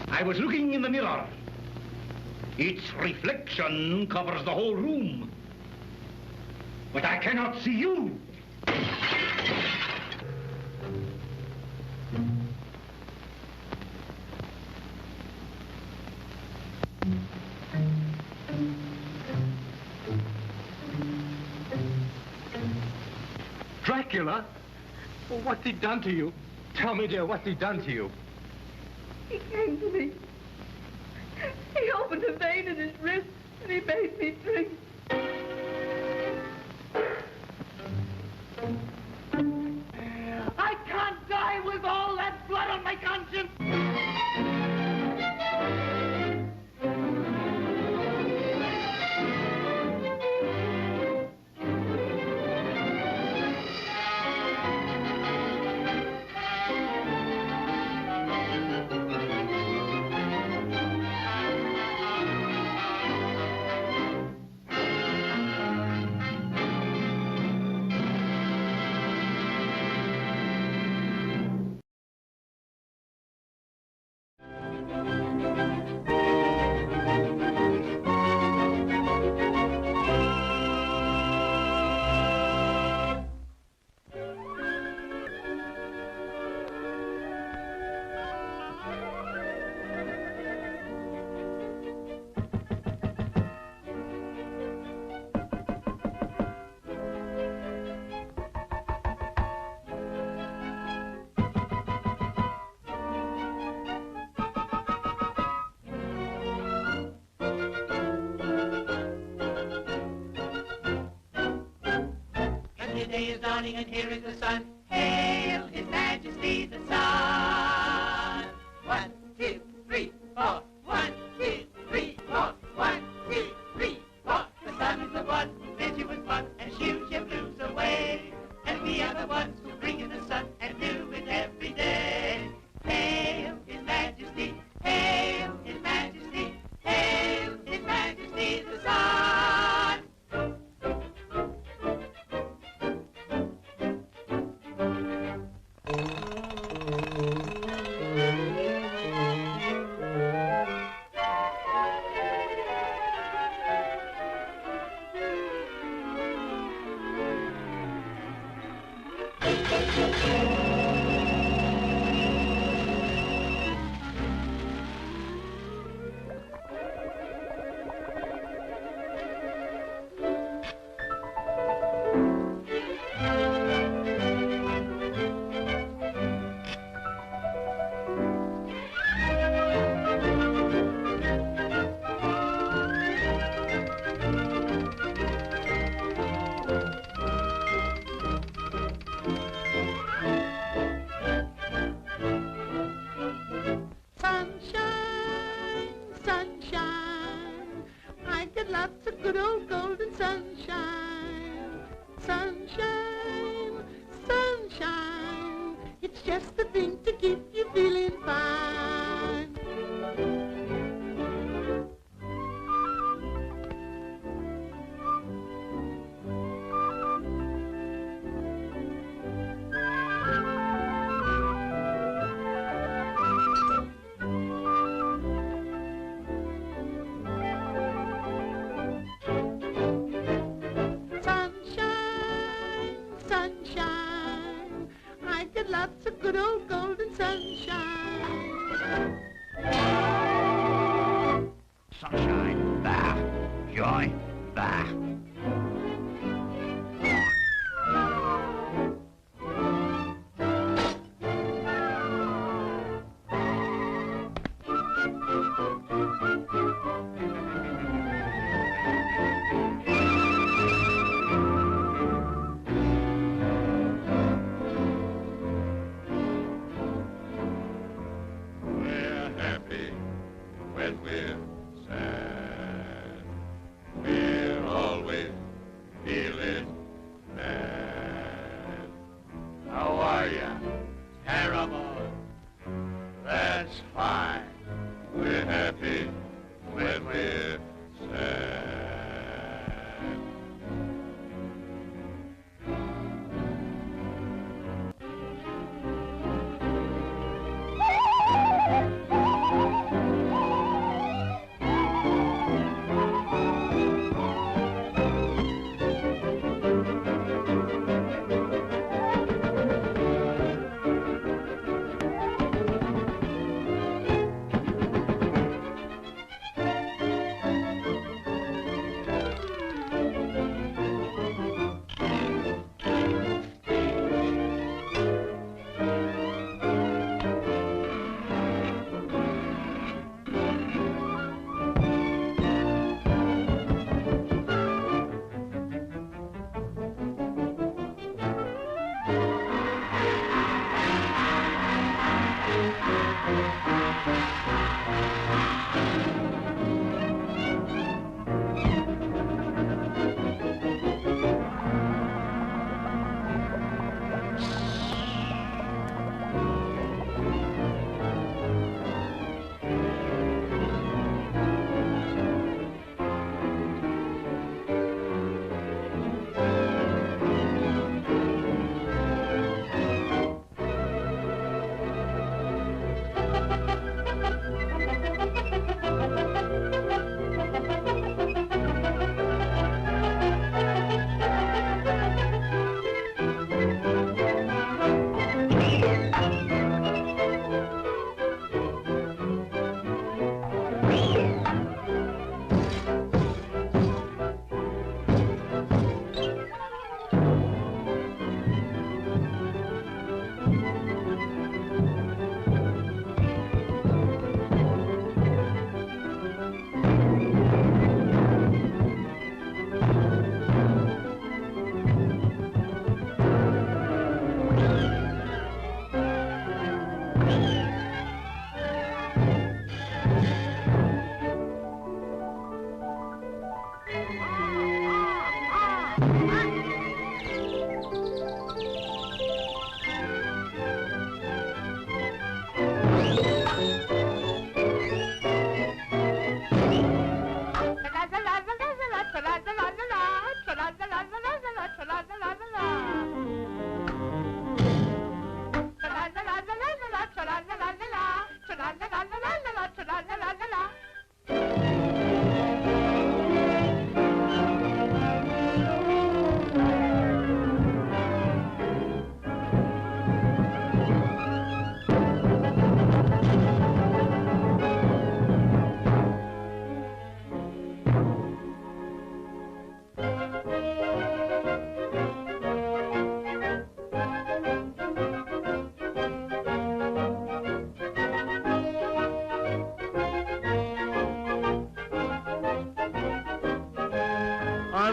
I was looking in the mirror. Its reflection covers the whole room. But I cannot see you. Dracula? Well, what's he done to you? Tell me, dear, what's he done to you? He came to me. He opened a vein in his wrist and he made me drink. I can't die with all that blood on my conscience. The day is dawning and here is the sun. Hail His Majesty the Sun. 1, 2, 3, 4. 1, 2, 3, 4. 1, 2, 3, 4. The sun is the one who fills you with fun and shoots your blues away. And we are the ones who bring in the sun and do it every day. Hail His Majesty, hail His Majesty, hail His Majesty the Sun. Sunshine, sunshine, I get lots of good old golden sunshine. Sunshine, sunshine, it's just the thing to keep you feeling fine. Sunshine, sunshine, I get lots of good old golden sunshine. Sunshine, bah. Joy, bah. We're happy when we're sad. We're always feeling bad. How are ya? Terrible. That's fine. We're happy when we're sad.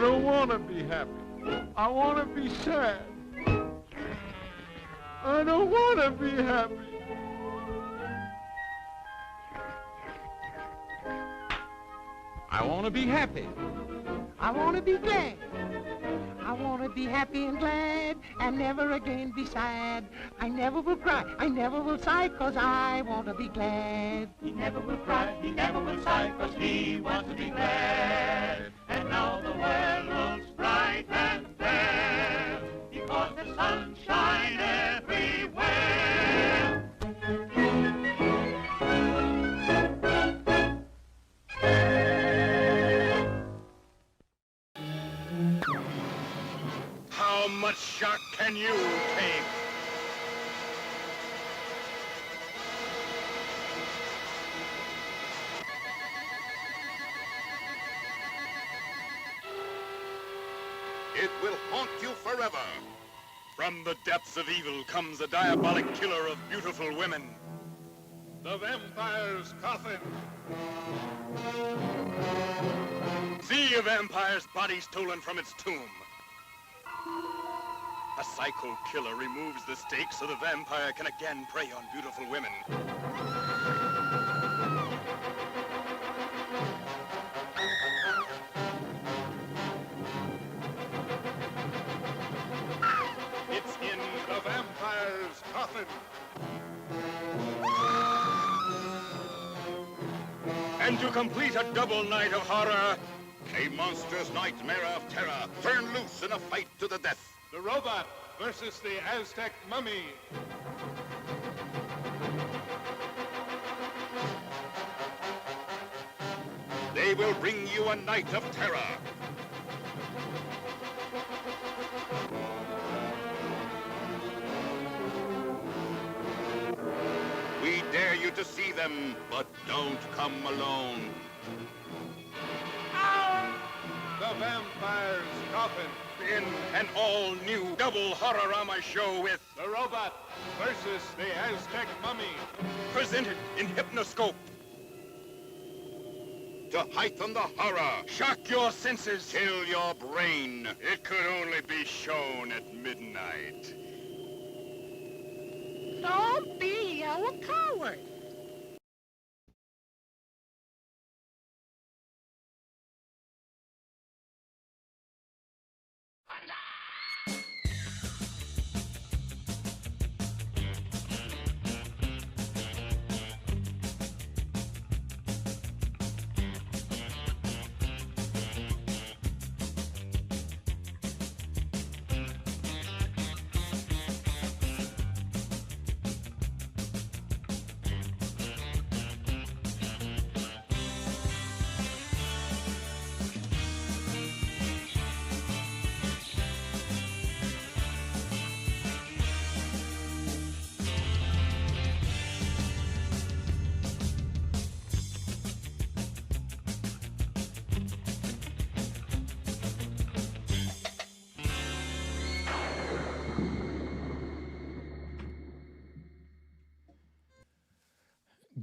don't want to be happy. I want to be sad. I don't want to be happy. I want to be happy. I want to be glad. I want to be happy and glad and never again be sad. I never will cry, I never will sigh, 'cause I want to be glad. He never will cry, he never will sigh, 'cause he wants to be glad. And now the world looks bright and fair, because there's sunshine everywhere. How much shock can you take? It will haunt you forever. From the depths of evil comes a diabolic killer of beautiful women. The vampire's coffin. See a vampire's body stolen from its tomb. A psycho killer removes the stake so the vampire can again prey on beautiful women. It's in the vampire's coffin. And to complete a double night of horror, a monster's nightmare of terror, turn loose in a fight to the death. The robot versus the Aztec mummy. They will bring you a night of terror. We dare you to see them, but don't come alone. The vampire's coffin. In an all-new double horrorama show with The robot versus the Aztec mummy. presented in Hypnoscope. To heighten the horror, shock your senses, kill your brain. It could only be shown at midnight. Don't be a coward.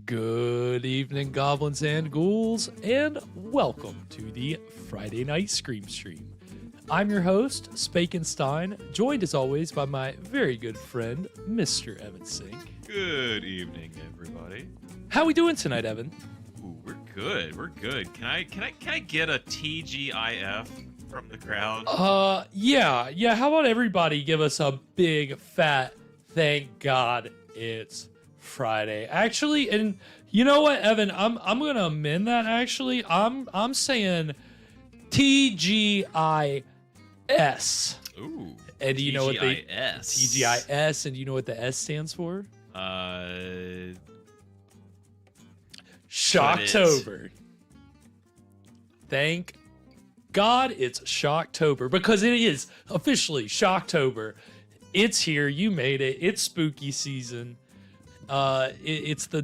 Good evening, goblins and ghouls, and welcome to the Friday Night Scream Stream. I'm your host, Spakenstein, joined as always by my very good friend, Mr. Evan Sink. Good evening, everybody. How we doing tonight, Evan? Ooh, we're good. We're good. Can I get a TGIF from the crowd? Yeah. How about everybody give us a big fat thank God it's Friday. Actually, and you know what, Evan? I'm gonna amend that. Actually, I'm saying TGIS. Ooh. And do you know what the TGIS? TGIS? And do you know what the S stands for? Shocktober. Thank God it's Shocktober, because it is officially Shocktober. It's here. You made it. It's spooky season. It's the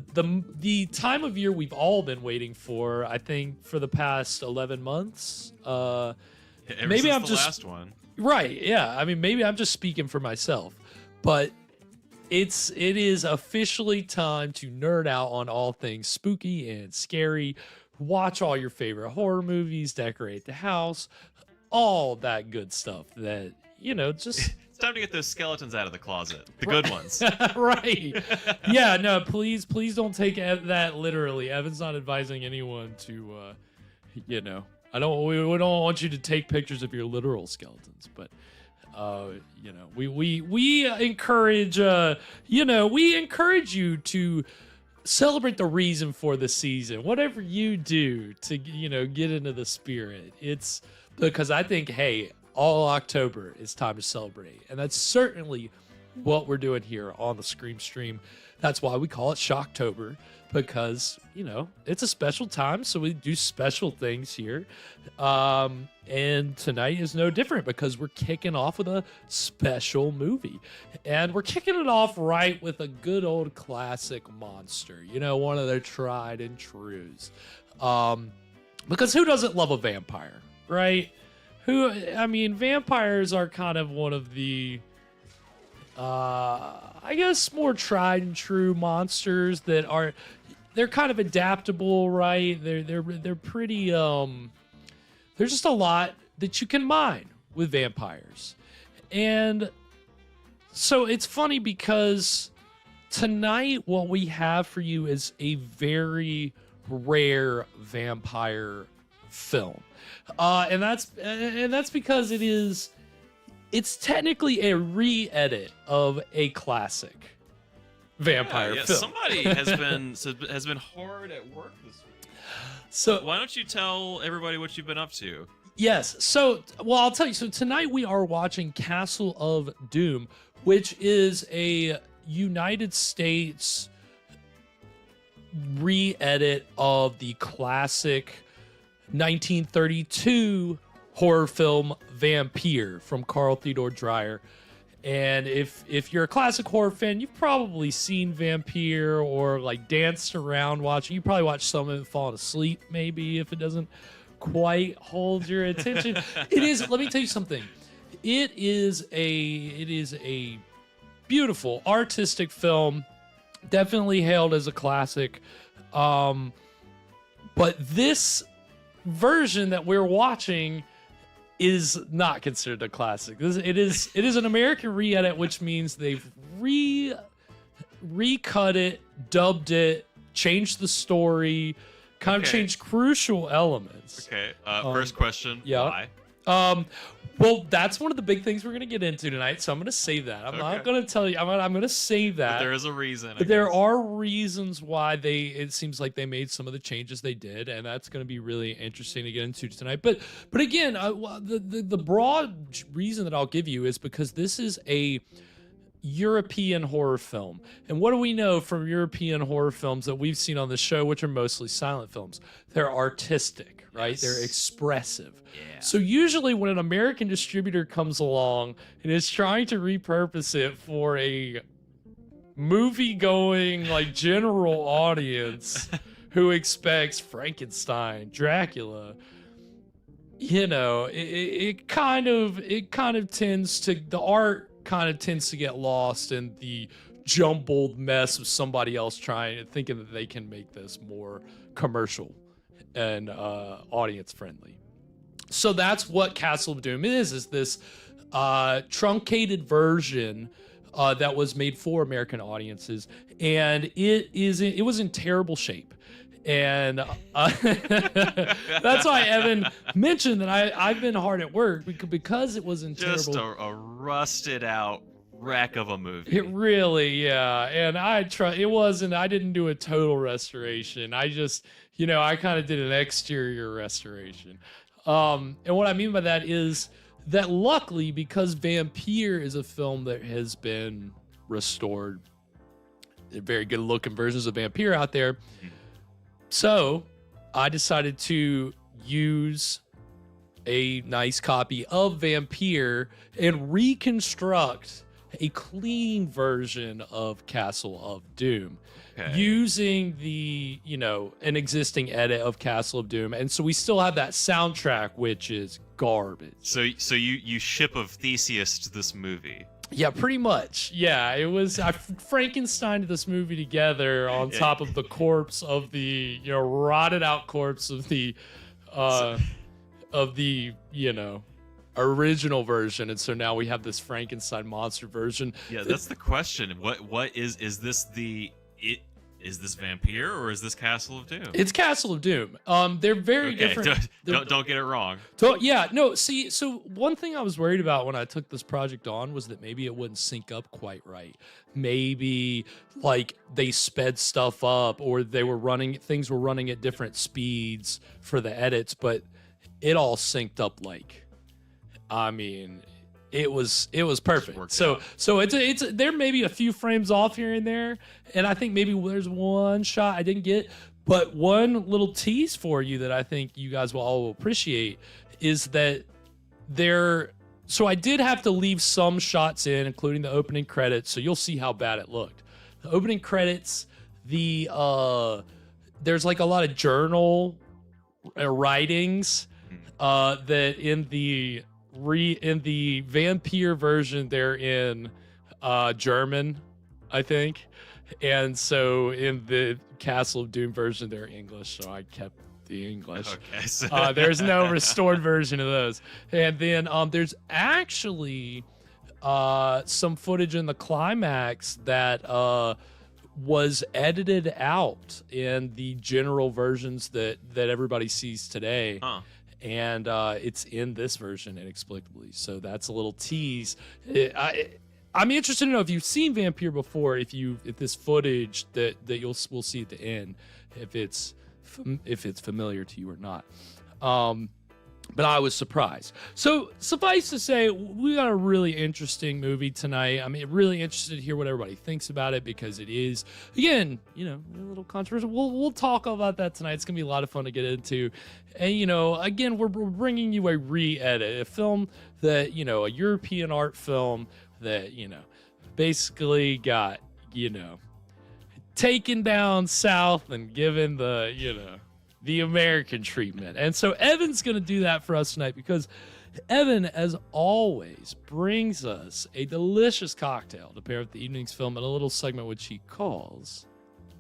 time of year we've all been waiting for. I think for the past 11 months. Maybe I'm just last one. Right. Yeah. I mean, maybe I'm just speaking for myself, but it is officially time to nerd out on all things spooky and scary. Watch all your favorite horror movies, decorate the house, all that good stuff that, just It's time to get those skeletons out of the closet. The good ones. right. Yeah, no, please don't take that literally. Evan's not advising anyone to, we don't want you to take pictures of your literal skeletons, but, we encourage, we encourage you to celebrate the reason for the season. Whatever you do to, get into the spirit. It's because I think, hey, all October is time to celebrate. And that's certainly what we're doing here on the Scream Stream. That's why we call it Shocktober, because, it's a special time, so we do special things here. And tonight is no different because we're kicking off with a special movie. And we're kicking it off right with a good old classic monster, one of their tried and trues. Because who doesn't love a vampire, right? Vampires are kind of one of the, I guess, more tried and true monsters that they're kind of adaptable, right? They're pretty, there's just a lot that you can mine with vampires. And so it's funny because tonight what we have for you is a very rare vampire film. And that's because it's technically a re-edit of a classic vampire film. Somebody has been hard at work this week. So why don't you tell everybody what you've been up to? Yes. So, I'll tell you. So tonight we are watching Castle of Doom, which is a United States re-edit of the classic 1932 horror film Vampyre from Carl Theodor Dreyer. And if you're a classic horror fan, you've probably seen Vampyre or like danced around watching. You probably watched some of it, fallen asleep maybe if it doesn't quite hold your attention. It is. Let me tell you something. It is a beautiful artistic film, definitely hailed as a classic. But this version that we're watching is not considered a classic. It is an American re-edit, which means they've recut it, dubbed it, changed the story, kind of changed crucial elements. Okay. First question. Yeah. Why? Well, that's one of the big things we're going to get into tonight, so I'm going to save that. I'm not going to tell you. I'm going to save that. But there is a reason. But there are reasons why it seems like they made some of the changes they did, and that's going to be really interesting to get into tonight. But again, the broad reason that I'll give you is because this is a European horror film. And what do we know from European horror films that we've seen on the show, which are mostly silent films? They're artistic, right? Yes. They're expressive. Yeah. So usually when an American distributor comes along and is trying to repurpose it for a movie-going, like, general audience who expects Frankenstein, Dracula, it kind of tends to, the art kind of tends to get lost in the jumbled mess of somebody else thinking that they can make this more commercial and audience friendly. So that's what Castle of Doom is this truncated version that was made for American audiences, and it was in terrible shape. And that's why Evan mentioned that I've been hard at work because it was in just terrible. a rusted out wreck of a movie. It really, yeah. And I didn't do a total restoration. I just, I kind of did an exterior restoration. And what I mean by that is that luckily, because Vampyre is a film that has been restored, very good looking versions of Vampyre out there. Mm-hmm. So I decided to use a nice copy of Vampyre and reconstruct a clean version of Castle of Doom using the, an existing edit of Castle of Doom. And so we still have that soundtrack, which is garbage. So you ship of Theseus to this movie. Yeah, pretty much. Yeah, it was. I Frankensteined this movie together on top of the corpse of the, rotted out corpse of the, original version, and so now we have this Frankenstein monster version. Yeah, that's the question. What is this is this Vampire or is this Castle of Doom? It's Castle of Doom. They're very different. Don't get it wrong. Yeah, no, see, so one thing I was worried about when I took this project on was that maybe it wouldn't sync up quite right. Maybe like they sped stuff up, or things were running at different speeds for the edits, but it all synced up like, I mean, it was perfect. So it's there may be a few frames off here and there, and I think maybe there's one shot I didn't get, but one little tease for you that I think you guys will all appreciate is that so I did have to leave some shots in, including the opening credits, so you'll see how bad it looked. The opening credits, there's like a lot of journal writings that in the Vampire version they're in German, I think, and so in the Castle of Doom version they're English, so I kept the English. Okay, so there's no restored version of those. And then there's actually some footage in the climax that was edited out in the general versions that everybody sees today. And it's in this version inexplicably. So that's a little tease. I'm interested to know if you've seen Vampire before, if this footage that we'll see at the end, if it's familiar to you or not. But I was surprised. So suffice to say, we got a really interesting movie tonight. I mean, really interested to hear what everybody thinks about it, because it is, again, a little controversial. We'll talk about that tonight. It's gonna be a lot of fun to get into. And again, we're bringing you a re-edit, a film that a European art film that basically got taken down south and given the American treatment. And so Evan's going to do that for us tonight, because Evan, as always, brings us a delicious cocktail to pair with the evening's film in a little segment which he calls...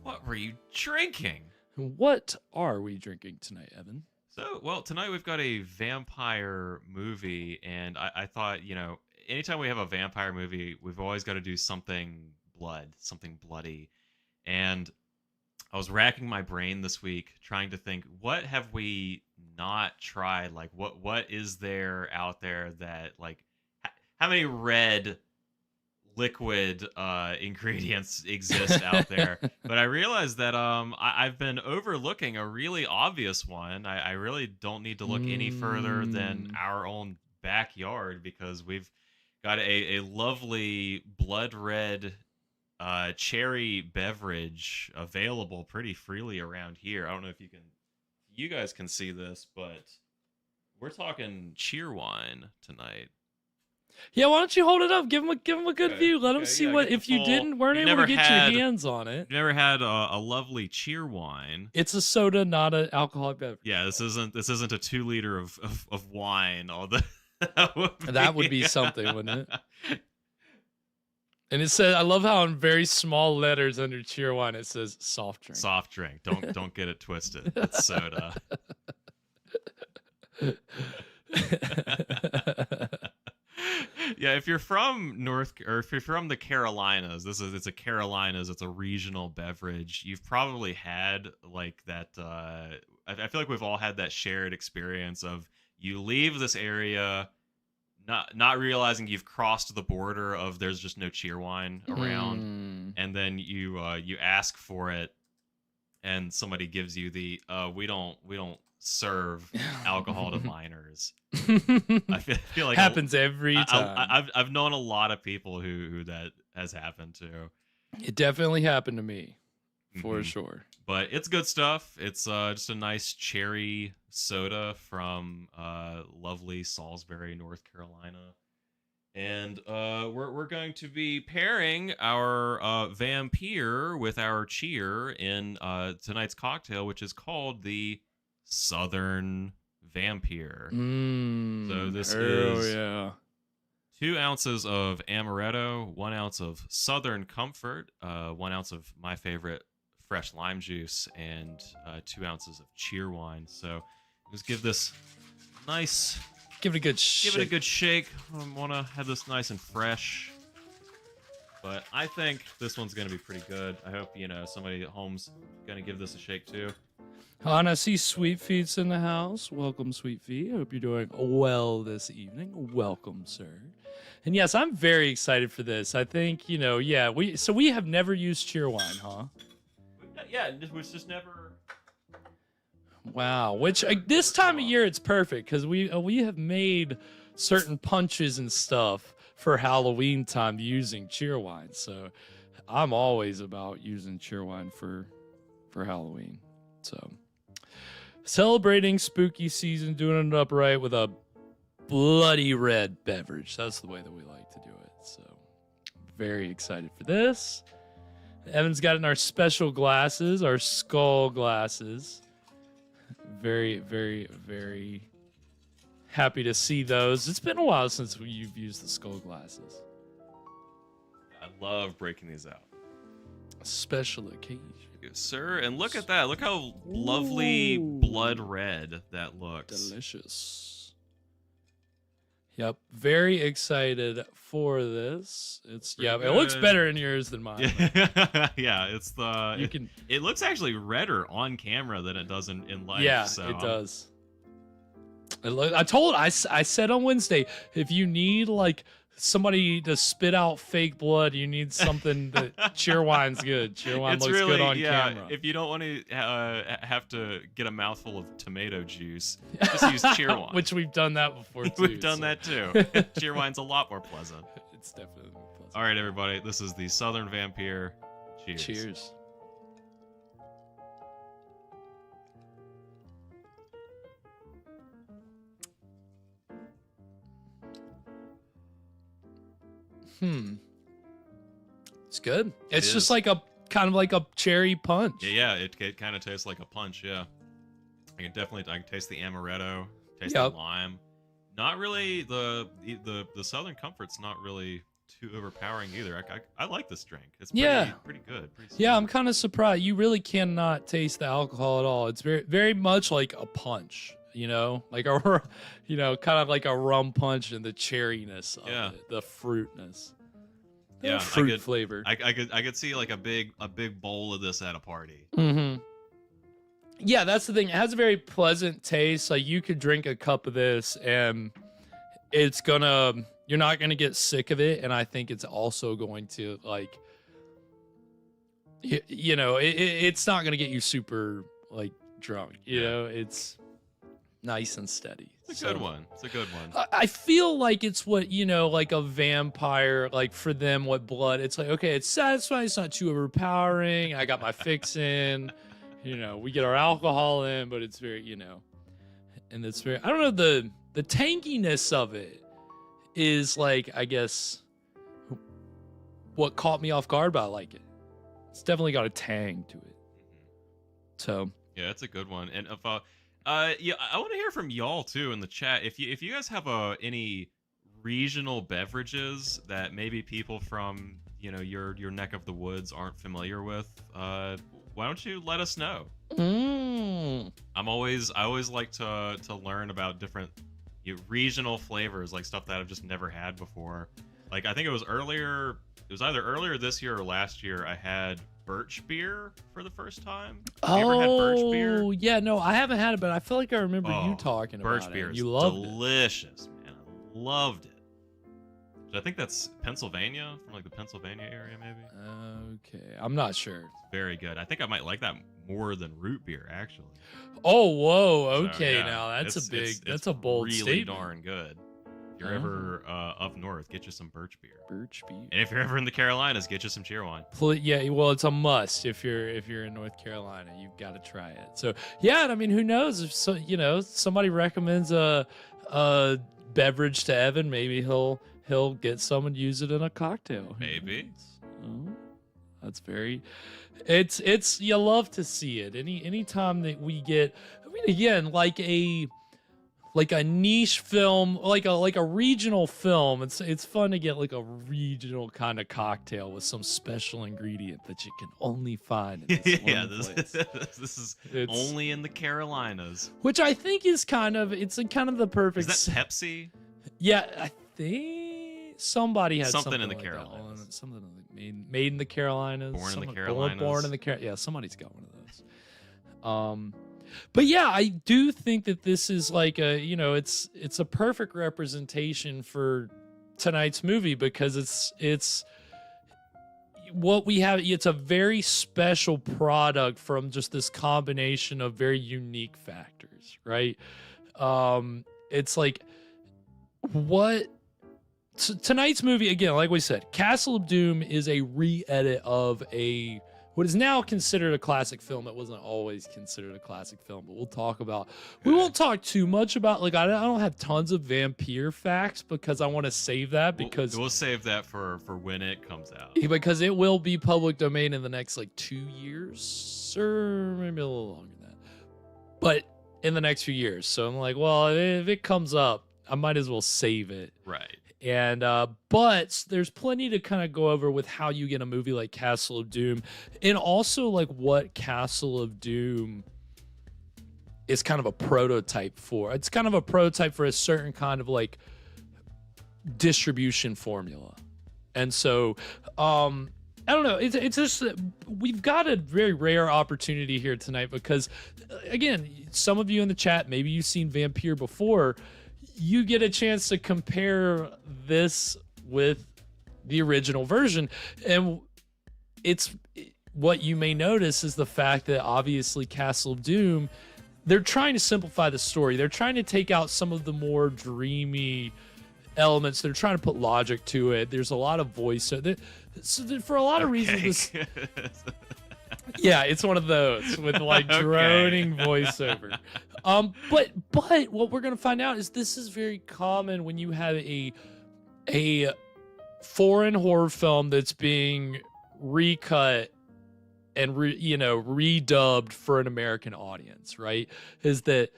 What were you drinking? What are we drinking tonight, Evan? So, well, tonight we've got a vampire movie, and I thought, anytime we have a vampire movie, we've always got to do something bloody. And I was racking my brain this week trying to think, what have we not tried? Like, what is there out there that, like, how many red liquid ingredients exist out there? But I realized that I've been overlooking a really obvious one. I really don't need to look any further than our own backyard, because we've got a lovely blood red cherry beverage available pretty freely around here. I don't know if you guys can see this, but we're talking cheerwine tonight. Yeah, why don't you hold it up? Give him a good view. Let him see what if you weren't able to get your hands on it. Never had a lovely cheerwine. It's a soda, not an alcoholic beverage. Yeah, this isn't a 2 liter of wine. That would be something, wouldn't it? And it says, I love how in very small letters under cheerwine it says soft drink. Soft drink. Don't get it twisted. It's soda. Yeah, if you're from if you're from the Carolinas, it's a regional beverage. You've probably had like that. I feel like we've all had that shared experience of you leave this area, not realizing you've crossed the border of there's just no cheerwine around, and then you ask for it, and somebody gives you the we don't serve alcohol to minors. I feel like happens every time. I've known a lot of people who that has happened to. It definitely happened to me, for sure. But it's good stuff. It's just a nice cherry soda from lovely Salisbury, North Carolina. And we're going to be pairing our Vampire with our cheer in tonight's cocktail, which is called the Southern Vampire. So this is 2 ounces of amaretto, 1 ounce of Southern Comfort, 1 ounce of my favorite fresh lime juice, and 2 ounces of cheer wine. So let's give this nice Give it a good shake. Give it a good shake. I want to have this nice and fresh. But I think this one's going to be pretty good. I hope, somebody at home's going to give this a shake too. And I see Sweet Feet's in the house. Welcome, Sweet Feet. Hope you're doing well this evening. Welcome, sir. And yes, I'm very excited for this. I think, yeah, we have never used Cheerwine, huh? Yeah, it was just never... Wow, which this time of year it's perfect because we have made certain punches and stuff for Halloween time using Cheerwine. So I'm always about using Cheerwine for Halloween. So celebrating spooky season, doing it upright with a bloody red beverage. That's the way that we like to do it. So very excited for this. Evan's got in our special glasses, our skull glasses. Very, very, very happy to see those. It's been a while since you've used the skull glasses. I love breaking these out. Special occasion. Yes, sir. And look at that. Look how lovely blood red that looks. Delicious. Yep. Very excited for this. It looks better in yours than mine. Yeah, it's the it looks actually redder on camera than it does in life. Yeah, so it does. I said on Wednesday, if you need like somebody to spit out fake blood, you need something that Cheerwine's good. Cheerwine looks good on camera. If you don't want to have to get a mouthful of tomato juice, just use Cheerwine. Which we've done that before too. We've done that too. Cheerwine's a lot more pleasant. It's definitely more pleasant. All right, everybody. This is the Southern Vampire. Cheers. Cheers. It's good. It's just like a kind of like a cherry punch. Yeah, it kind of tastes like a punch. Yeah, I can taste the amaretto, taste the lime. Not really the Southern Comfort's not really too overpowering either. I like this drink. It's pretty good. Yeah, I'm kind of surprised. You really cannot taste the alcohol at all. It's very very much like a punch. Like kind of like a rum punch and the cherryness of it, the fruitness. Yeah, fruit flavor. I could see like a big bowl of this at a party. Mm-hmm. Yeah, that's the thing. It has a very pleasant taste. Like you could drink a cup of this and you're not gonna get sick of it. And I think it's also going to like, it's not gonna get you super like drunk. It's nice and steady. It's a good one. It's a good one. I feel like it's what, like a vampire, like for them, what blood, it's like, okay, it's satisfying. It's not too overpowering. I got my fix in, we get our alcohol in, but it's very, and it's very, I don't know, the tanginess of it is like, I guess, what caught me off guard, but I like it. It's definitely got a tang to it. So. Yeah, it's a good one. And if, I want to hear from y'all too in the chat. If you guys have any regional beverages that maybe people from your neck of the woods aren't familiar with, why don't you let us know? I always like to learn about different regional flavors, like stuff that I've just never had before. Like I think it was either earlier this year or last year I had birch beer for the first time. Have you ever had birch beer? Oh, yeah, no, I haven't had it, but I feel like I remember you talking about it. Birch beer is you loved delicious, man. I loved it. I think that's Pennsylvania, from like the Pennsylvania area, maybe. Okay, I'm not sure. It's very good. I think I might like that more than root beer, actually. Oh, whoa. Okay, So, yeah, now that's it's a bold really statement. darn good. If you're ever up north, get you some birch beer. Birch beer. And if you're ever in the Carolinas, get you some Cheerwine. Yeah, well, it's a must. If you're in North Carolina, you've got to try it. So yeah, I mean, who knows if somebody recommends a beverage to Evan, maybe he'll get some and use it in a cocktail. Maybe. That's very. It's you love to see it. Any time that we get, I mean, again, like like a niche film, like a regional film. It's fun to get like a regional kind of cocktail with some special ingredient that you can only find in this one place. This is only in the Carolinas. Which I think is kind of the perfect. Is that Pepsi? Yeah, I think somebody had something in the like Carolinas. Something like made in the Carolinas. Born in the Carolinas. Born in the Carolinas. Yeah, somebody's got one of those. But yeah, I do think that this is like it's a perfect representation for tonight's movie because it's what we have. It's a very special product from just this combination of very unique factors, right? It's like tonight's movie, again, like we said, Castle of Doom is a re-edit of what is now considered a classic film. It wasn't always considered a classic film, but we won't talk too much about, like, I don't have tons of vampire facts because I want to save that because we'll save that for when it comes out. Because it will be public domain in the next like 2 years or maybe a little longer than that. But in the next few years. So I'm like, well, if it comes up, I might as well save it. Right. And but there's plenty to kind of go over with how you get a movie like Castle of Doom, and also like what Castle of Doom is kind of a prototype for. It's kind of a prototype for a certain kind of like distribution formula. And so I don't know, it's just we've got a very rare opportunity here tonight because again, some of you in the chat, maybe you've seen Vampire before. You get a chance to compare this with the original version. And what you may notice is the fact that obviously Castle of Doom, they're trying to simplify the story. They're trying to take out some of the more dreamy elements. They're trying to put logic to it. There's a lot of voice. So for a lot of reasons, yeah, it's one of those with like droning voiceover. But what we're gonna find out is this is very common when you have a foreign horror film that's being recut and redubbed for an American audience, right? Is that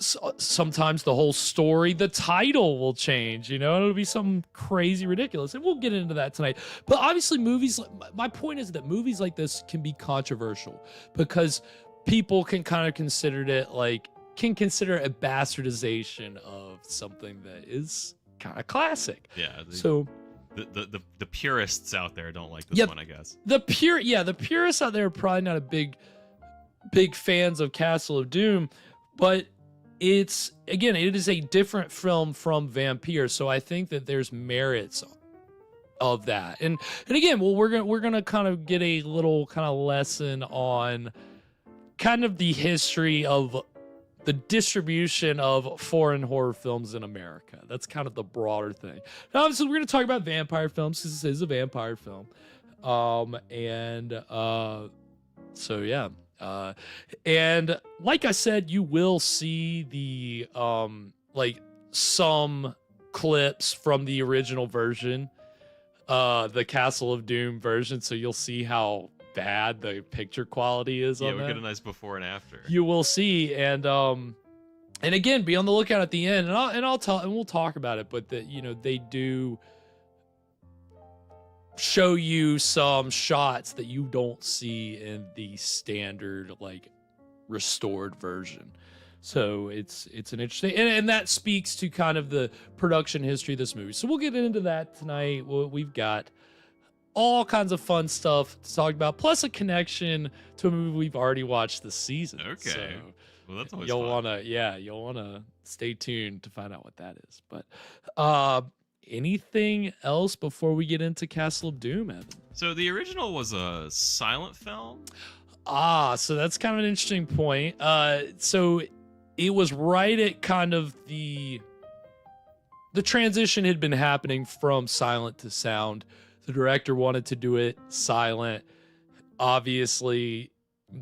sometimes the whole story, the title will change, it'll be something crazy ridiculous, and we'll get into that tonight. But obviously my point is that movies like this can be controversial because people can kind of consider it a bastardization of something that is kind of classic. Yeah. So the purists out there don't like this one, I guess. The purists out there are probably not a big fans of Castle of Doom, but it is a different film from Vampire, so I think that there's merits of that. And again, well, we're gonna kind of get a little kind of lesson on kind of the history of the distribution of foreign horror films in America. That's kind of the broader thing. Now, obviously, we're gonna talk about vampire films because this is a vampire film, so yeah. And like I said, you will see the like some clips from the original version, the Castle of Doom version, so you'll see how bad the picture quality is on that. Yeah, we get a nice before and after. You will see, and again, be on the lookout at the end, and we'll talk about it, but they do show you some shots that you don't see in the standard like restored version. So it's an interesting, and that speaks to kind of the production history of this movie. So we'll get into that tonight. We've got all kinds of fun stuff to talk about, plus a connection to a movie we've already watched this season. Okay. So well, that's always you'll fun. you'll wanna stay tuned to find out what that is. But anything else before we get into Castle of Doom, Evan? So the original was a silent film? So that's kind of an interesting point. So it was right at kind of the transition had been happening from silent to sound. The director wanted to do it silent. Obviously,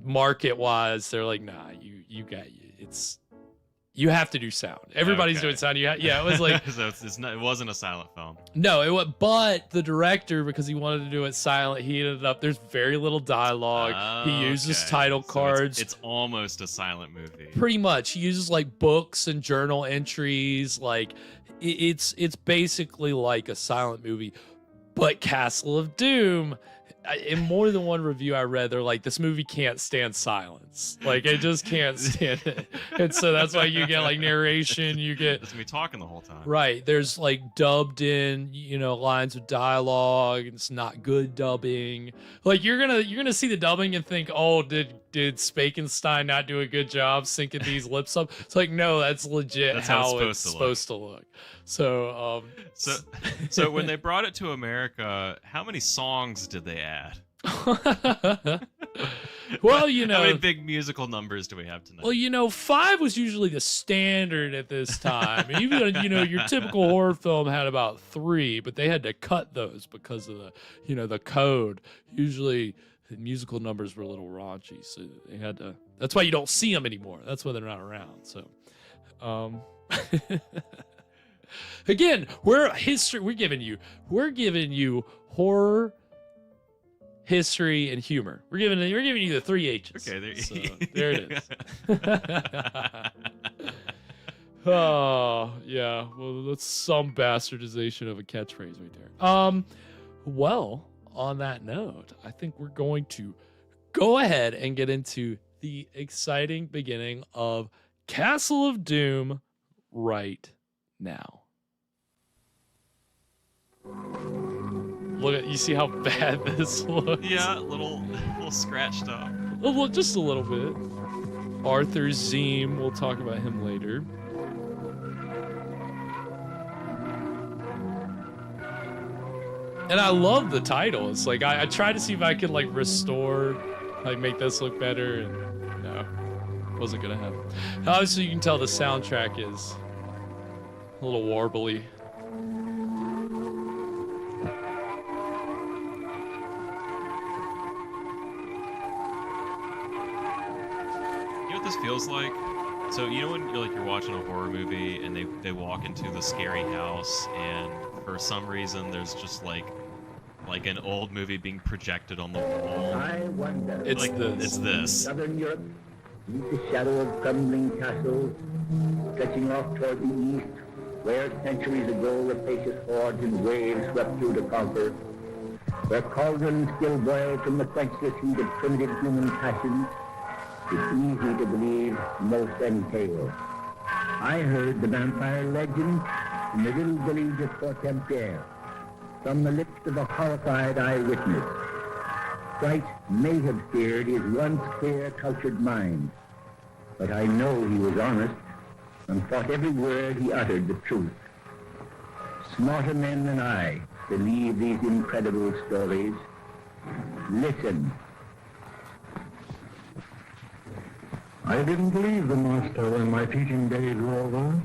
market-wise, they're like, nah, You have to do sound. Everybody's doing sound. Yeah, it was like so it wasn't a silent film. no, it was. But the director, because he wanted to do it silent, he ended up. There's very little dialogue. He uses title cards. It's almost a silent movie. Pretty much, he uses like books and journal entries. Like it's basically like a silent movie. But Castle of Doom, in more than one review I read, they're like, this movie can't stand silence. Like, it just can't stand it. And so that's why you get like narration, you get... It's me talking the whole time. Right. There's like dubbed in, lines of dialogue. And it's not good dubbing. Like, you're gonna see the dubbing and think, oh, did Spakenstein not do a good job syncing these lips up? It's like, no, that's legit. That's how it's supposed to look. So so when they brought it to America, how many songs did they add? Well, how many big musical numbers do we have tonight? Well, 5 was usually the standard at this time. Even your typical horror film had about 3, but they had to cut those because of the the code. Usually the musical numbers were a little raunchy, so they had to. That's why you don't see them anymore. That's why they're not around. So, again, we're giving you horror, history, and humor. We're giving you the 3 H's. Okay, there it is. Oh yeah, well that's some bastardization of a catchphrase right there. Well, on that note, I think we're going to go ahead and get into the exciting beginning of Castle of Doom right now. You see how bad this looks? Yeah, a little scratched up. Well, just a little bit. Arthur Zeem, we'll talk about him later. And I love the title. It's like, I tried to see if I could like restore, like make this look better, and no, wasn't gonna happen. Obviously you can tell the soundtrack is a little warbly. This feels like, so when you're watching a horror movie and they walk into the scary house and for some reason there's just like an old movie being projected on the wall. I wonder. It's this. Southern Europe, beneath the shadow of crumbling castles, stretching off toward the east, where centuries ago rapacious hordes in waves swept through to conquer, where cauldrons still boil from the quenchless heat of primitive human passions. It's easy to believe most entail. I heard the vampire legend in the little village of Fortempiere from the lips of a horrified eyewitness. Fright may have steered his once clear, cultured mind, but I know he was honest and thought every word he uttered the truth. Smarter men than I believe these incredible stories. Listen. I didn't believe the master when my teaching days were over.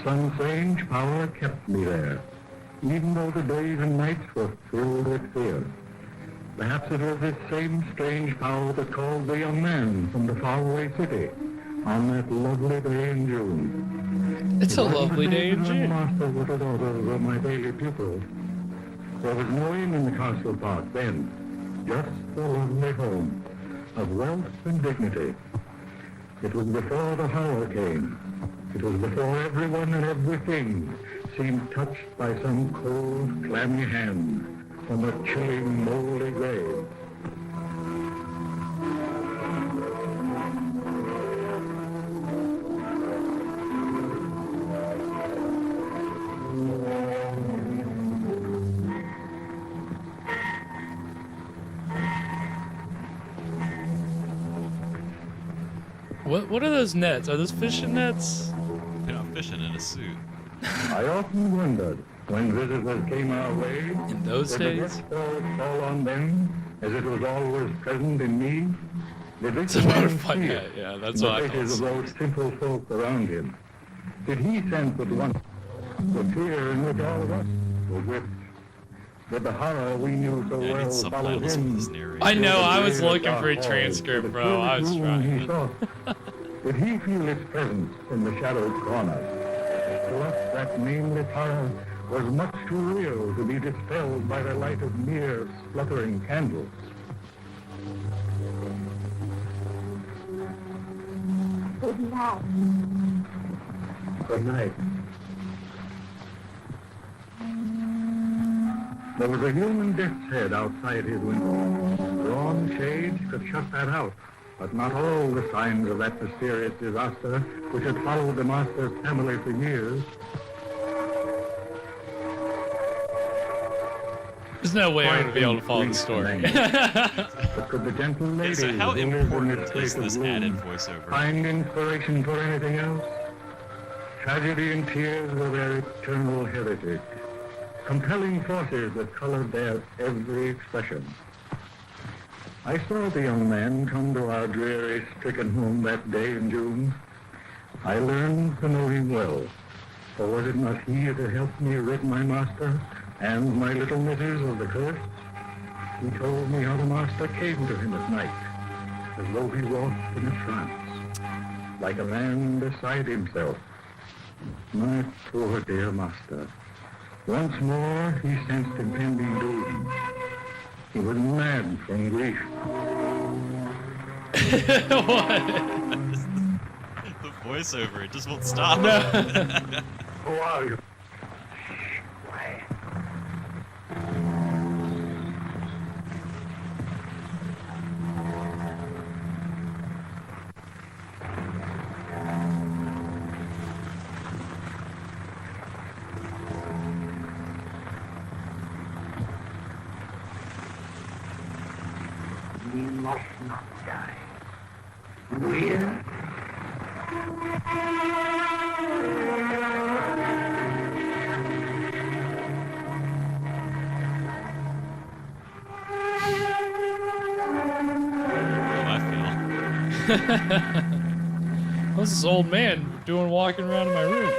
Some strange power kept me there, even though the days and nights were filled with fear. Perhaps it was this same strange power that called the young man from the faraway city on that lovely day in June. It's a lovely day in June. The master with a daughter were my daily pupils. There was no inn in the castle park then, just a lovely home of wealth and dignity. It was before the horror came. It was before everyone and everything seemed touched by some cold, clammy hand from a chilly, moldy grave. What are those nets? Are those fishing nets? They're not fishing in a suit. I often wondered when visitors came our way. In those days? Did the fall on them as it was always present in me? Did it's a butterfly net, yeah, that's what I thought. Of those simple folk around him. Did he sense at once the fear in which all of us were gripped? Did the horror we knew so well follow him? I know, I was looking for a transcript, bro. I was trying. Did he feel its presence in the shadowed corners? To us, that nameless horror was much too real to be dispelled by the light of mere spluttering candles. Good night. Good night. There was a human death's head outside his window. Drawn shades could shut that out, but not all the signs of that mysterious disaster which had followed the master's family for years. There's no way I'm going to be able to follow the story. But could the gentle lady So how who lived in important this is place of this gloom added voiceover? find inspiration for anything else? Tragedy and tears were their eternal heritage, compelling forces that colored their every expression. I saw the young man come to our dreary, stricken home that day in June. I learned to know him well, for was it not he that helped me rid my master and my little missus of the curse? He told me how the master came to him at night, as though he walked in a trance, like a man beside himself. My poor dear master. Once more he sensed impending doom. He was mad from grief. What? The voiceover, it just won't stop. No. Who are you? We must not die. We're What's this old man doing walking around in my room?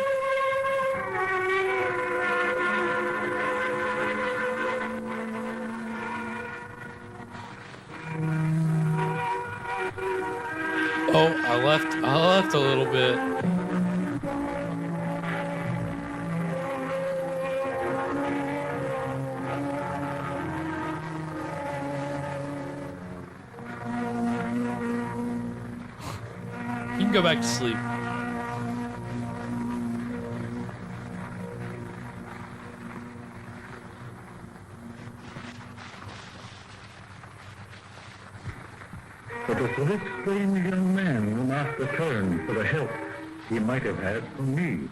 Oh, I left a little bit. You can go back to sleep. It was to this strange young man the master turned for the help he might have had from me.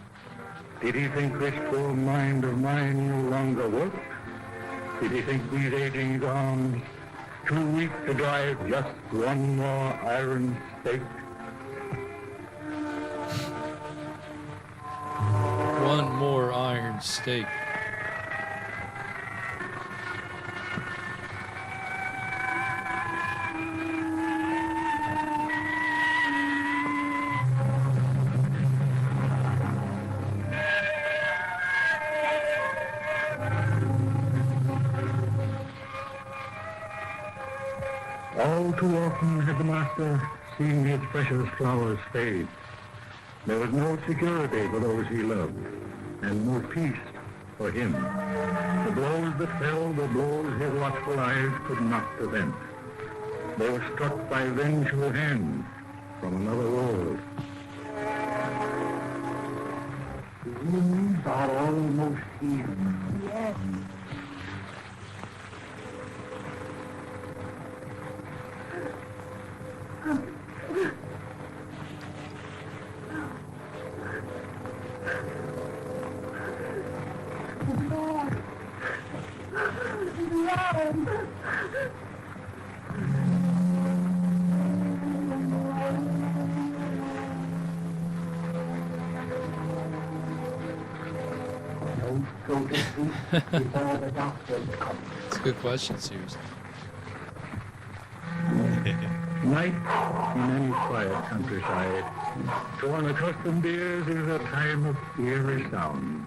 Did he think this poor mind of mine no longer worked? Did he think these aging arms too weak to drive just one more iron stake? One more iron stake. All too often had the master seen his precious flowers fade. There was no security for those he loved, and no peace for him. The blows that fell were blows his watchful eyes could not prevent. They were struck by vengeful hands from another world. The wounds are almost healed. Yes. Go to sleep before the doctors come. It's a good question, seriously. Night in any quiet countryside, to unaccustomed ears is a time of eerie sounds.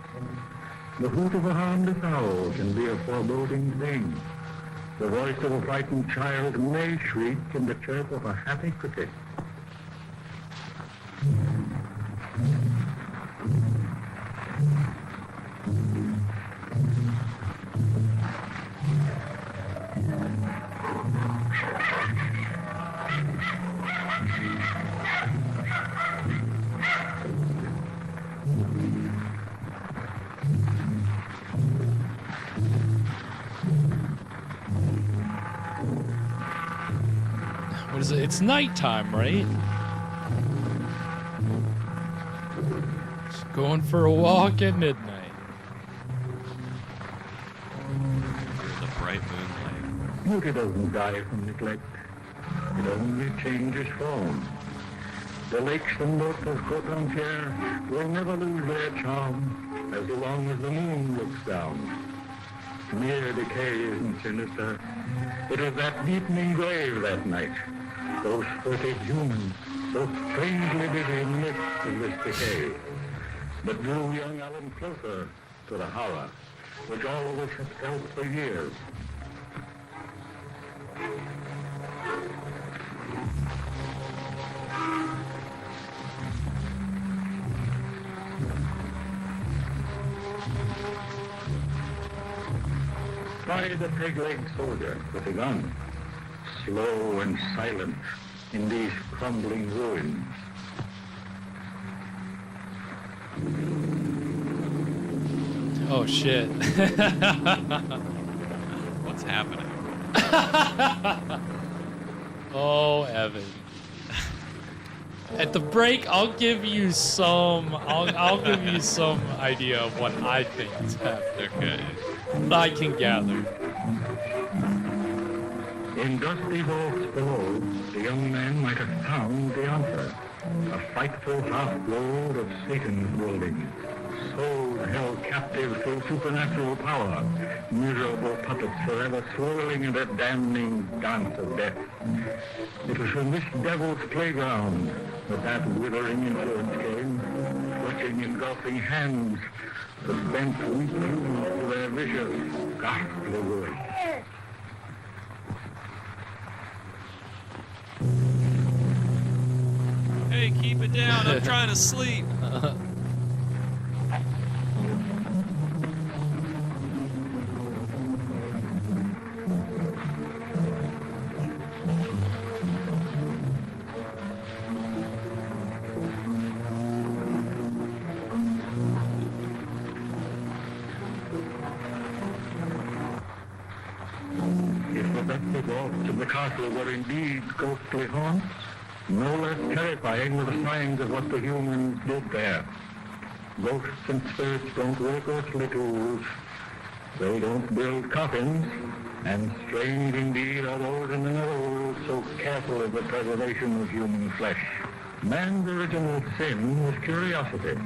The hoot of a harmless owl can be a foreboding thing. The voice of a frightened. child may shriek in the chirp of a happy cricket. What is it? It's nighttime, right? Just going for a walk at midnight. The bright moonlight. Beauty doesn't die from neglect. It only changes form. The lakes and boats of Côte-Entière will never lose their charm as long as the moon looks down. Mere decay isn't sinister. It is that deepening grave that night. Those furtive humans, so strangely busy in the midst of this decay, that drew young Alan closer to the horror, which all of us have felt for years. Try the peg-legged soldier with a gun, slow and silent in these crumbling ruins. Oh shit. What's happening? Oh, Evan. At the break, I'll give you some. I'll give you some idea of what I think is happening. Okay. I can gather. In dusty vaults below, the young man might have found the answer. A frightful half-lord of Satan's building, souls held captive through supernatural power, miserable puppets forever swirling in a damning dance of death. It was from this devil's playground that withering influence came, clutching engulfing hands that bent weak humans to their vicious, ghastly will. Hey, keep it down. I'm trying to sleep. If the dusty vaults of the castle were indeed ghostly haunts, no less terrifying were the signs of what the humans did there. Ghosts and spirits don't wear ghostly tools. They don't build coffins, and strange indeed are those in another world so careful of the preservation of human flesh. Man's original sin was curiosity.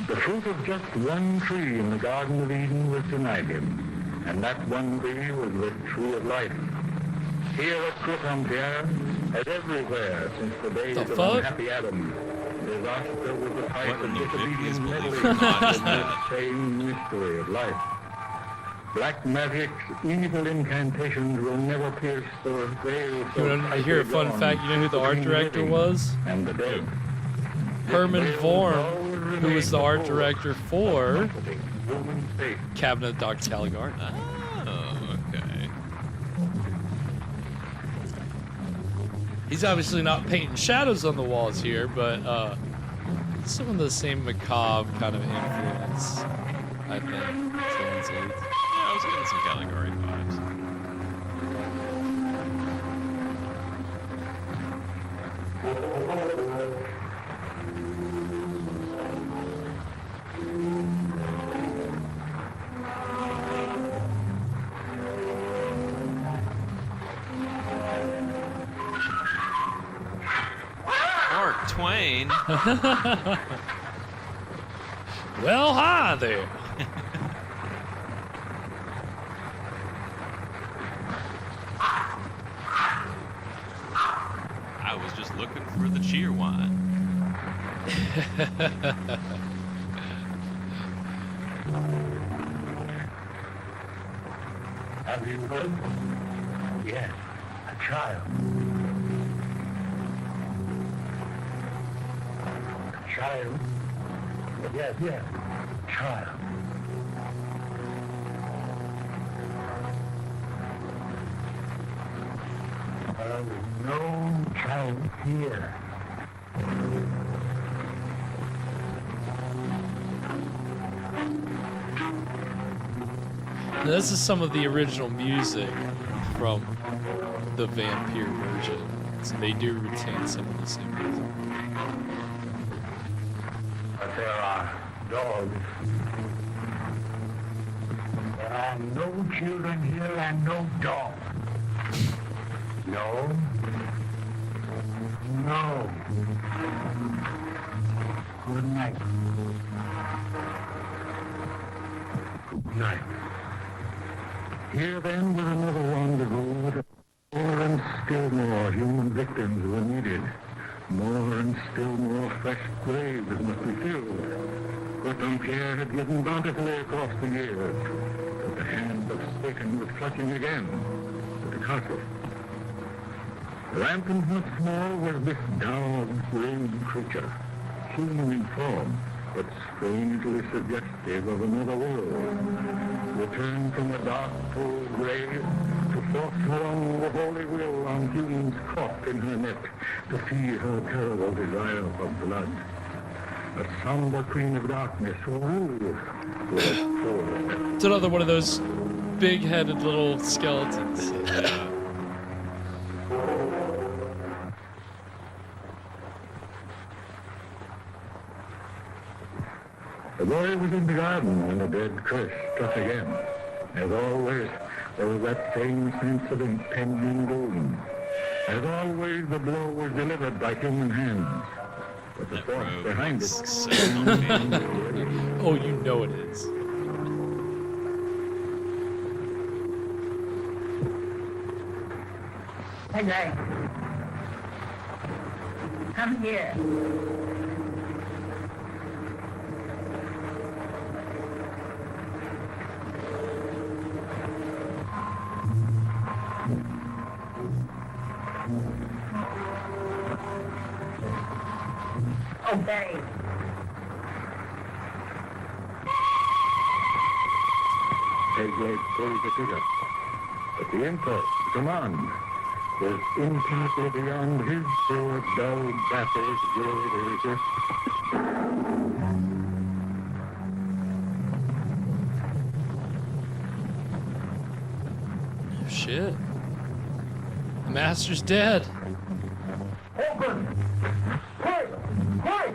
The fruit of just one tree in the Garden of Eden was denied him, and that one tree was the tree of life. Here at Côte-Entière, as everywhere since the days of unhappy Adam, disaster was the type of disobedient meddling in that same mystery of life. Black magic's evil incantations will never pierce the veil. You want to hear a fun fact? You know who the art director was? And the dead. Herman Vorm, who was the art director for Cabinet of Dr. Caligari. Oh, okay. He's obviously not painting shadows on the walls here, but some of the same macabre kind of influence, I think, translates. Yeah, I was getting some Caligari vibes. Mark Twain. Well, hi there. I was just looking for the cheer wine. Have you heard? Yes, a child. Child. Yes, yes. Child. There is no child here. Now, this is some of the original music from the Vampire version, so they do retain some of the same music. But there are dogs. There are no children here and no dogs. No. No. Good night. Good night. Here then was another rendezvous with more and still more human victims were needed. More and still more fresh graves must be filled. But Vampyre had given bountifully across the years. But the hand of Satan was clutching again at the castle. Rampant once more was this dog-brained creature, human in form, but strangely suggestive of another world. Returned from the dark, cold grave to force along the holy will on humans caught in her net to feed her terrible desire for blood. A somber queen of darkness who rules with soul. It's another one of those big-headed little skeletons. Yeah. The boy was in the garden when the dead curse struck again. As always, there was that same sense of impending doom. As always, the blow was delivered by human hands. But the force behind it... So Oh, you know it is. Hey, Ray. Come here. Obey. Pegleg pulled the trigger. But the impulse, the command, was infinitely beyond his poor, dull, baffled will to resist. Shit. The master's dead. Open! Quick! Quick!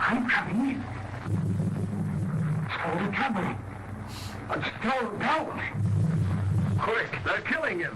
I'm coming. Slowly coming. But still don't. Quick! They're killing him!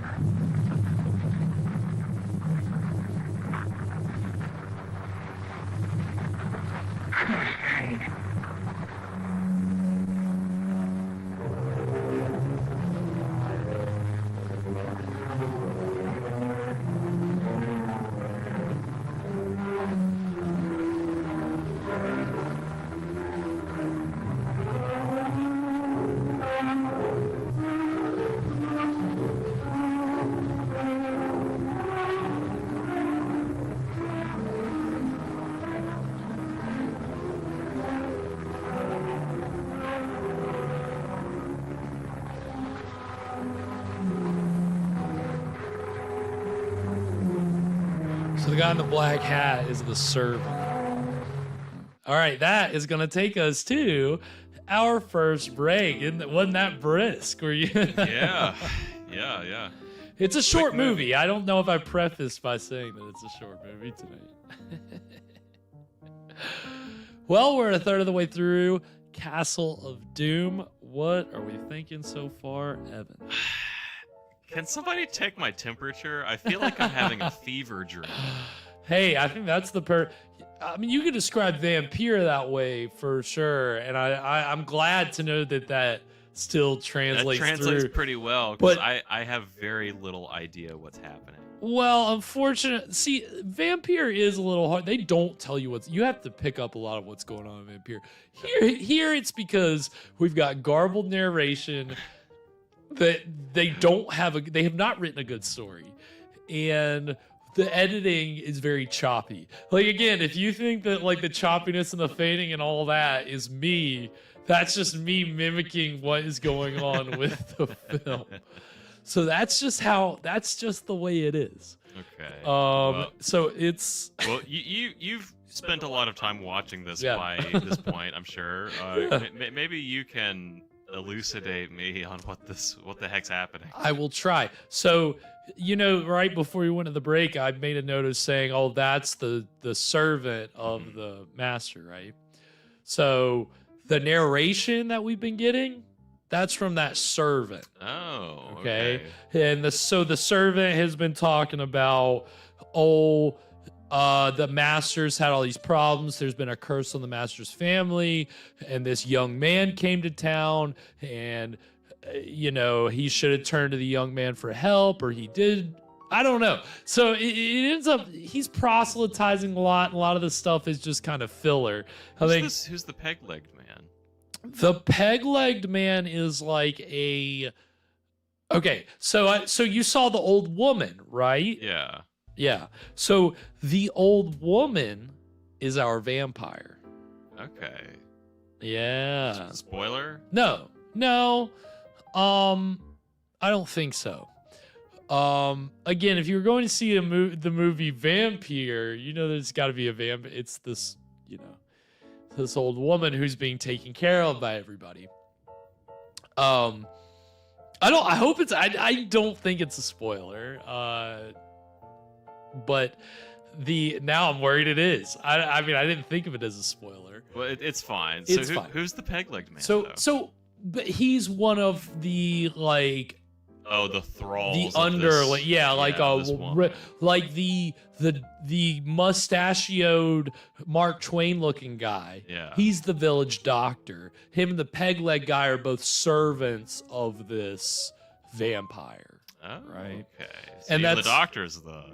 So the guy in the black hat is the servant. All right, that is going to take us to our first break. Wasn't that brisk? Were you? Yeah. Yeah. It's a short movie. I don't know if I prefaced by saying that it's a short movie tonight. Well, we're a third of the way through Castle of Doom. What are we thinking so far, Evan? Can somebody take my temperature? I feel like I'm having a fever dream. Hey, I think that's I mean, you could describe Vampyre that way for sure, and I'm glad to know that still translates That translates pretty well, because I have very little idea what's happening. Well, unfortunately, see, Vampire is a little hard. They don't tell you what's. You have to pick up a lot of what's going on in Vampire. Here, it's because we've got garbled narration that they don't have they have not written a good story, and the editing is very choppy. Like again, if you think that like the choppiness and the fading and all that is me, that's just me mimicking what is going on with the film. So that's just the way it is. Okay. So it's well, you've spent a lot of time watching this by this point, I'm sure. Maybe you can elucidate me on what the heck's happening. I will try. So, right before we went to the break, I made a note of saying, "Oh, that's the servant of the master," right? So the narration that we've been getting. That's from that servant. Oh, okay. And the servant has been talking about, the master's had all these problems. There's been a curse on the master's family, and this young man came to town, and he should have turned to the young man for help, or he did. I don't know. So it ends up he's proselytizing a lot, and a lot of the stuff is just kind of filler. Who's the peg-legged man? The peg-legged man is like okay. So you saw the old woman, right? Yeah. Yeah. So the old woman is our vampire. Okay. Yeah. Spoiler? No. I don't think so. Again, if you're going to see the movie Vampire, there's got to be a vamp. It's this, this old woman who's being taken care of by everybody. I don't think it's a spoiler. But now I'm worried it is. I mean, I didn't think of it as a spoiler. Well, it's fine. It's fine. Fine. Who's the peg-legged man? But he's one of the the thralls. The the mustachioed Mark Twain looking guy. Yeah. He's the village doctor. Him and the peg-leg guy are both servants of this vampire. Oh, right. Okay. And the doctor's the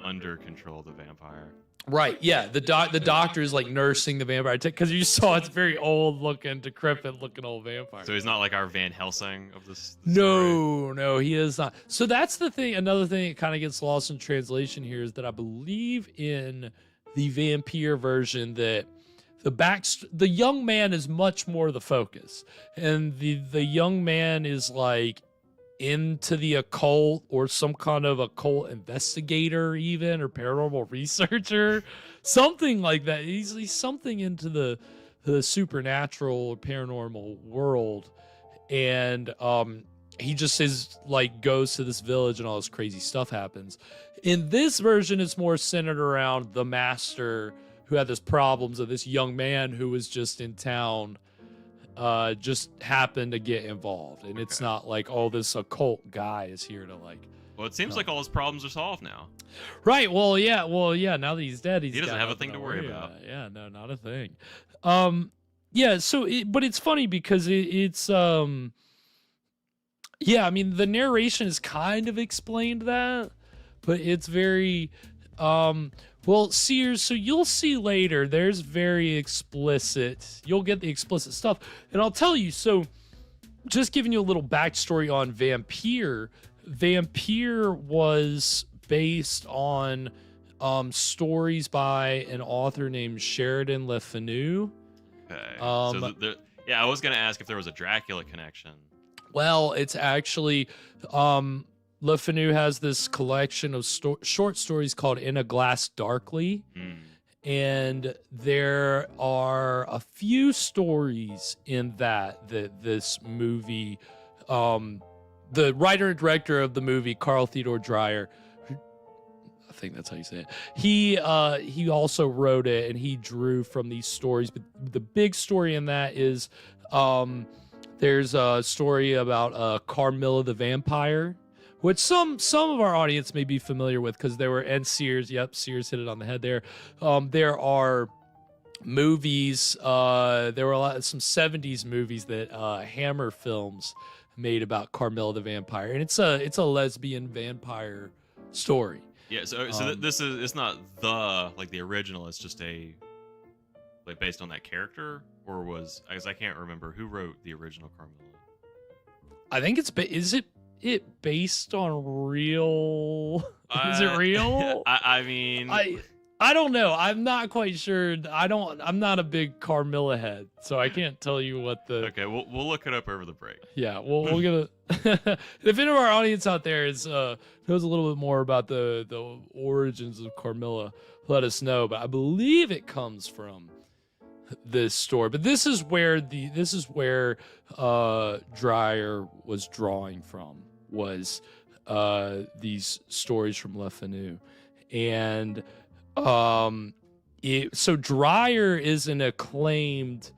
under control of the vampire. Right, yeah. The doctor is like nursing the vampire because you saw it's very old looking, decrepit looking old vampire. So he's not like our Van Helsing of this. No, he is not. So that's the thing. Another thing that kind of gets lost in translation here is that I believe in the Vampire version that the young man is much more the focus, and the young man is like into the occult or some kind of occult investigator even, or paranormal researcher, something like that. He's something into the supernatural or paranormal world, and he just goes to this village and all this crazy stuff happens. In this version, it's more centered around the master who had this problems of this young man who was just in town, just happened to get involved, and it's not like, this occult guy is here to like. Well, it seems like all his problems are solved now. Right. Well, yeah. Now that he's dead, he doesn't have a thing to worry about. Yeah. No, not a thing. Yeah. So, but it's funny because it's yeah. I mean, the narration has kind of explained that, but it's very well, Sears, so you'll see later, there's very explicit, you'll get the explicit stuff. And I'll tell you, so just giving you a little backstory on Vampire. Vampire was based on stories by an author named Sheridan Le Fanu. Okay. I was going to ask if there was a Dracula connection. Well, it's actually... Le Fanu has this collection of short stories called In a Glass Darkly, and there are a few stories in that this movie, the writer and director of the movie, Carl Theodore Dreyer, I think that's how you say it, he also wrote it, and he drew from these stories, but the big story in that is there's a story about Carmilla the Vampire, which some of our audience may be familiar with because and Sears, Sears hit it on the head there. There are movies, there were some 70s movies that Hammer Films made about Carmilla the Vampire, and it's a lesbian vampire story. Yeah, so this is, it's not the original. It's just based on that character, or I can't remember who wrote the original Carmilla. I think is it based on real? Is it real? I mean, I don't know. I'm not quite sure. I'm not a big Carmilla head, so I can't tell you what the. Okay, we'll look it up over the break. Yeah, we'll get a. If any of our audience out there knows a little bit more about the origins of Carmilla, let us know. But I believe it comes from this story. But this is where Dreyer was drawing from, was these stories from Le Fanu. And so Dreyer is an acclaimed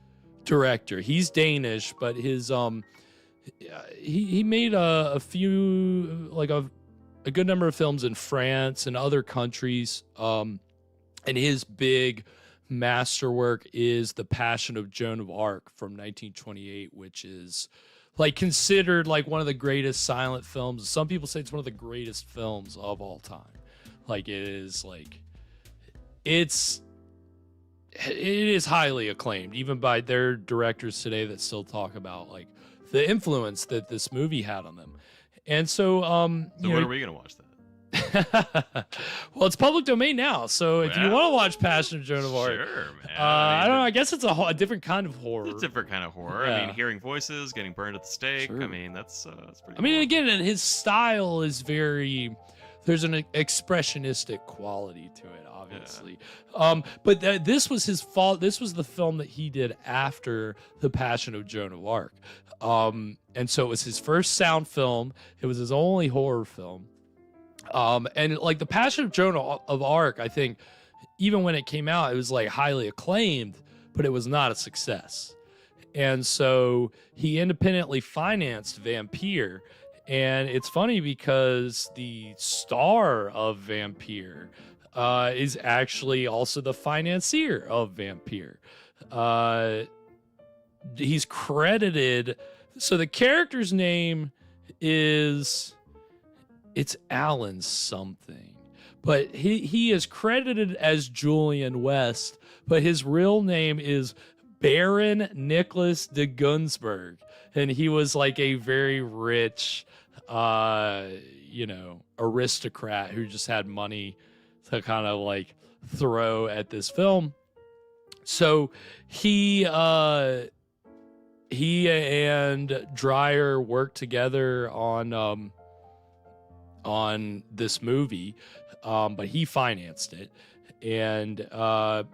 director. He's Danish, but his he made a few, like a good number of films in France and other countries. And his big masterwork is The Passion of Joan of Arc from 1928, which is like considered like one of the greatest silent films. Some people say it's one of the greatest films of all time. Like it is highly acclaimed, even by their directors today that still talk about like the influence that this movie had on them. And so, when are we gonna watch that? Well, it's public domain now, so if you want to watch Passion of Joan of Arc, sure, man. I don't know. I guess it's a different kind of horror. It's a different kind of horror. Yeah. I mean, hearing voices, getting burned at the stake. Sure. I mean, that's pretty. I mean, again, and his style is very. There's an expressionistic quality to it, obviously. Yeah. But this was his fault. This was the film that he did after The Passion of Joan of Arc. And so it was his first sound film. It was his only horror film. And like The Passion of Joan of Arc, I think, even when it came out, it was like highly acclaimed, but it was not a success. And so he independently financed VAMPYRE. And it's funny because the star of VAMPYRE is actually also the financier of VAMPYRE. He's credited. So the character's name it's Alan something, but he is credited as Julian West, but his real name is Baron Nicholas de Gunsberg. And he was like a very rich, aristocrat who just had money to kind of like throw at this film. So he and Dreyer worked together on this movie, but he financed it. And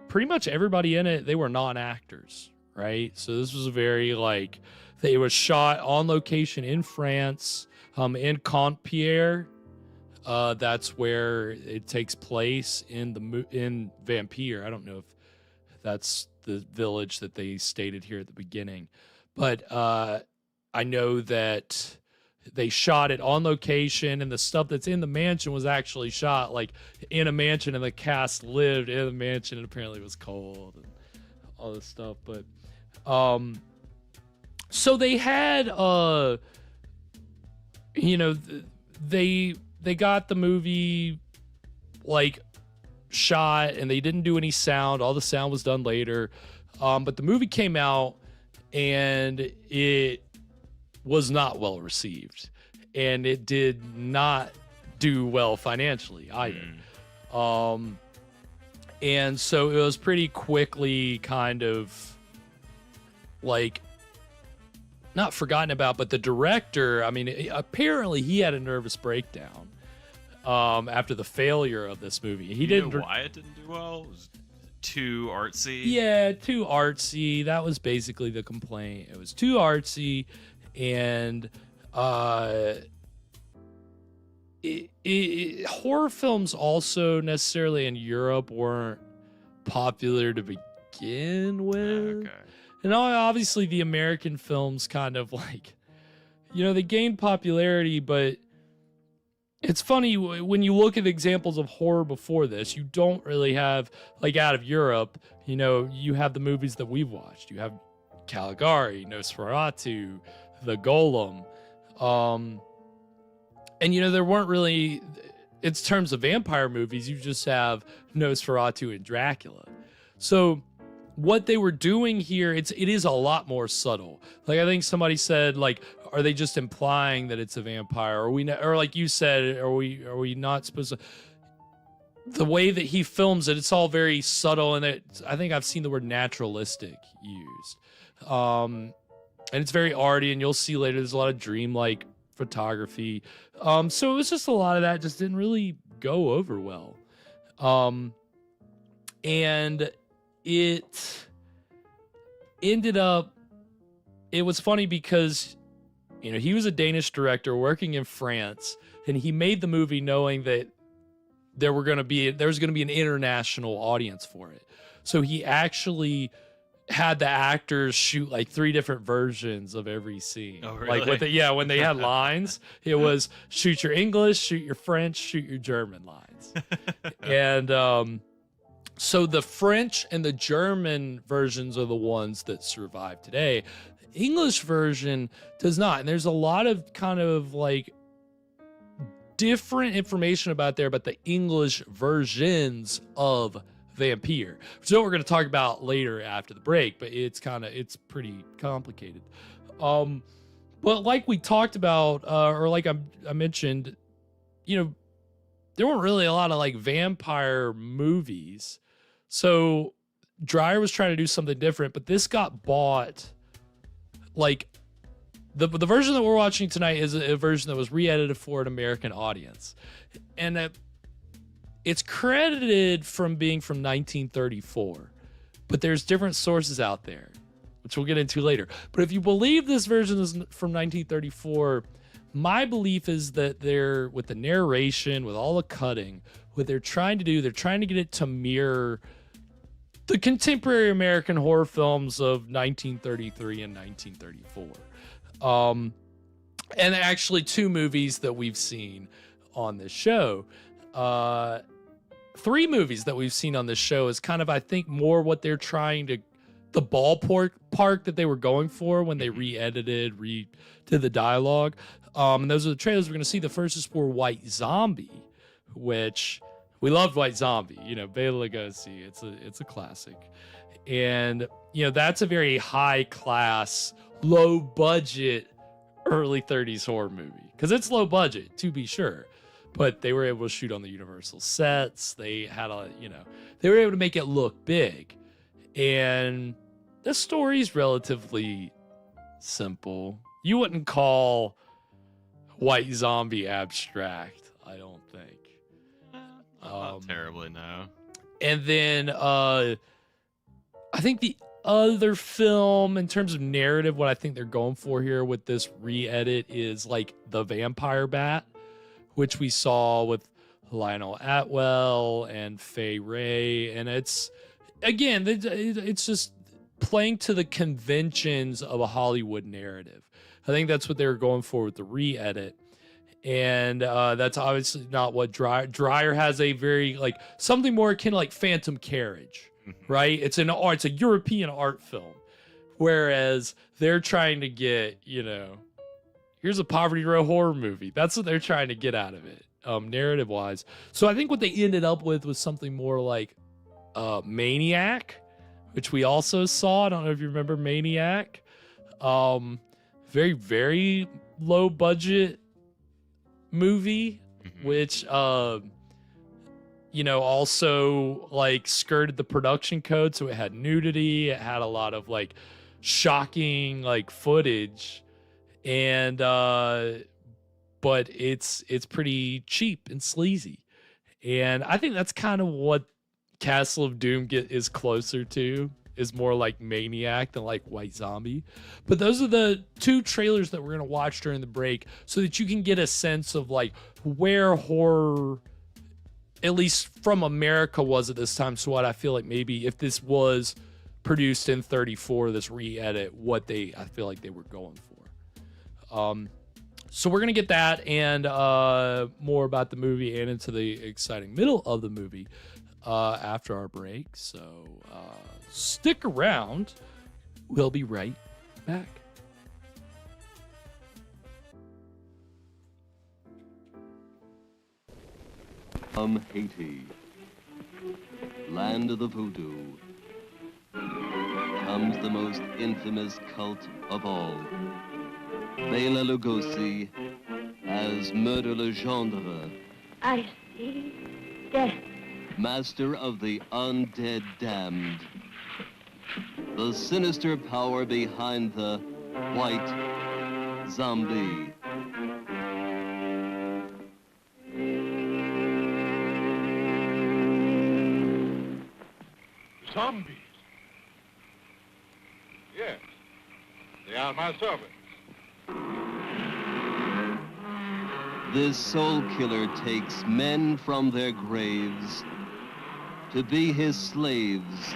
pretty much everybody in it, they were non-actors, right? So this was a very like, it was shot on location in France, in Compiègne. That's where it takes place in VAMPYRE. I don't know if that's the village that they stated here at the beginning, but I know that they shot it on location, and the stuff that's in the mansion was actually shot like in a mansion, and the cast lived in the mansion, and apparently it was cold and all this stuff. But so they had they got the movie like shot, and they didn't do any sound. All the sound was done later. But the movie came out, and it was not well received, and it did not do well financially either. And so it was pretty quickly kind of like not forgotten about, but the director, I mean, apparently he had a nervous breakdown after the failure of this movie. He didn't know why it didn't do well? It was too artsy. Yeah, too artsy. That was basically the complaint. It was too artsy, and horror films also necessarily in Europe weren't popular to begin with. Okay. And obviously the American films kind of like, they gained popularity, but it's funny when you look at examples of horror before this, you don't really have, like out of Europe, you have the movies that we've watched. You have Caligari, Nosferatu, The Golem. And, there weren't really, in terms of vampire movies, you just have Nosferatu and Dracula. So what they were doing here, it is a lot more subtle. Like, I think somebody said, like, are they just implying that it's a vampire? Or like you said, are we not supposed to? The way that he films it, it's all very subtle, and I think I've seen the word naturalistic used. And it's very arty, and you'll see later there's a lot of dreamlike photography. So it was just a lot of that just didn't really go over well. And it ended up, it was funny because, he was a Danish director working in France, and he made the movie knowing that there was going to be an international audience for it. So he actually had the actors shoot like 3 different versions of every scene. Oh, really? Like when they had lines, it was shoot your English, shoot your French, shoot your German lines. And so the French and the German versions are the ones that survive today. The English version does not. And there's a lot of kind of like different information about the English versions of VAMPYRE, which is what we're going to talk about later after the break, but it's pretty complicated. But like we talked about, or like I mentioned, there weren't really a lot of like vampire movies. So Dreyer was trying to do something different, but this got bought. Like, the version that we're watching tonight is a version that was re-edited for an American audience. And it's credited from being from 1934. But there's different sources out there, which we'll get into later. But if you believe this version is from 1934, my belief is that they're, with the narration, with all the cutting, what they're trying to do, they're trying to get it to mirror the contemporary American horror films of 1933 and 1934. And actually 2 movies that we've seen on this show. 3 movies that we've seen on this show is kind of, I think, more what they're trying to, the ballpark that they were going for when they re-edited, redid the dialogue. And those are the trailers we're going to see. The first is for White Zombie, which we loved White Zombie, Bela Lugosi. It's a classic. And, that's a very high class, low budget early 30s horror movie, because it's low budget, to be sure, but they were able to shoot on the Universal sets. They had they were able to make it look big, and the story's relatively simple. You wouldn't call White Zombie abstract, I don't think. Not terribly, no. And then I think the other film, in terms of narrative, what I think they're going for here with this re-edit is like the Vampire Bat, which we saw with Lionel Atwell and Fay Wray. And it's just playing to the conventions of a Hollywood narrative. I think that's what they were going for with the re-edit. And that's obviously not what Dreyer has a very, like, something more akin to like Phantom Carriage. Right? It's a European art film. Whereas they're trying to get, here's a Poverty Row horror movie. That's what they're trying to get out of it, narrative wise. So I think what they ended up with was something more like Maniac, which we also saw. I don't know if you remember Maniac. Very, very low budget movie, which also like skirted the production code. So it had nudity. It had a lot of like shocking like footage, and but it's pretty cheap and sleazy. And I think that's kind of what Castle of Doom is closer to, is more like Maniac than like White Zombie. But those are the 2 trailers that we're going to watch during the break, so that you can get a sense of like where horror, at least from America, was at this time. So what I feel like maybe if this was produced in 34, this re-edit, I feel like they were going for. So we're going to get that and more about the movie and into the exciting middle of the movie after our break. So stick around. We'll be right back. From Haiti, land of the voodoo, comes the most infamous cult of all. Bela Lugosi as Murder Legendre. I see death. Master of the undead damned. The sinister power behind the white zombie. Zombies? Yes, they are my servants. This soul killer takes men from their graves to be his slaves.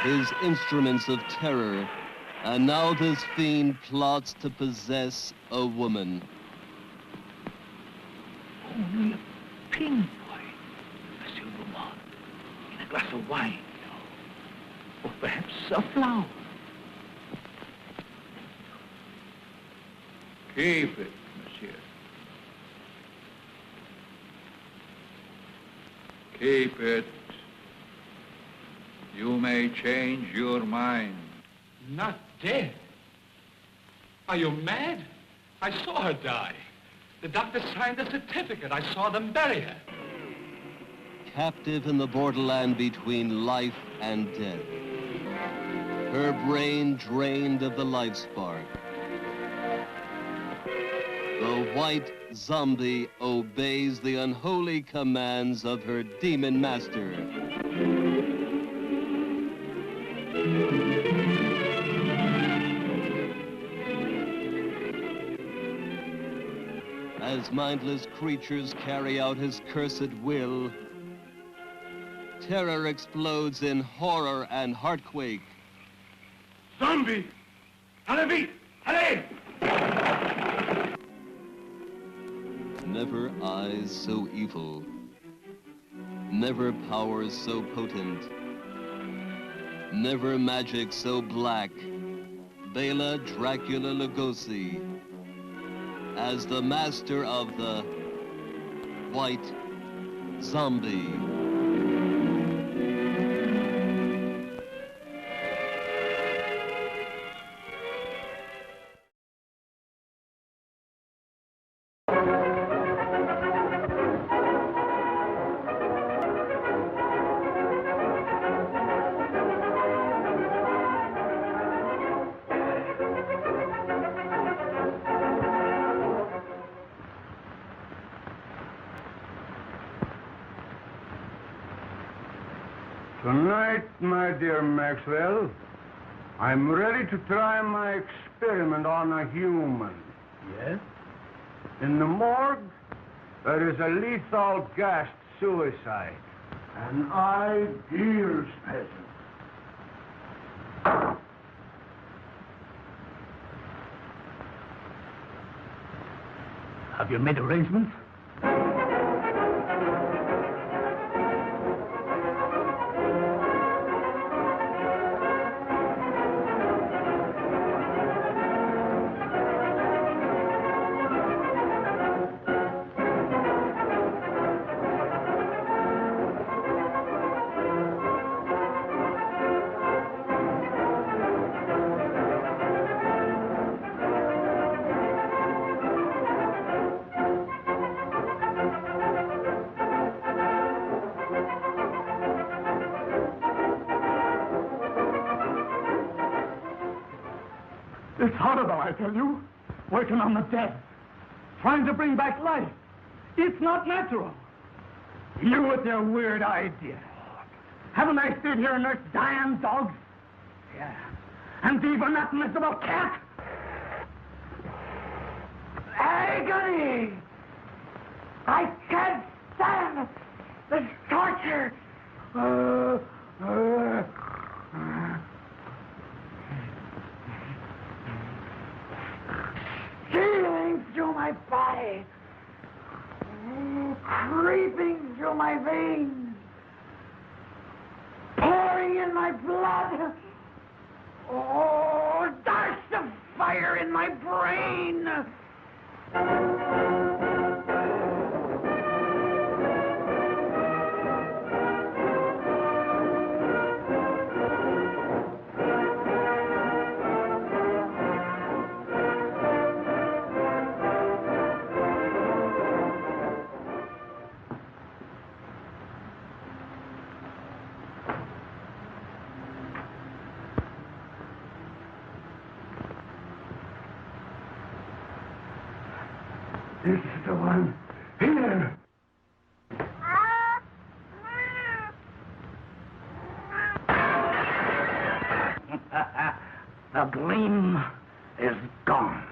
His instruments of terror, and now this fiend plots to possess a woman. Only a pin boy, a silver one, in a glass of wine, or perhaps a flower. Keep it, monsieur. Keep it. You may change your mind. Not dead? Are you mad? I saw her die. The doctor signed the certificate. I saw them bury her. Captive in the borderland between life and death. Her brain drained of the life spark. The white zombie obeys the unholy commands of her demon master. As mindless creatures carry out his cursed will, terror explodes in horror and heartquake. Zombie! Allez, allez! Never eyes so evil, never powers so potent, never magic so black. Bela Dracula Lugosi as the master of the white zombie. Tonight, my dear Maxwell, I'm ready to try my experiment on a human. Yes? In the morgue, there is a lethal gassed suicide. An ideal specimen. Have you made arrangements? It's horrible, I tell you. Working on the dead. Trying to bring back life. It's not natural. You with your weird ideas. Haven't I stayed here and nursed dying dogs? Yeah. And even that miserable cat? Agony! I can't stand this torture! Stealing through my body, creeping through my veins, pouring in my blood. Oh, darts of fire in my brain. This is the one. Here! The gleam is gone.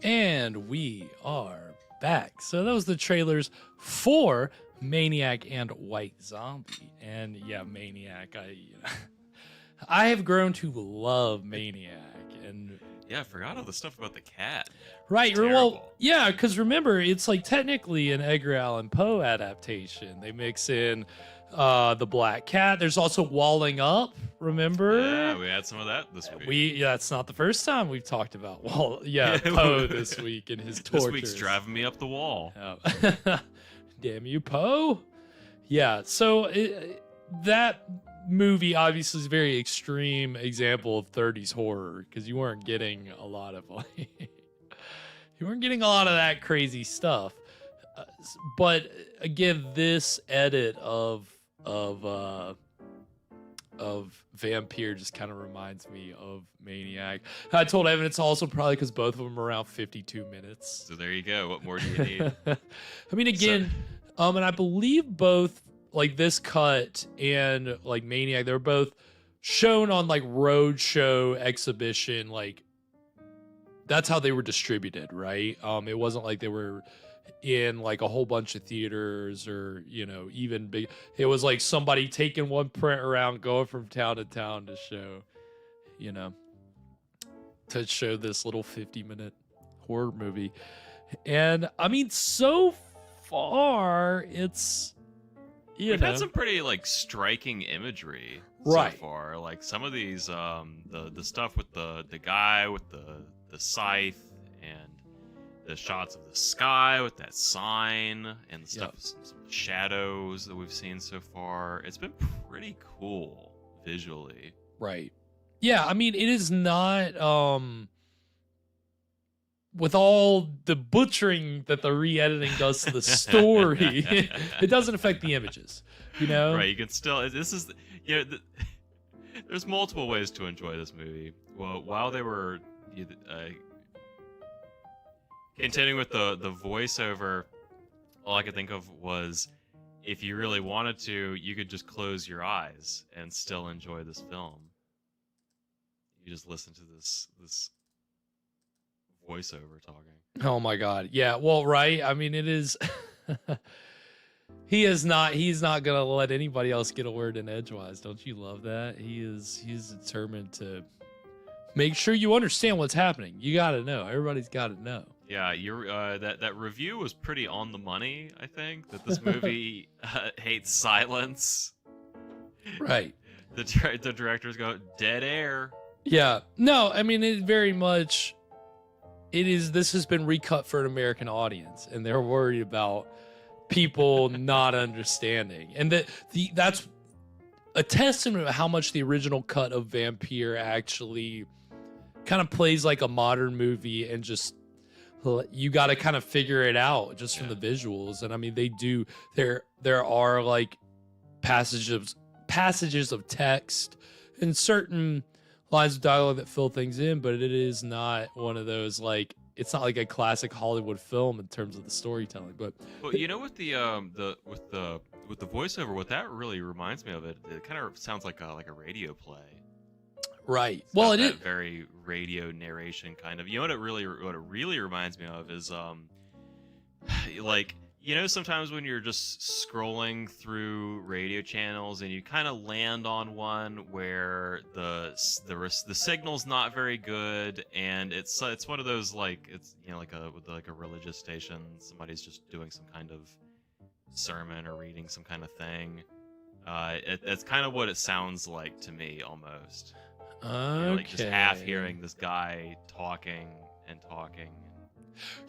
And we are back. So that was the trailers for Maniac and White Zombie. And yeah, Maniac, I have grown to love Maniac. And yeah, I forgot all the stuff about the cat. right, Terrible. well, yeah, because remember, it's like technically an Edgar Allan Poe adaptation. They mix in the Black Cat. There's also Walling Up, remember? Yeah, we had some of that this week. Yeah, it's not the first time we've talked about Poe this week and his tortures. This week's driving me up the wall. Oh. Damn you, Poe. Yeah, so that movie obviously is a very extreme example of 30s horror because you weren't getting a lot of that crazy stuff. But again, this edit of Vampire just kind of reminds me of Maniac. I told Evan it's also probably because both of them are around 52 minutes. So there you go. What more do you need? I mean, again, and I believe both like this cut and like Maniac, they were both shown on like roadshow exhibition. Like that's how they were distributed, right? It wasn't like they were in like a whole bunch of theaters or, you know, even big. It was like somebody taking one print around, going from town to town to show, you know, to show this little 50-minute horror movie. And I mean, so far it's, We've had some pretty like striking imagery so far. Like some of these, the stuff with the guy with the scythe and the shots of the sky with that sign and the stuff, some shadows that we've seen so far. It's been pretty cool visually. Right. Yeah, I mean, it is not with all the butchering that the re-editing does to the story, it doesn't affect the images, you know? Right, you can still, this is, you know, there's multiple ways to enjoy this movie. Well, while they were continuing with the voiceover, all I could think of was if you really wanted to, you could just close your eyes and still enjoy this film. You just listen to this voiceover talking. Oh my god. Yeah, well, right. I mean, it is he's not gonna let anybody else get a word in edgewise. Don't you love that? He's determined to make sure you understand what's happening. You gotta know. Everybody's gotta know. Yeah, that review was pretty on the money. I think that this movie hates silence. Right. The directors go dead air. Yeah. No, I mean it very much. It is. This has been recut for an American audience, and they're worried about people not understanding, and that's a testament of how much the original cut of Vampire actually kind of plays like a modern movie, and just you got to kind of figure it out just from the visuals. And I mean, they do. There are like passages of text and certain lines of dialogue that fill things in, but it is not one of those like. It's not like a classic Hollywood film in terms of the storytelling, but you know, with the voiceover, what that really reminds me of, it kind of sounds like a radio play. Right. Well, it is very radio narration kind of. You know what it really reminds me of is like, you know, sometimes when you're just scrolling through radio channels and you kind of land on one where the signal's not very good, and it's one of those, like, it's, you know, like a religious station, somebody's just doing some kind of sermon or reading some kind of thing. That's kind of what it sounds like to me, almost. Okay. You know, like just half hearing this guy talking.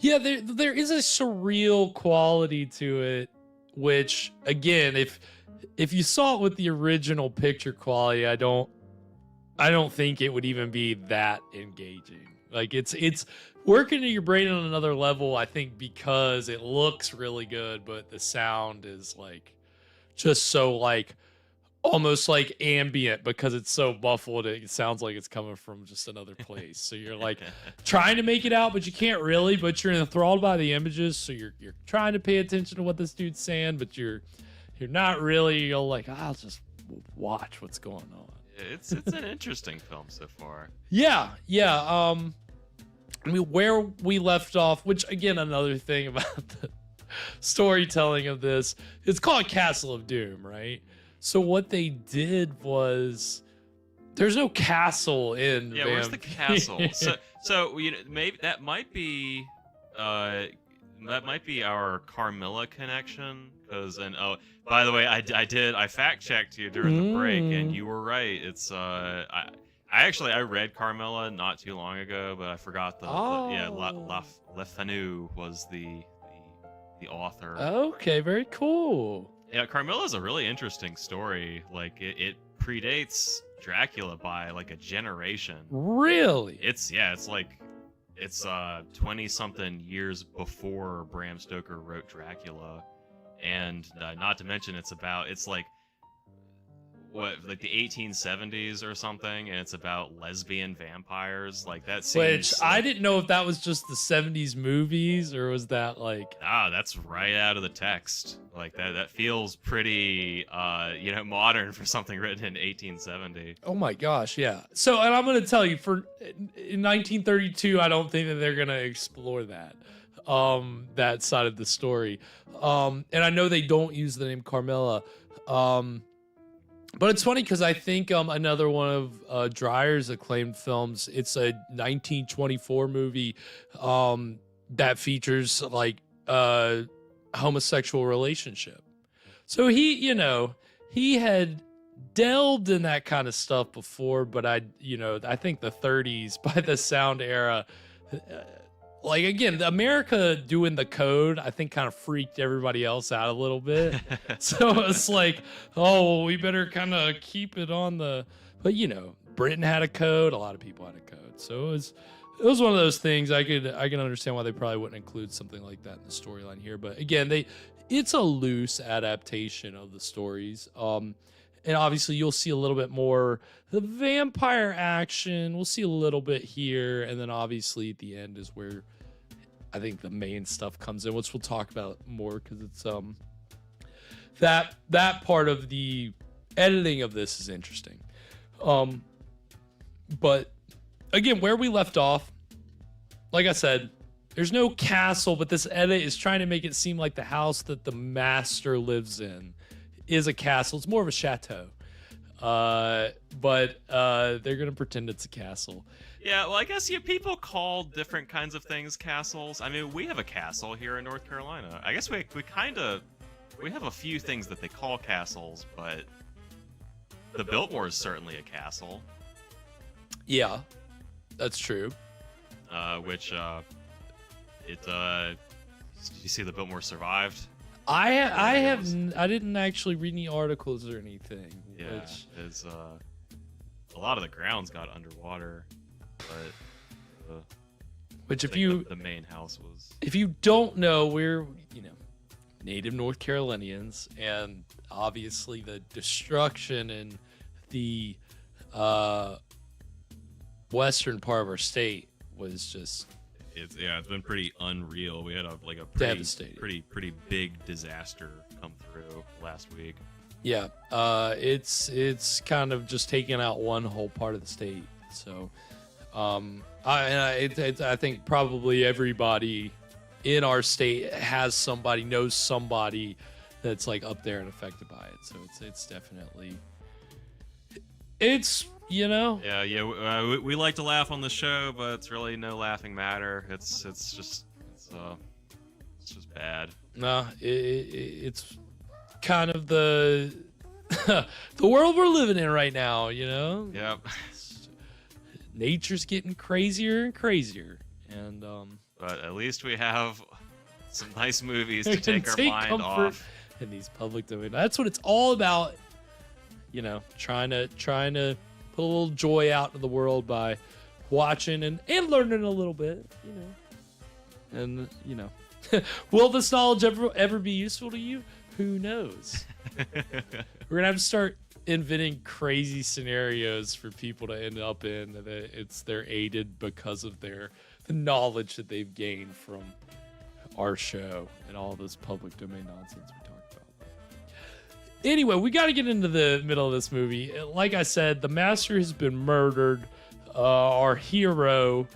Yeah, there is a surreal quality to it, which, again, if you saw it with the original picture quality, I don't think it would even be that engaging. Like it's working in your brain on another level, I think, because it looks really good, but the sound is like just so like almost like ambient, because it's so muffled. It sounds like it's coming from just another place. So you're like trying to make it out, but you can't really, but you're enthralled by the images. So you're trying to pay attention to what this dude's saying, but you're not really. You're like, I'll just watch what's going on. It's an interesting film so far. Yeah. I mean, where we left off, which, again, another thing about the storytelling of this, it's called Castle of Doom, right? So what they did was, there's no castle in. Yeah, where's the castle? So you know, maybe that might be our Carmilla connection. Oh, by the way, I fact checked you during the break, and you were right. It's I read Carmilla not too long ago, but I forgot Le Fanu was the author. Okay, very cool. Yeah, Carmilla's a really interesting story. Like, it predates Dracula by like a generation. Really? It's 20-something years before Bram Stoker wrote Dracula, and not to mention it's like the 1870s or something, and it's about lesbian vampires. Like, that seems, which I didn't know if that was just the 70s movies, or was that like, that's right out of the text. Like, that feels pretty modern for something written in 1870. oh my gosh, yeah. So, and I'm gonna tell you, in 1932, I don't think that they're gonna explore that side of the story. And I know they don't use the name Carmilla. But it's funny because I think another one of Dreyer's acclaimed films, it's a 1924 movie that features like a homosexual relationship. So he had delved in that kind of stuff before, but I think the 30s, by the sound era, like, again, America doing the code, I think, kind of freaked everybody else out a little bit. So it's like, oh, we better kind of keep it on the. But Britain had a code, a lot of people had a code, so it was one of those things. I can understand why they probably wouldn't include something like that in the storyline here. But again, it's a loose adaptation of the stories. And obviously, you'll see a little bit more the vampire action. We'll see a little bit here. And then obviously at the end is where I think the main stuff comes in, which we'll talk about more, because it's that part of the editing of this is interesting. But again, where we left off, like I said, there's no castle, but this edit is trying to make it seem like the house that the master lives in is a castle. It's more of a chateau. But they're gonna pretend it's a castle. Yeah, well, I guess people call different kinds of things castles. I mean, we have a castle here in North Carolina. I guess we have a few things that they call castles, but the Biltmore is certainly a castle. Yeah, that's true. Which did you see the Biltmore survived? I didn't actually read any articles or anything. Yeah, it's a lot of the grounds got underwater, but which if the main house was. If you don't know, we're native North Carolinians, and obviously the destruction in the western part of our state was just. It's been pretty unreal. We had a pretty big disaster come through last week. Yeah, it's kind of just taking out one whole part of the state. So, I think probably everybody in our state knows somebody that's like up there and affected by it. So it's definitely Yeah, we like to laugh on the show, but it's really no laughing matter. It's just bad. No, it's kind of the the world we're living in right now, Yep. Nature's getting crazier and crazier, and but at least we have some nice movies to take our mind off. In these public domain. That's what it's all about. Trying to put a little joy out in the world by watching and learning a little bit, And will this knowledge ever be useful to you? Who knows? We're gonna have to start inventing crazy scenarios for people to end up in that they're aided because of the knowledge that they've gained from our show and all this public domain nonsense we talked about. Anyway, we got to get into the middle of this movie. Like I said, the master has been murdered. Our hero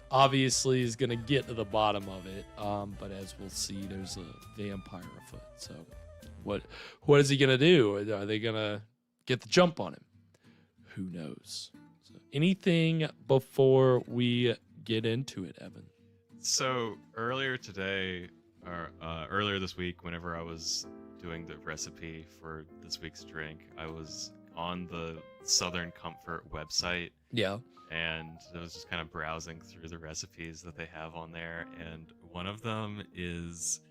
obviously is going to get to the bottom of it. But as we'll see, there's a vampire afoot. So what is he going to do? Are they going to get the jump on him? Who knows? So anything before we get into it, Evan? So earlier today, or earlier this week, whenever I was doing the recipe for this week's drink, I was on the Southern Comfort website. Yeah. And I was just kind of browsing through the recipes that they have on there, and one of them is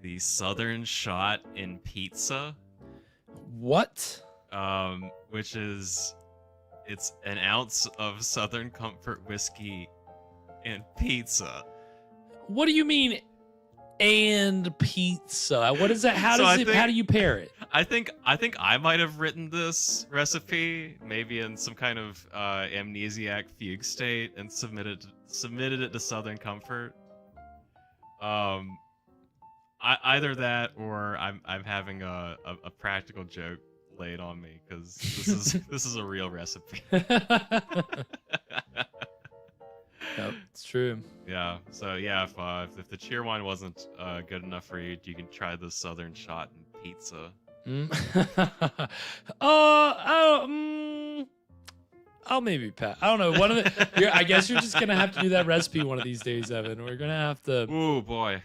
the Southern Shot in Pizza. What? Which is, it's an ounce of Southern Comfort whiskey and pizza. What do you mean, and pizza? What is that? How do you pair it? I think I might have written this recipe maybe in some kind of amnesiac fugue state and submitted it to Southern Comfort. Either that or I'm having a practical joke laid on me, because this is a real recipe. Yep, it's true. Yeah. So yeah, if the cheer wine wasn't good enough for you, you can try the Southern Shot in Pizza. I'll maybe pass. I don't know. I guess you're just gonna have to do that recipe one of these days, Evan. We're gonna have to. Ooh boy.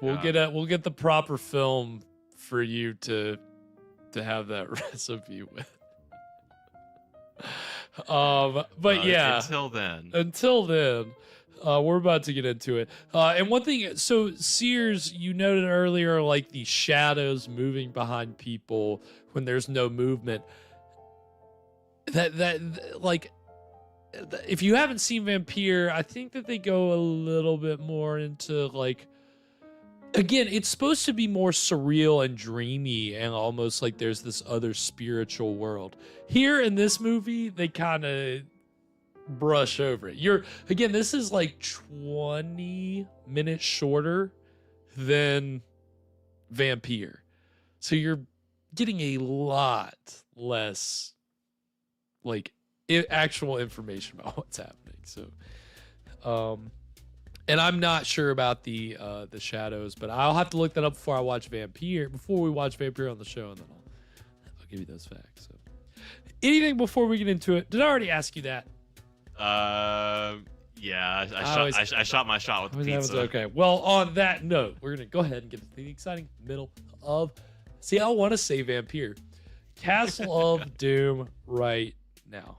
We'll get the proper film for you to have that recipe with. But yeah. Until then, we're about to get into it. And one thing, so Sears, you noted earlier, like the shadows moving behind people when there's no movement. That like, if you haven't seen Vampire, I think that they go a little bit more into like. Again, it's supposed to be more surreal and dreamy and almost like there's this other spiritual world. Here in this movie, they kind of brush over it. This is like 20 minutes shorter than Vampire. So you're getting a lot less like actual information about what's happening. So, and I'm not sure about the shadows, but I'll have to look that up before we watch Vampire on the show, and then I'll give you those facts. So. Anything before we get into it? Did I already ask you that? Yeah, I shot my shot with the pizza. Okay. Well, on that note, we're gonna go ahead and get to the exciting middle of. See, I want to say Vampire, Castle of Doom right now.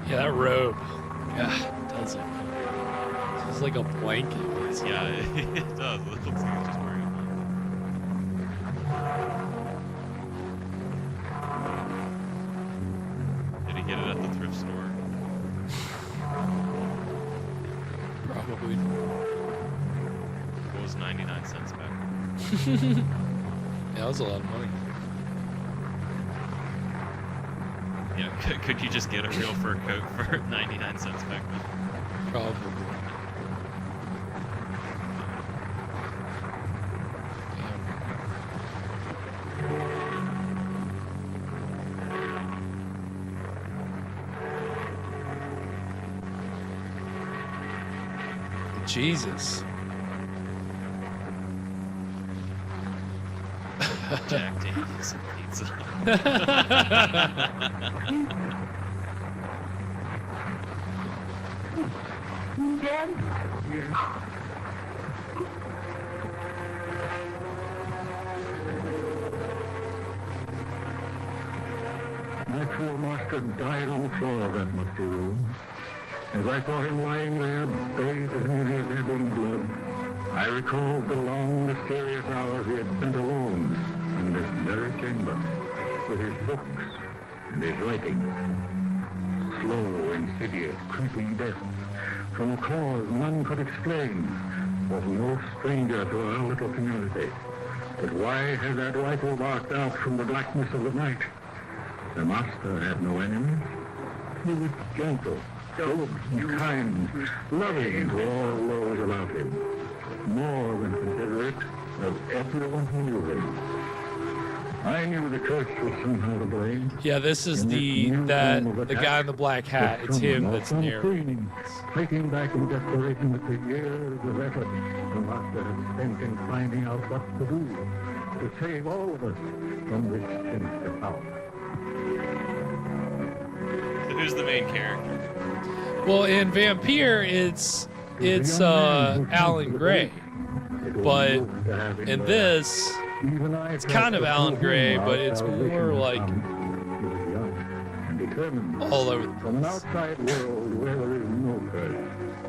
Yeah, that robe. God, does it? It's like a blanket. Yeah, it does. It looks like it's just wearing a blanket. Did he get it at the thrift store? Probably. What was 99 cents back? Yeah, that was a lot of money. Yeah, could you just get a real fur coat for 99 cents back then? Probably. Jesus. Jack Daniels pizza. My poor master died on the floor of that musty room. As I saw him lying there, bathed in his ebbing blood, I recalled the long, mysterious hours he had spent alone in this very chamber, with his books and his writing. Slow, insidious, creeping death, from a cause none could explain, was no stranger to our little community. But why had that rifle barked out from the blackness of the night? The master had no enemies. He was gentle, kind, loving to all those about him, more than considerate of everyone who knew him. I knew the church was somehow to blame. Yeah, this is the guy in the black hat. It's him that's narrating. Taking back in desperation with the years of effort the master had spent in finding out what to do to save all of us from this sinister power. So who's the main character? Well, in Vampire, it's Alan Gray, but in this, it's kind of Alan Gray, but it's more like all over the place. From an outside world where there is no curse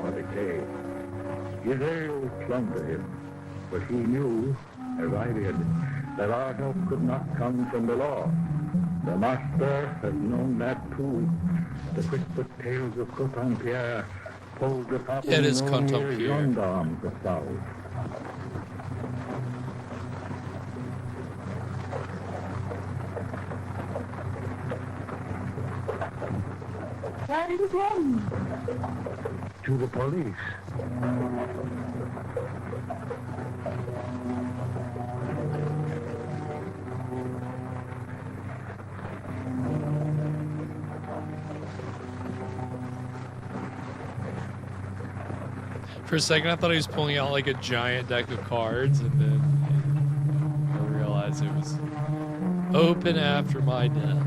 or decay, his ale clung to him, but he knew, as I did, that our help could not come from the law. The master has known that too. The whispered tales of VAMPYRE hold the top it is of VAMPYRE. gendarmes of South. Where did he run? To the police. For a second, I thought he was pulling out like a giant deck of cards, and then I realized it was open after my death.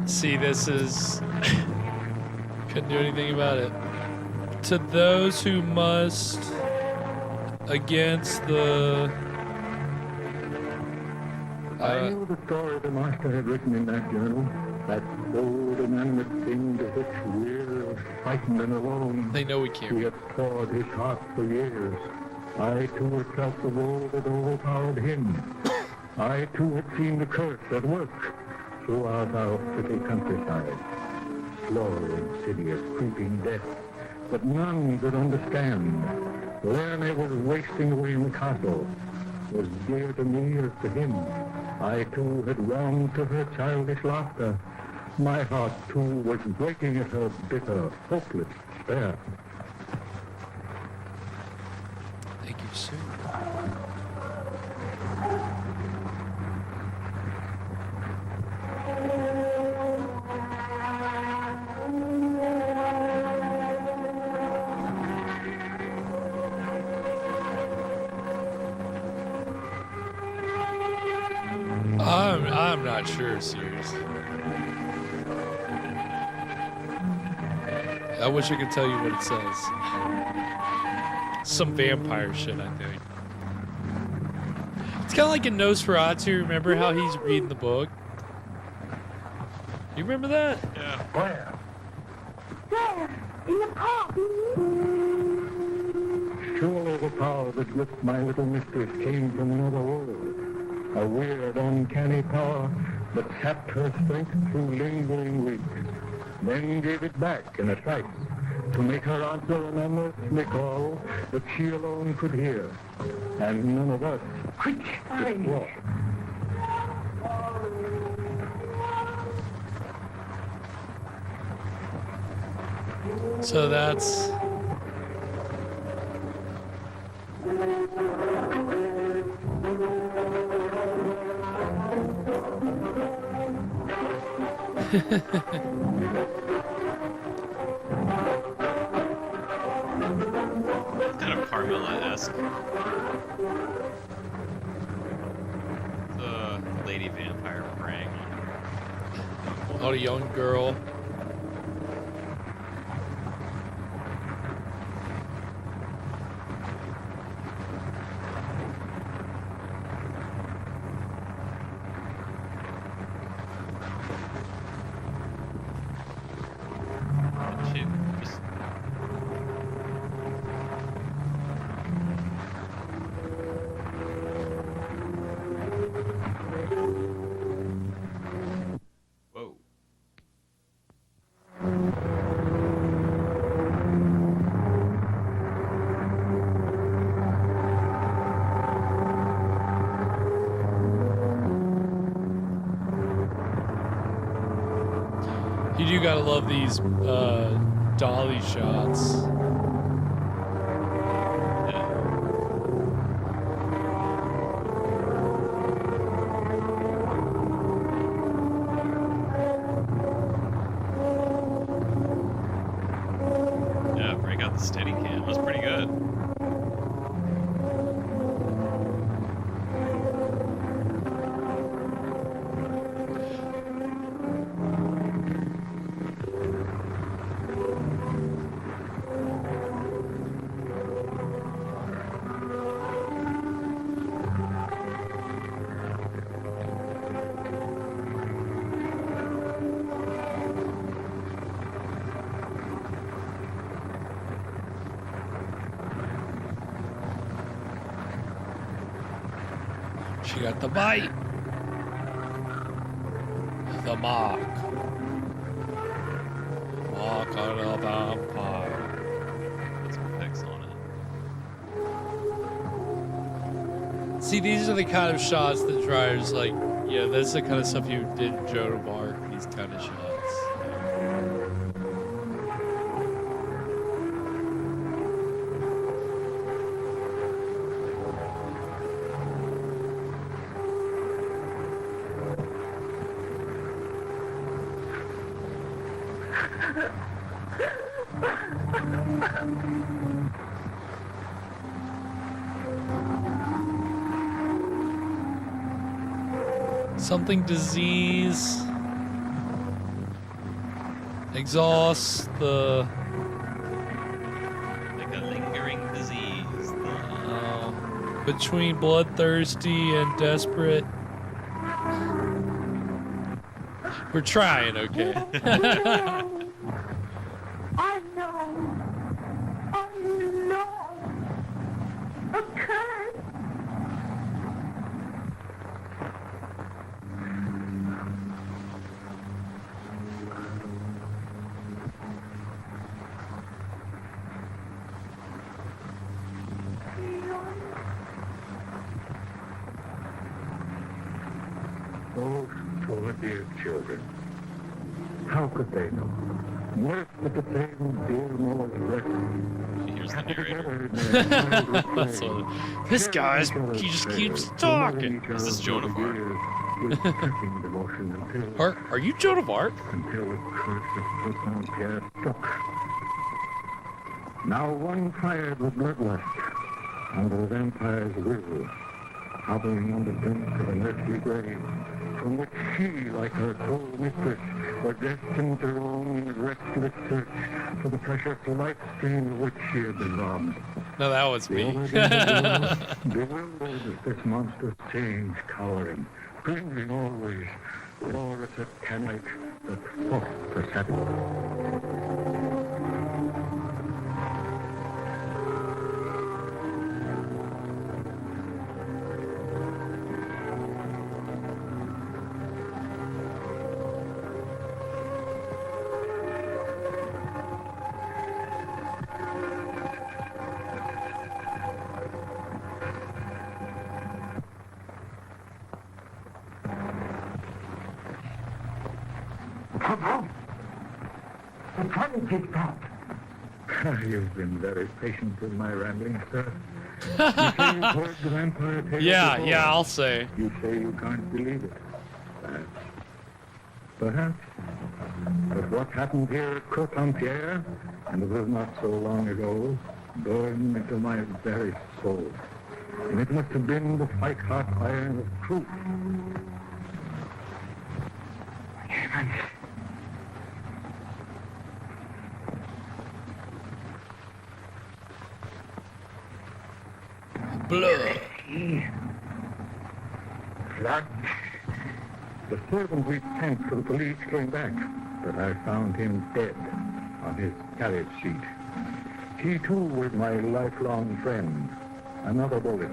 See, this is... couldn't do anything about it. To those who must... against the I knew the story the master had written in that journal. That old inanimate thing to which we're frightened and alone. They know we can't. He had poured his heart for years. I too had felt the woe that overpowered him. I too had seen the curse at work throughout our pretty countryside. Slow, insidious, creeping death that none could understand. Lerne was wasting away in the castle. Was dear to me as to him. I too had warmed to her childish laughter. My heart too was breaking at her bitter, hopeless despair. Thank you, sir. I'm not sure, seriously. I wish I could tell you what it says. Some vampire shit, I think. It's kind of like in Nosferatu. Remember how he's reading the book? You remember that? Yeah. Where? There, in the park. Surely the power that gripped my little mistress came from another world. A weird, uncanny power that sapped her strength through lingering weeks, then gave it back in a trice to make her answer an unearthly call that she alone could hear, and none of us could walk. So that's... Kind of Carmilla-esque. The lady vampire preying on a young girl. You do gotta love these dolly shots. Yeah, break out the Steadicam. That's pretty good. She got the bite. The mark. Mark on a vampire. Put some effects on it. See, these are the kind of shots that Dreyer's like, yeah, that's the kind of stuff you did in Joan of Arc, these kind of shots. Something disease. Exhaust the... Like a lingering disease. between bloodthirsty and desperate. We're trying, okay? I know. A curse. Those poor dear children. How could they know? Work with the same dear moral lesson. Here's the narrator. That's what, this guy's, he just keeps talking. Is this Joan of Arc? Are you Joan of Arc? Until the curse of VAMPYRE struck. Now one fired with bloodlust, under the vampire's will, hovering on the brink of an earthly grave, from which she, like her cold mistress, were destined to roam in restless search for the precious life stream of which she had been robbed. No, that was me. Bewildered at this monstrous change, cowering, clinging always, or at a canic that fought for satisfaction. Come on. The courage is back. You've been very patient with my ramblings, sir. You say you've heard the vampire tale Yeah, before. yeah, I'll say. You say you can't believe it. Perhaps. But what happened here at Shocktober, and it was not so long ago, burned into my very soul. And it must have been the white-hot iron of truth. Heavens. Blood. Blood. The servant we sent for the police came back, but I found him dead on his carriage seat. He too was my lifelong friend. Another bullet.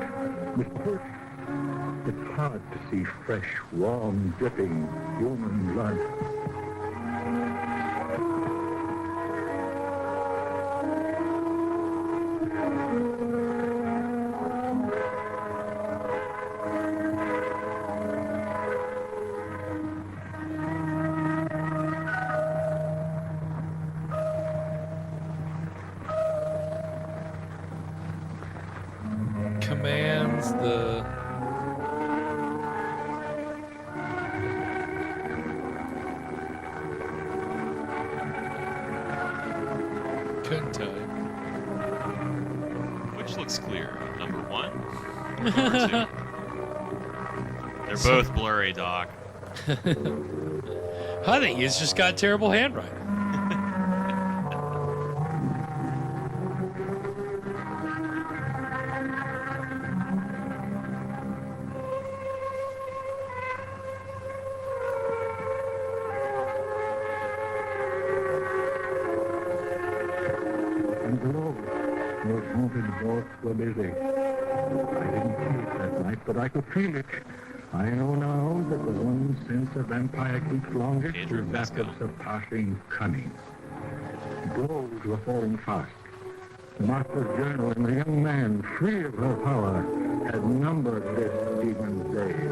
It's hard to see fresh, warm, dripping human blood. Commands the... Couldn't tell you. Which looks clear? Number one? Or number two? They're both blurry, Doc. I think he's just got terrible handwriting. And below, those haunted vaults were busy. I didn't see it that night, but I could feel it. I know now that the one sense a vampire keeps longest is that of surpassing cunning. Blows were falling fast. Martha's journal and the young man, free of her power, had numbered this demon's days.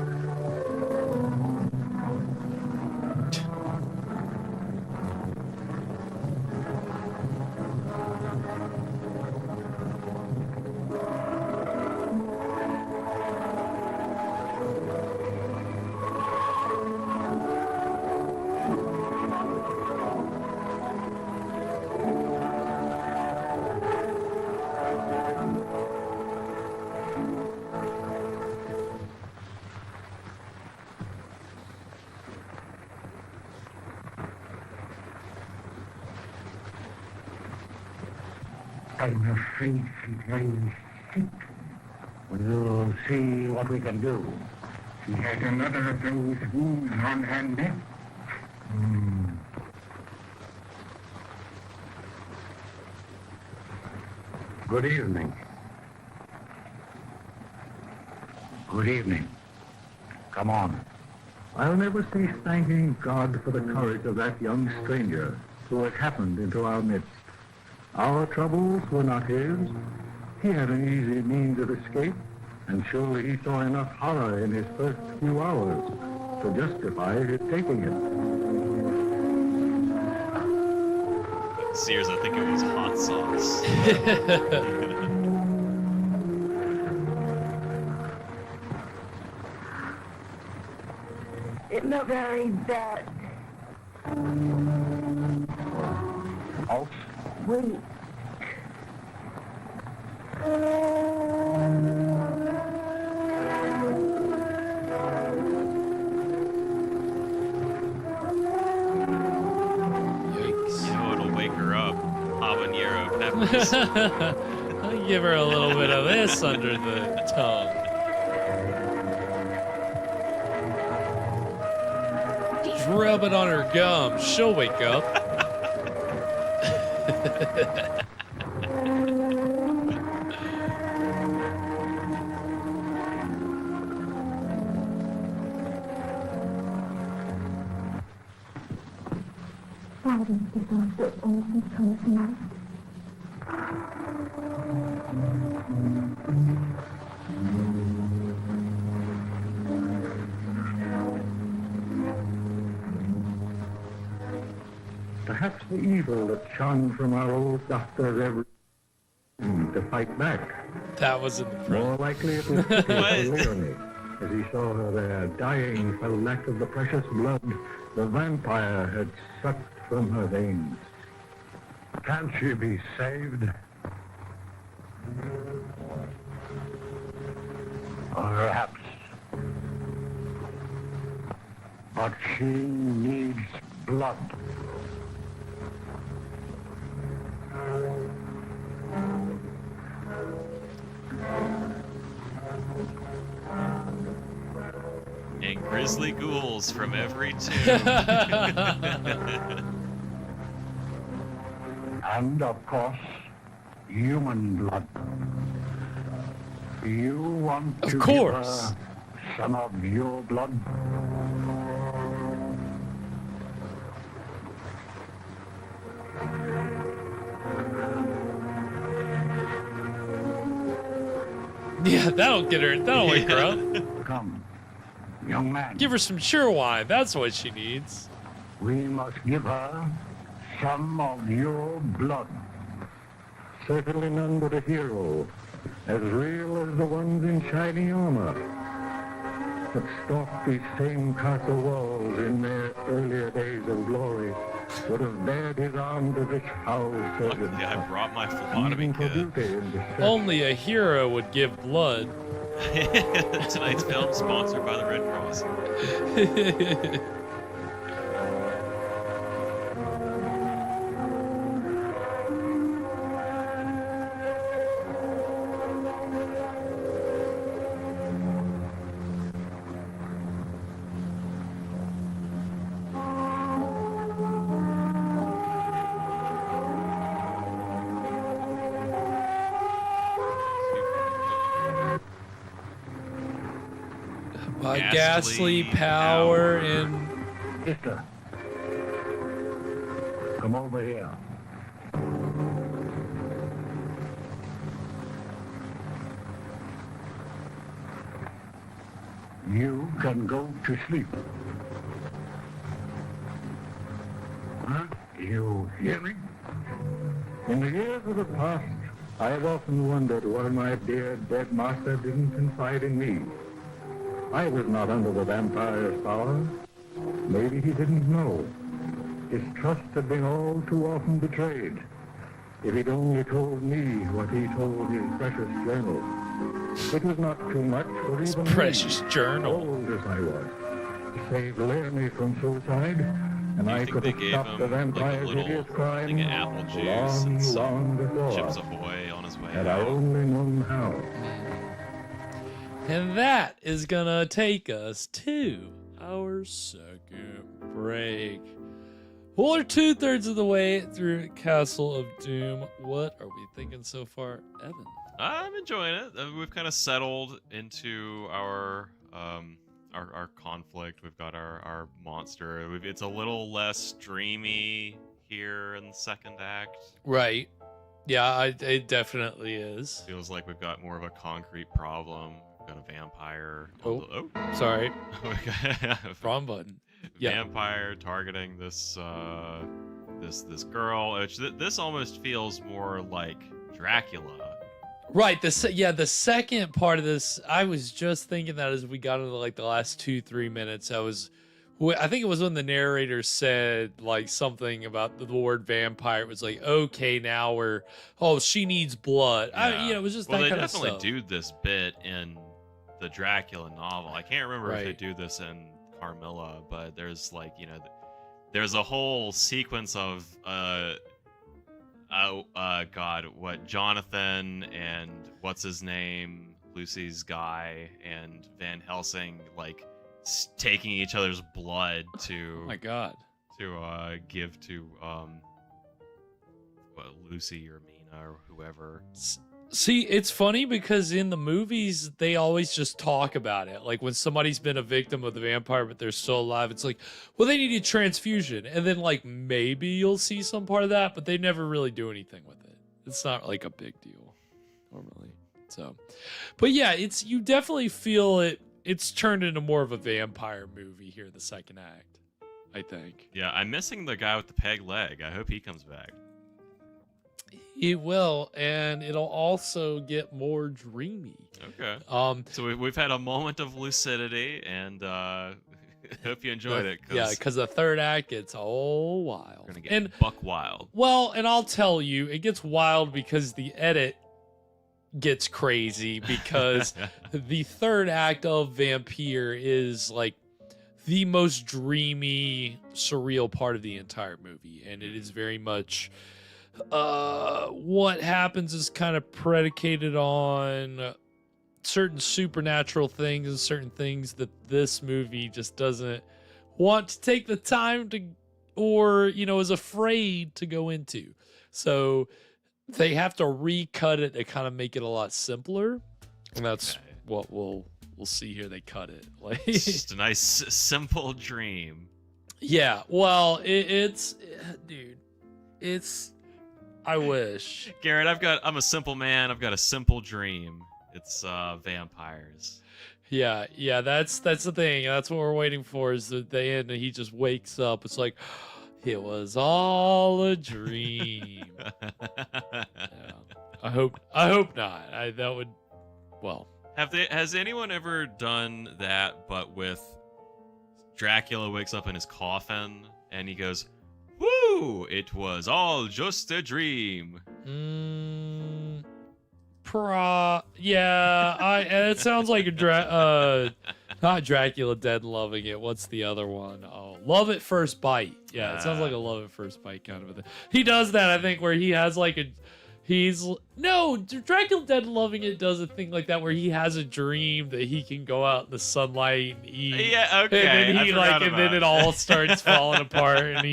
I'm afraid she's very sick. We'll see what we can do. She has another of those wounds on her neck. Good evening. Good evening. Come on. I'll never cease thanking God for the courage of that young stranger who has happened into our midst. Our troubles were not his. He had an easy means of escape, and surely he saw enough horror in his first few hours to justify his taking it. Sears, I think it was hot sauce. It's not very bad. Oh, Wait. You know it'll wake her up. Habanero peppers. I'll give her a little bit of this under the tongue. Just rub it on her gum. She'll wake up. Why didn't you go to anything from this night? perhaps the evil that shone from our old doctor's every to fight back. That was in the front. More likely it was pity for Leonie, as he saw her there dying for lack of the precious blood the vampire had sucked from her veins. Can't she be saved? Perhaps. But she needs blood. And grisly ghouls from every tomb. And, of course, human blood. You want to give her some of your blood? Yeah, that'll get her. That'll wake her up. Come, young man. Give her some wine. That's what she needs. We must give her some of your blood. Certainly none but a hero, as real as the ones in shiny armor that stalked these same castle walls in their earlier days of glory, would have bared his arm to this foul surgeon. Yeah, I brought my phlebotomy kit. Only a hero would give blood. Tonight's film sponsored by the Red Cross. By ghastly power and... Sister, come over here. You can go to sleep. Huh? You hear me? In the years of the past, I have often wondered why my dear dead master didn't confide in me. I was not under the vampire's power. Maybe he didn't know. His trust had been all too often betrayed. If he'd only told me what he told his precious journal. It was not too much for even precious journal. Old as I was, to save Leonie from suicide, and I could have stopped the vampire's hideous crime apple juice and long before. Chips Ahoy on his way Had I only known how. And that is gonna take us to our second break. Well, we're 2/3 of the way through Castle of Doom. What are we thinking so far, Evan? I'm enjoying it. We've kind of settled into our conflict. We've got our monster. It's a little less dreamy here in the second act. Right. Yeah, it definitely is. Feels like we've got more of a concrete problem. We've got a vampire. Oh, sorry. Wrong button. Vampire targeting this this girl. Which this almost feels more like Dracula. Right. The second part of this, I was just thinking that as we got into like the last 2-3 minutes, I think it was when the narrator said like something about the word vampire. It was like, okay, now she needs blood. Yeah. It was just well, that kind they of stuff. definitely do this bit in the Dracula novel. I can't remember if they Right. do this in Carmilla, but there's like, there's a whole sequence of Jonathan and what's his name, Lucy's guy, and Van Helsing like taking each other's blood to Oh my God. to give to Lucy or Mina or whoever. See, it's funny because in the movies, they always just talk about it. Like when somebody's been a victim of the vampire, but they're still alive, it's like, well, they need a transfusion. And then like maybe you'll see some part of that, but they never really do anything with it. It's not like a big deal normally. So, but yeah, you definitely feel it's turned into more of a vampire movie here in the second act, I think. Yeah, I'm missing the guy with the peg leg. I hope he comes back. It will, and it'll also get more dreamy. Okay. So we've had a moment of lucidity, and hope you enjoyed it. Yeah, because the third act gets all wild. We're gonna get buck wild. Well, and I'll tell you, it gets wild because the edit gets crazy because the third act of Vampire is like the most dreamy, surreal part of the entire movie, and it is very much what happens is kind of predicated on certain supernatural things and certain things that this movie just doesn't want to take the time to, or is afraid to go into. So they have to recut it to kind of make it a lot simpler, and that's what we'll see here. They cut it like just a nice simple dream. Yeah, well, it's dude, I wish. Garrett, I'm a simple man. I've got a simple dream. It's vampires. Yeah, that's the thing. That's what we're waiting for, is at the end and he just wakes up. It's like, it was all a dream. Yeah. I hope not. That would, well. Has anyone ever done that, but with Dracula wakes up in his coffin and he goes, "Woo! It was all just a dream." Yeah. It sounds like not Dracula Dead and Loving It. What's the other one? Oh, Love at First Bite. Yeah, it sounds like a Love at First Bite kind of a thing. He does that, I think, where he has like Dracula Dead and Loving It does a thing like that where he has a dream that he can go out in the sunlight and eat. Yeah, okay. And then then it all starts falling apart and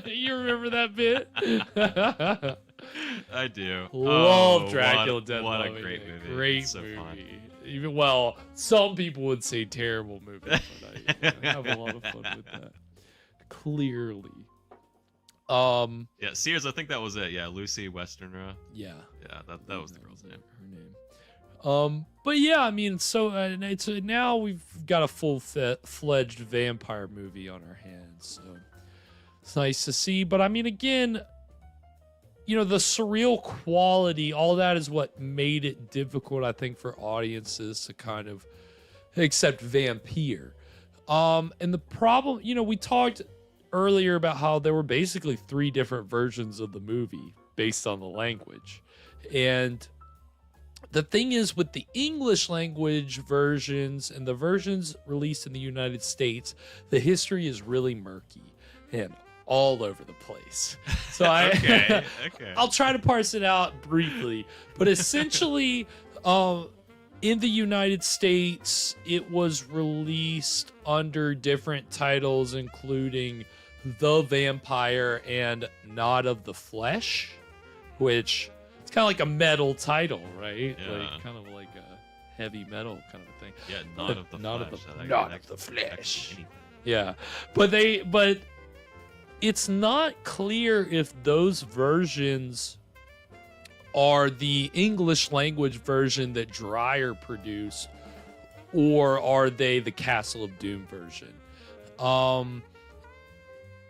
you remember that bit? I do. Love Dracula Dead and What Loving a great It. movie. Great It's so movie. fun. Some people would say terrible movie, but I have a lot of fun with that. Clearly. Yeah, Sears, I think that was it. Yeah, Lucy Westenra. Yeah. Yeah, that was the girl's name. Her name. But yeah, I mean, so now we've got a full-fledged vampire movie on our hands, so it's nice to see. But I mean, again, the surreal quality, all that is what made it difficult, I think, for audiences to kind of accept Vampire. And the problem, we talked earlier about how there were basically 3 different versions of the movie based on the language. And the thing is, with the English language versions and the versions released in the United States, the history is really murky and all over the place. So Okay. I'll try to parse it out briefly, but essentially, in the United States, it was released under different titles, including The Vampire and Not of the Flesh, which it's kind of like a metal title, right? Yeah. Like kind of like a heavy metal kind of a thing. Yeah, not of the flesh. Not of the flesh. Yeah, but it's not clear if those versions are the English language version that Dreyer produced, or are they the Castle of Doom version?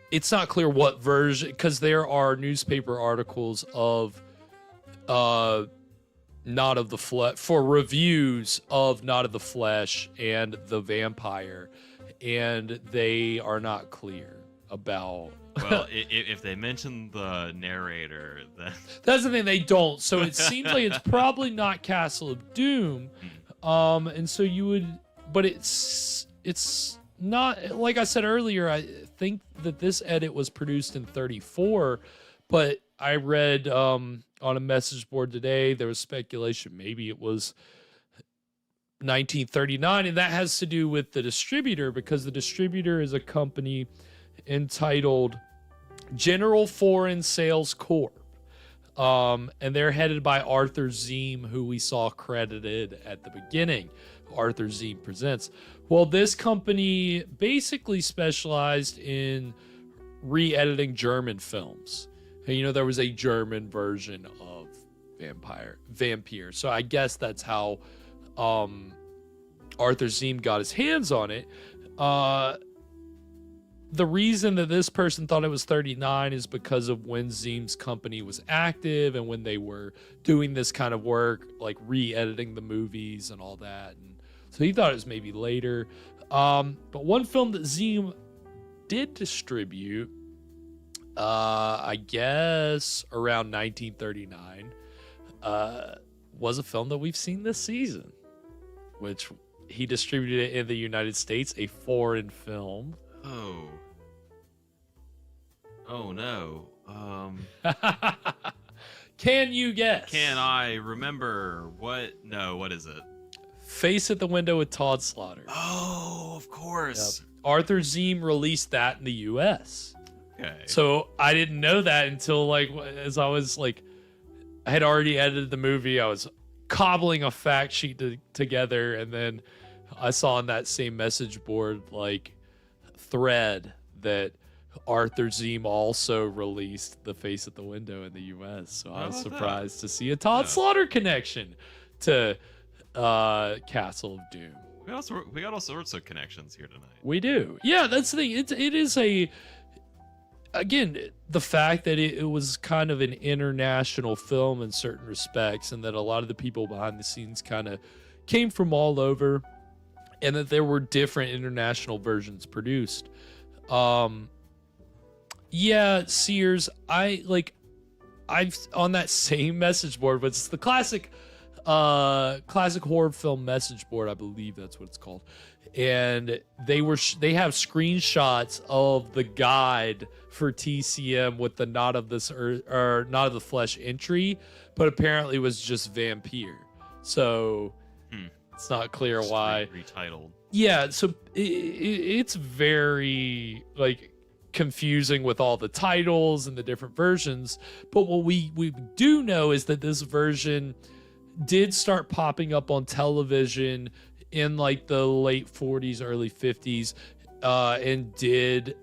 It's not clear what version, because there are newspaper articles of Not of the Flesh, for reviews of Not of the Flesh and The Vampire, and they are not clear about. Well, if they mention the narrator, then that's the thing, they don't. So it seems like it's probably not Castle of Doom, and so you would, but it's not, like I said earlier. I think that this edit was produced in 34, but I read on a message board today there was speculation maybe it was 1939, and that has to do with the distributor, because the distributor is a company entitled General Foreign Sales Corp. And they're headed by Arthur Zeem, who we saw credited at the beginning. Arthur Zeem Presents. Well, this company basically specialized in re-editing German films. And, you know, there was a German version of Vampire. So I guess that's how Arthur Zeem got his hands on it. The reason that this person thought it was 39 is because of when Zeem's company was active and when they were doing this kind of work, like re-editing the movies and all that. And so he thought it was maybe later. But one film that Zeem did distribute, I guess around 1939, was a film that we've seen this season, which he distributed it in the United States, a foreign film. Oh no. Can you guess? Can I remember what? No, what is it? Face at the Window with Todd Slaughter. Oh, of course. Yep. Arthur Zeem released that in the U.S. Okay. So I didn't know that until as I was I had already edited the movie. I was cobbling a fact sheet together, and then I saw on that same message board thread that Arthur Zeem also released The Face at the Window in the U.S. So I was surprised to see a Todd Slaughter connection to Castle of Doom. We got all sorts of connections here tonight. We do. Yeah, that's the thing. It is again, the fact that it was kind of an international film in certain respects, and that a lot of the people behind the scenes kind of came from all over, and that there were different international versions produced. Yeah, Sears, I've on that same message board, but it's the classic horror film message board, I believe that's what it's called. And they have screenshots of the guide for TCM with the Not of the Flesh entry, but apparently it was just Vampire. So it's not clear why. Retitled. Yeah, so it's very confusing with all the titles and the different versions. But what we do know is that this version did start popping up on television in the late 40s, early 50s, and did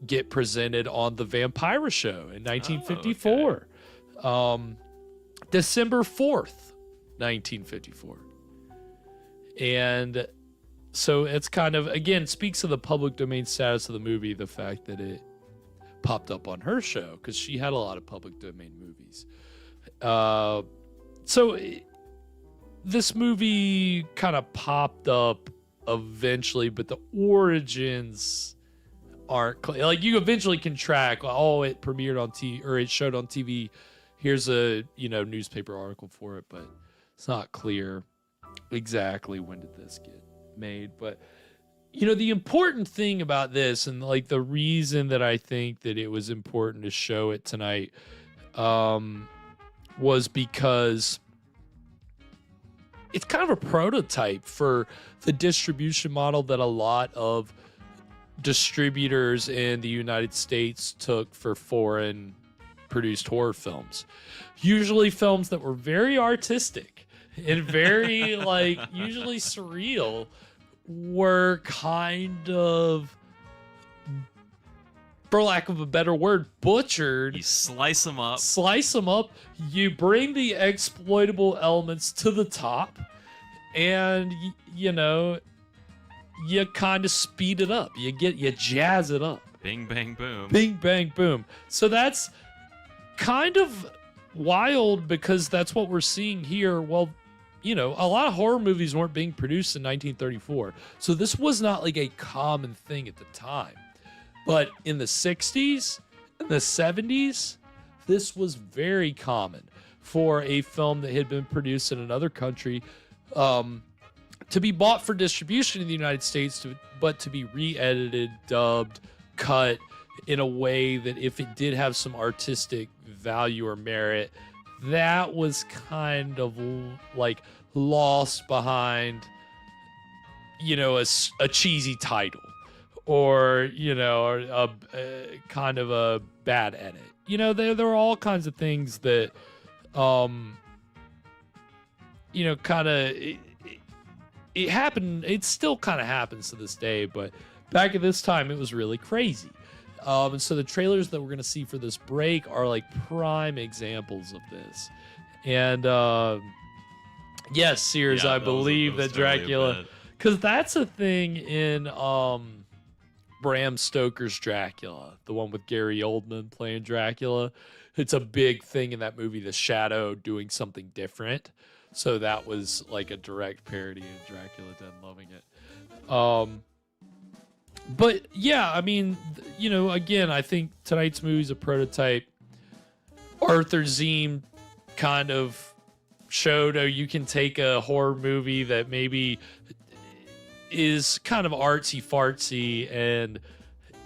get presented on the VAMPYRE show in 1954. December 4th, 1954. And so it's kind of, again, speaks of the public domain status of the movie, the fact that it popped up on her show, because she had a lot of public domain movies. This movie kind of popped up eventually, but the origins aren't clear. You eventually can track, it premiered on TV, or it showed on TV. Here's a newspaper article for it, but it's not clear exactly when did this get made. But the important thing about this, and the reason that I think that it was important to show it tonight, was because it's kind of a prototype for the distribution model that a lot of distributors in the United States took for foreign produced horror films. Usually films that were very artistic and very like usually surreal were kind of, for lack of a better word, butchered. You slice them up. You bring the exploitable elements to the top, and you know, you kind of speed it up. You jazz it up. Bing, bang, boom. Bing, bang, boom. So that's kind of wild because that's what we're seeing here. Well, you know, a lot of horror movies weren't being produced in 1934. So this was not like a common thing at the time. But in the 60s, in the 70s, this was very common for a film that had been produced in another country to be bought for distribution in the United States, but to be re-edited, dubbed, cut in a way that if it did have some artistic value or merit, that was kind of like lost behind, you know, a cheesy title or, you know, a kind of a bad edit. You know, there are all kinds of things that, you know, kind of it happened. It still kind of happens to this day, but back at this time, it was really crazy. And so the trailers that we're going to see for this break are like prime examples of this. And yes, Sears, I believe that Dracula, because that's a thing in Bram Stoker's Dracula, the one with Gary Oldman playing Dracula. It's a big thing in that movie, The Shadow doing something different. So that was like a direct parody of Dracula Dead, loving it. But yeah, I mean, you know, again, I think tonight's movie is a prototype. Arthur Zeem kind of showed how you can take a horror movie that maybe is kind of artsy fartsy and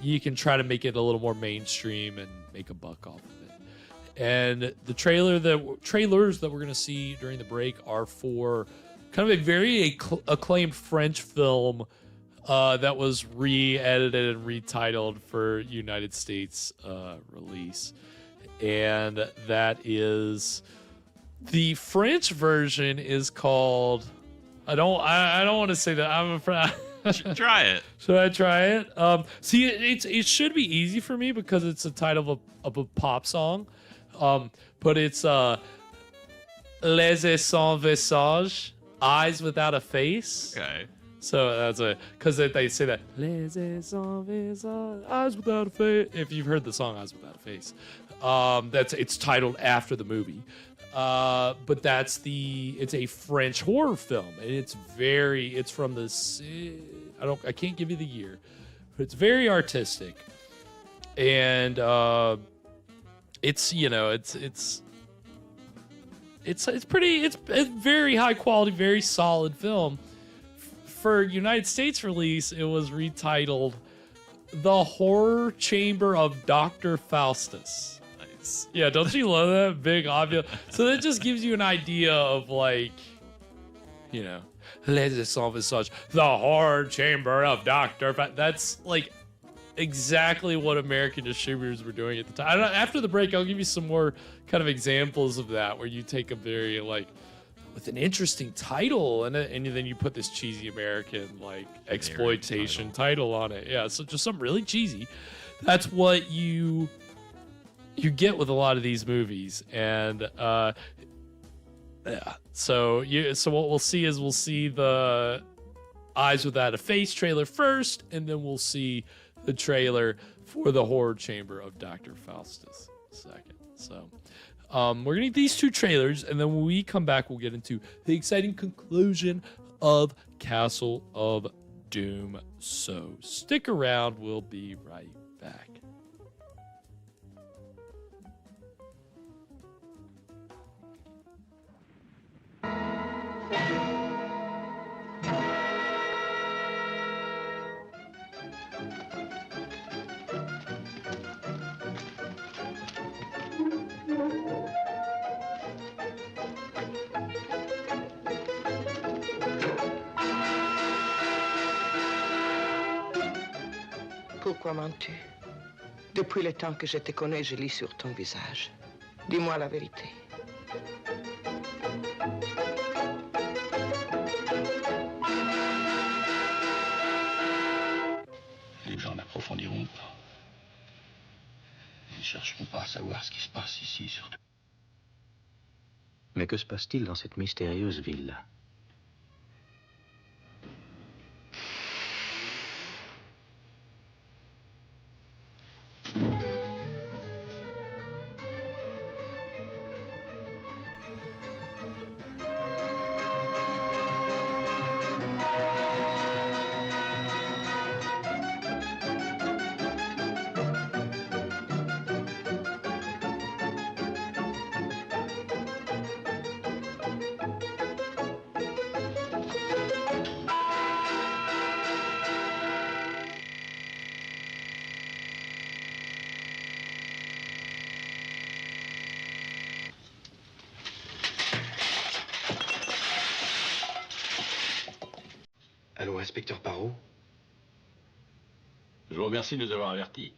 you can try to make it a little more mainstream and make a buck off of it. And the trailers that we're going to see during the break are for kind of a very acclaimed French film that was re-edited and retitled for United States release. And that is, the French version is called, I don't want to say that. I'm afraid. Try it. Should I try it? See, it should be easy for me because it's a title of a pop song. But it's Les sans visage, eyes without a face. Okay. So that's because they say that Les sans visage, eyes without a face. If you've heard the song Eyes Without a Face, it's titled after the movie. But it's a French horror film, and it's from the, I can't give you the year, but it's very artistic, and it's, you know, it's very high quality, very solid film. For United States release, it was retitled The Horror Chamber of Dr. Faustus. Nice. Yeah, don't you love that? Big obvious. So that just gives you an idea of, like, you know, Les sans visage, The Horror Chamber of Dr. That's like exactly what American distributors were doing at the time. After the break, I'll give you some more kind of examples of that, where you take a very, like, with an interesting title and then you put this cheesy American, like, exploitation title on it. Yeah, so just something really cheesy. That's what you get with a lot of these movies. And yeah, so what we'll see is the Eyes Without a Face trailer first, and then we'll see the trailer for The Horror Chamber of Dr. Faustus second. So we're gonna get these two trailers, and then when we come back, we'll get into the exciting conclusion of Castle of Doom. So stick around, we'll be right back. Pourquoi mens-tu? Depuis le temps que je te connais, je lis sur ton visage. Dis-moi la vérité. Les gens n'approfondiront pas. Ils ne chercheront pas à savoir ce qui se passe ici, surtout. Mais que se passe-t-il dans cette mystérieuse ville? Allô, inspecteur Parot? Je vous remercie de nous avoir avertis.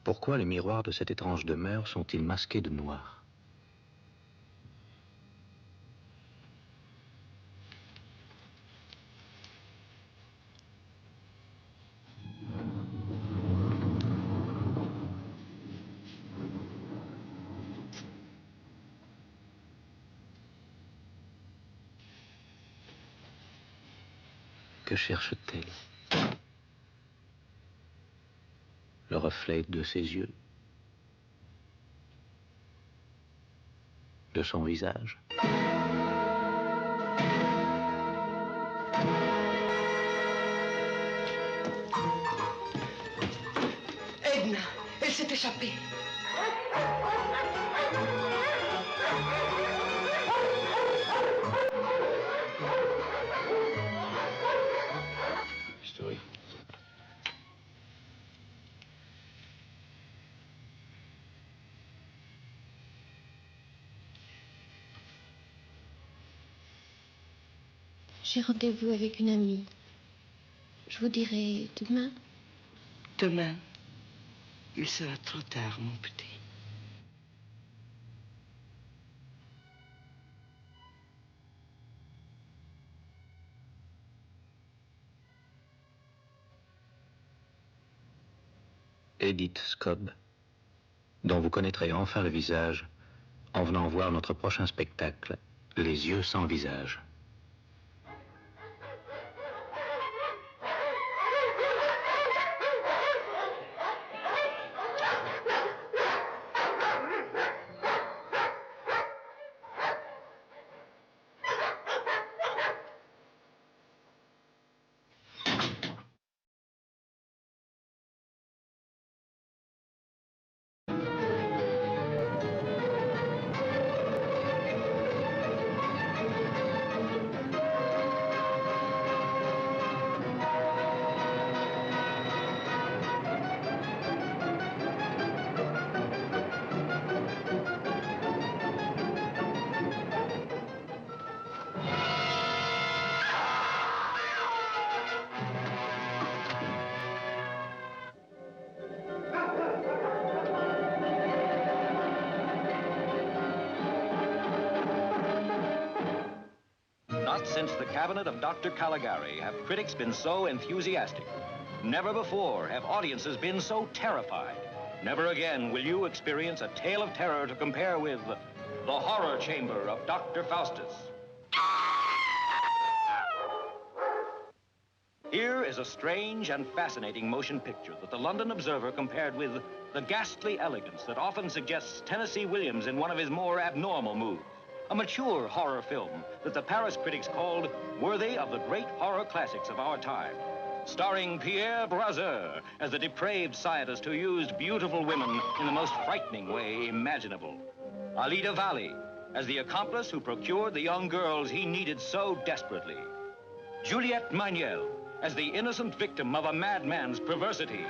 Pourquoi les miroirs de cette étrange demeure sont-ils masqués de noir? Que cherche-t-elle? Le reflet de ses yeux? De son visage? Edna, elle s'est échappée. Story. J'ai rendez-vous avec une amie. Je vous dirai demain. Demain, il sera trop tard, mon petit. Edith Scobb, dont vous connaîtrez enfin le visage en venant voir notre prochain spectacle, Les yeux sans visage. Not since the cabinet of Dr. Caligari have critics been so enthusiastic. Never before have audiences been so terrified. Never again will you experience a tale of terror to compare with The Horror Chamber of Dr. Faustus. Here is a strange and fascinating motion picture that the London Observer compared with the ghastly elegance that often suggests Tennessee Williams in one of his more abnormal moods. A mature horror film that the Paris critics called worthy of the great horror classics of our time. Starring Pierre Brasseur as the depraved scientist who used beautiful women in the most frightening way imaginable. Alida Valli as the accomplice who procured the young girls he needed so desperately. Juliette Manuel as the innocent victim of a madman's perversity.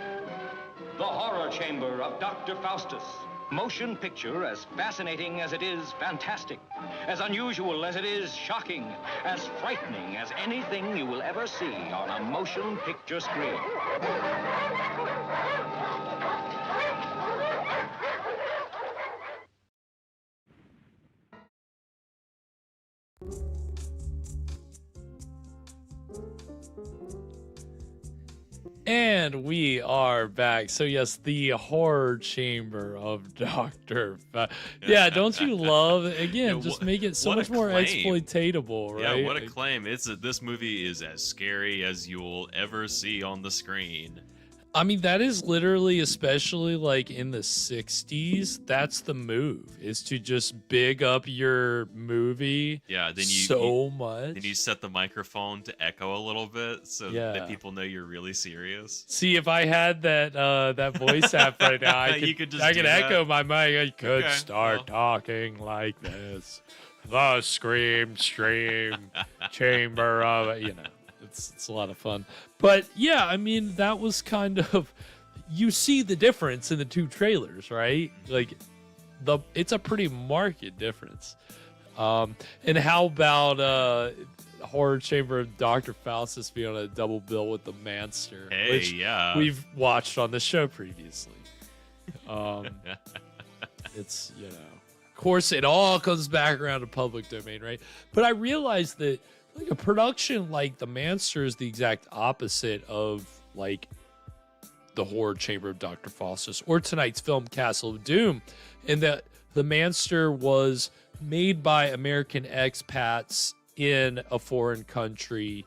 The Horror Chamber of Dr. Faustus, Motion picture as fascinating as it is fantastic, as unusual as it is shocking, as frightening as anything you will ever see on a motion picture screen. And we are back. So yes, the horror chamber of Dr. Yeah, don't you love, again, Yeah, just make it so what much a more claim. exploitatable, right? Yeah, what a claim. This movie is as scary as you'll ever see on the screen. I mean, that is literally, especially like in the 60s, that's the move, is to just big up your movie Yeah, then much. Then you set the microphone to echo a little bit so Yeah. that people know you're really serious. See, if I had that voice app right now, I You could, could just I do could that. echo my mic. I could Okay, start talking like this. The scream stream chamber of, it's a lot of fun. But yeah, I mean, that was kind of, you see the difference in the two trailers, right? Like it's a pretty marked difference. And how about Horror Chamber of Dr. Faustus being on a double bill with the Manster, Hey, which yeah. we've watched on the show previously. It's, of course, it all comes back around to public domain, right? But I realized that like a production like The Manster is the exact opposite of like the Horror Chamber of Dr. Faustus or tonight's film Castle of Doom, in that The Manster was made by American expats in a foreign country.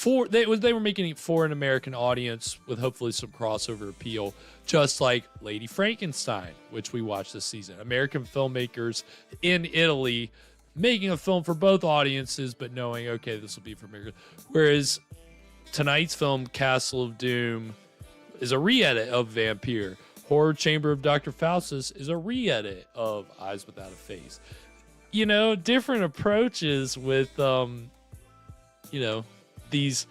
They were making it for an American audience with hopefully some crossover appeal, just like Lady Frankenstein, which we watched this season. American filmmakers in Italy making a film for both audiences, but knowing, okay, this will be for America. Whereas tonight's film, Castle of Doom, is a re-edit of Vampire. Horror Chamber of Dr. Faustus is a re-edit of Eyes Without a Face. Different approaches with, these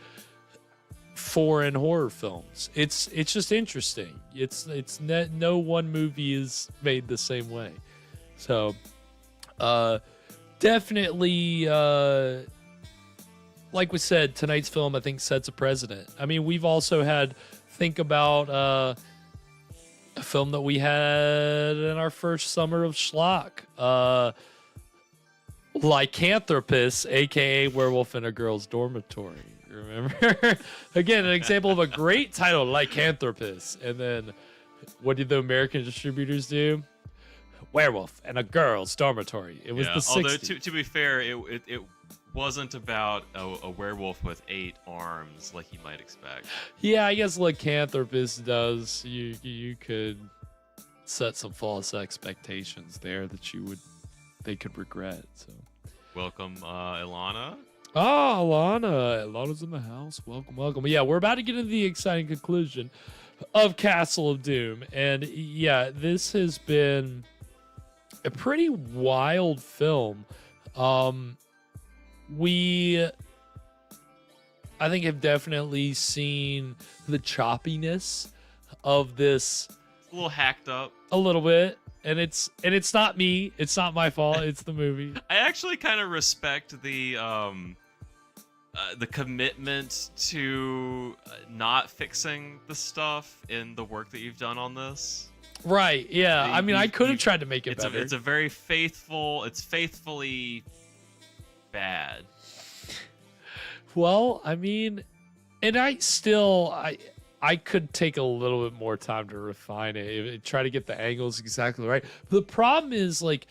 foreign horror films. It's just interesting. No one movie is made the same way. So, definitely, like we said, tonight's film, I think, sets a precedent. I mean, we've also think about a film that we had in our first summer of schlock, Lycanthropus, aka Werewolf in a Girl's Dormitory. Remember? Again, an example of a great title, Lycanthropus. And then, what did the American distributors do? Werewolf and a Girl's Dormitory. It was the 60s. Although, to be fair, it wasn't about a werewolf with 8 arms like you might expect. Yeah, I guess Lycanthropus does. You could set some false expectations there that they could regret. So, welcome, Ilana. Oh, Ilana's in the house. Welcome. Yeah, we're about to get into the exciting conclusion of Castle of Doom, and yeah, this has been a pretty wild film. We, I think, have definitely seen the choppiness of this. A little hacked up. A little bit. And it's not me. It's not my fault. It's the movie. I actually kind of respect the commitment to not fixing the stuff in the work that you've done on this. Right. Yeah. I mean, I could have tried to make it better. It's a very faithful. It's faithfully bad. Well, I mean, and I could take a little bit more time to refine it, try to get the angles exactly right. But the problem is, like,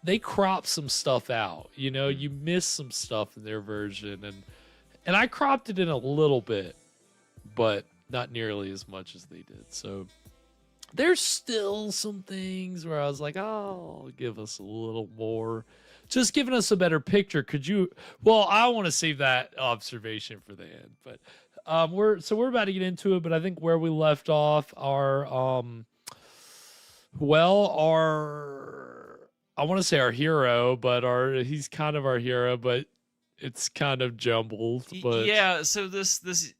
they crop some stuff out. You miss some stuff in their version, and I cropped it in a little bit, but not nearly as much as they did. So there's still some things where I was like, oh, give us a little more. Just giving us a better picture. Could you? Well, I want to save that observation for the end, but we're about to get into it. But I think where we left off, I want to say our hero, but he's kind of our hero, but it's kind of jumbled. But yeah, so this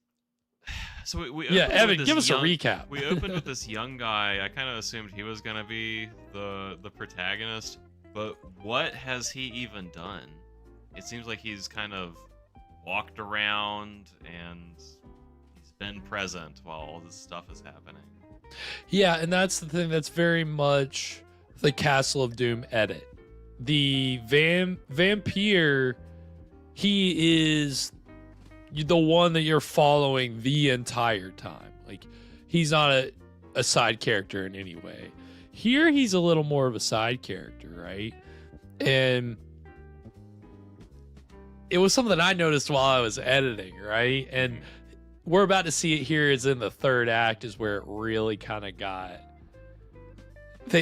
So we Yeah, opened with Evan, this give us a young- recap. We opened with this young guy. I kind of assumed he was gonna be the protagonist, but what has he even done? It seems like he's kind of walked around and he's been present while all this stuff is happening. Yeah, and that's the thing. That's very much the Castle of Doom edit. The vampire, he is the one that you're following the entire time. Like, he's not a side character in any way. Here, he's a little more of a side character, right? And it was something that I noticed while I was editing, right? And we're about to see it here. Is in the third act is where it really kind of got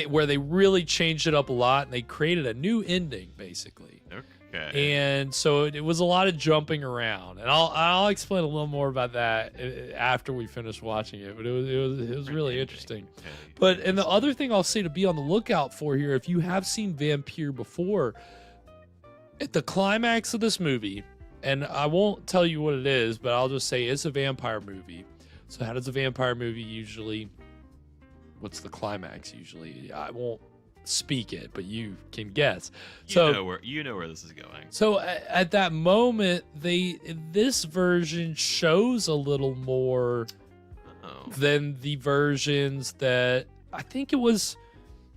where they really changed it up a lot, and they created a new ending basically. Okay. And so it was a lot of jumping around, and I'll explain a little more about that after we finish watching it. But it was really interesting. But and the other thing I'll say to be on the lookout for here, if you have seen Vampire before, at the climax of this movie, and I won't tell you what it is, but I'll just say it's a vampire movie. So how does a vampire movie usually? What's the climax usually? I won't speak it, but you can guess. You know where this is going. So at that moment, this version shows a little more than the versions that I think it was.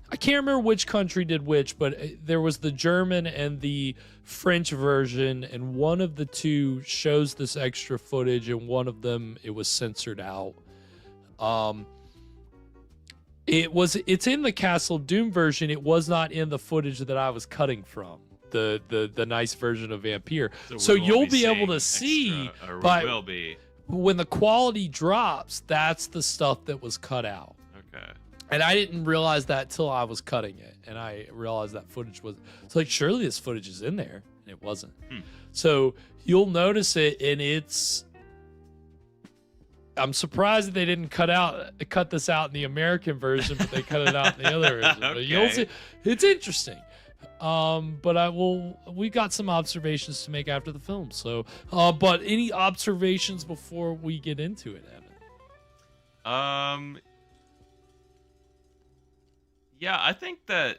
I can't remember which country did which, but there was the German and the French version, and one of the two shows this extra footage, and one of them it was censored out. It's in the Castle of Doom version. It was not in the footage that I was cutting from the nice version of Vampire. So you'll be able to see, but will be when the quality drops, that's the stuff that was cut out. Okay. And I didn't realize that till I was cutting it, and I realized that footage was. It's like, surely this footage is in there, and it wasn't. So you'll notice it, and it's. I'm surprised that they didn't cut this out in the American version, but they cut it out in the other version. But you'll see, it's interesting. But we got some observations to make after the film. So, but any observations before we get into it, Evan? Yeah, I think that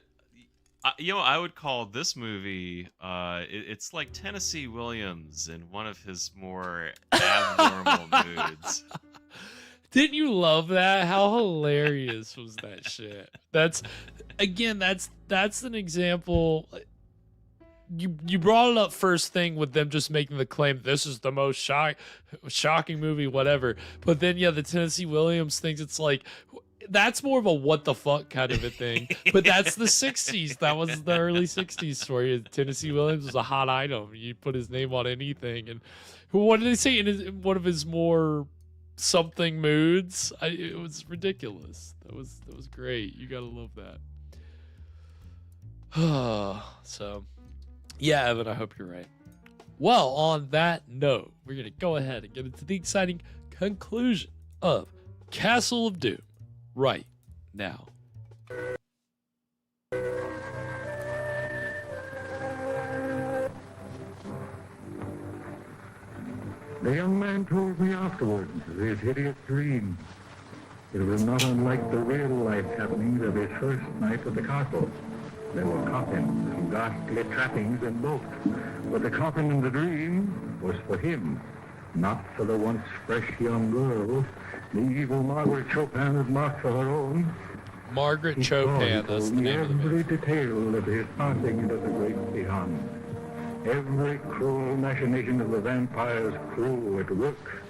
I would call this movie it's like Tennessee Williams in one of his more abnormal moods. Didn't you love that? How hilarious was that shit? That's an example. You brought it up first thing with them just making the claim this is the most shocking movie, whatever. But then the Tennessee Williams things, it's like that's more of a what the fuck kind of a thing. But that's the 60s. That was the early 60s story. Tennessee Williams was a hot item. You put his name on anything. And what did they say in one of his more something moods? It was ridiculous. That was great. You gotta love that. So, yeah, Evan, I hope you're right. Well, on that note, we're gonna go ahead and get into the exciting conclusion of Castle of Doom right now. The young man told me afterwards of his hideous dream. It was not unlike the real-life happenings of his first night at the castle. There were coffins and ghastly trappings in both, but the coffin in the dream was for him, not for the once fresh young girl the evil Margaret Chopin had marked for her own. Margaret Chopin, that's the name of the movie. Every detail of his passing into the great beyond. Every cruel machination of the vampire's crew at work.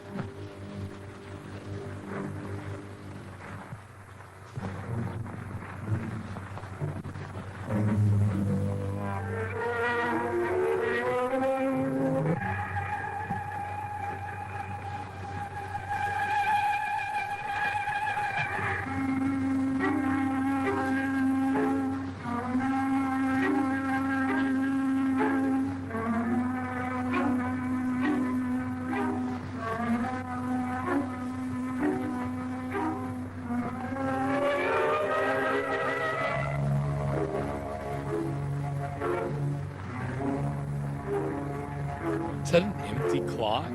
Is that an empty clock?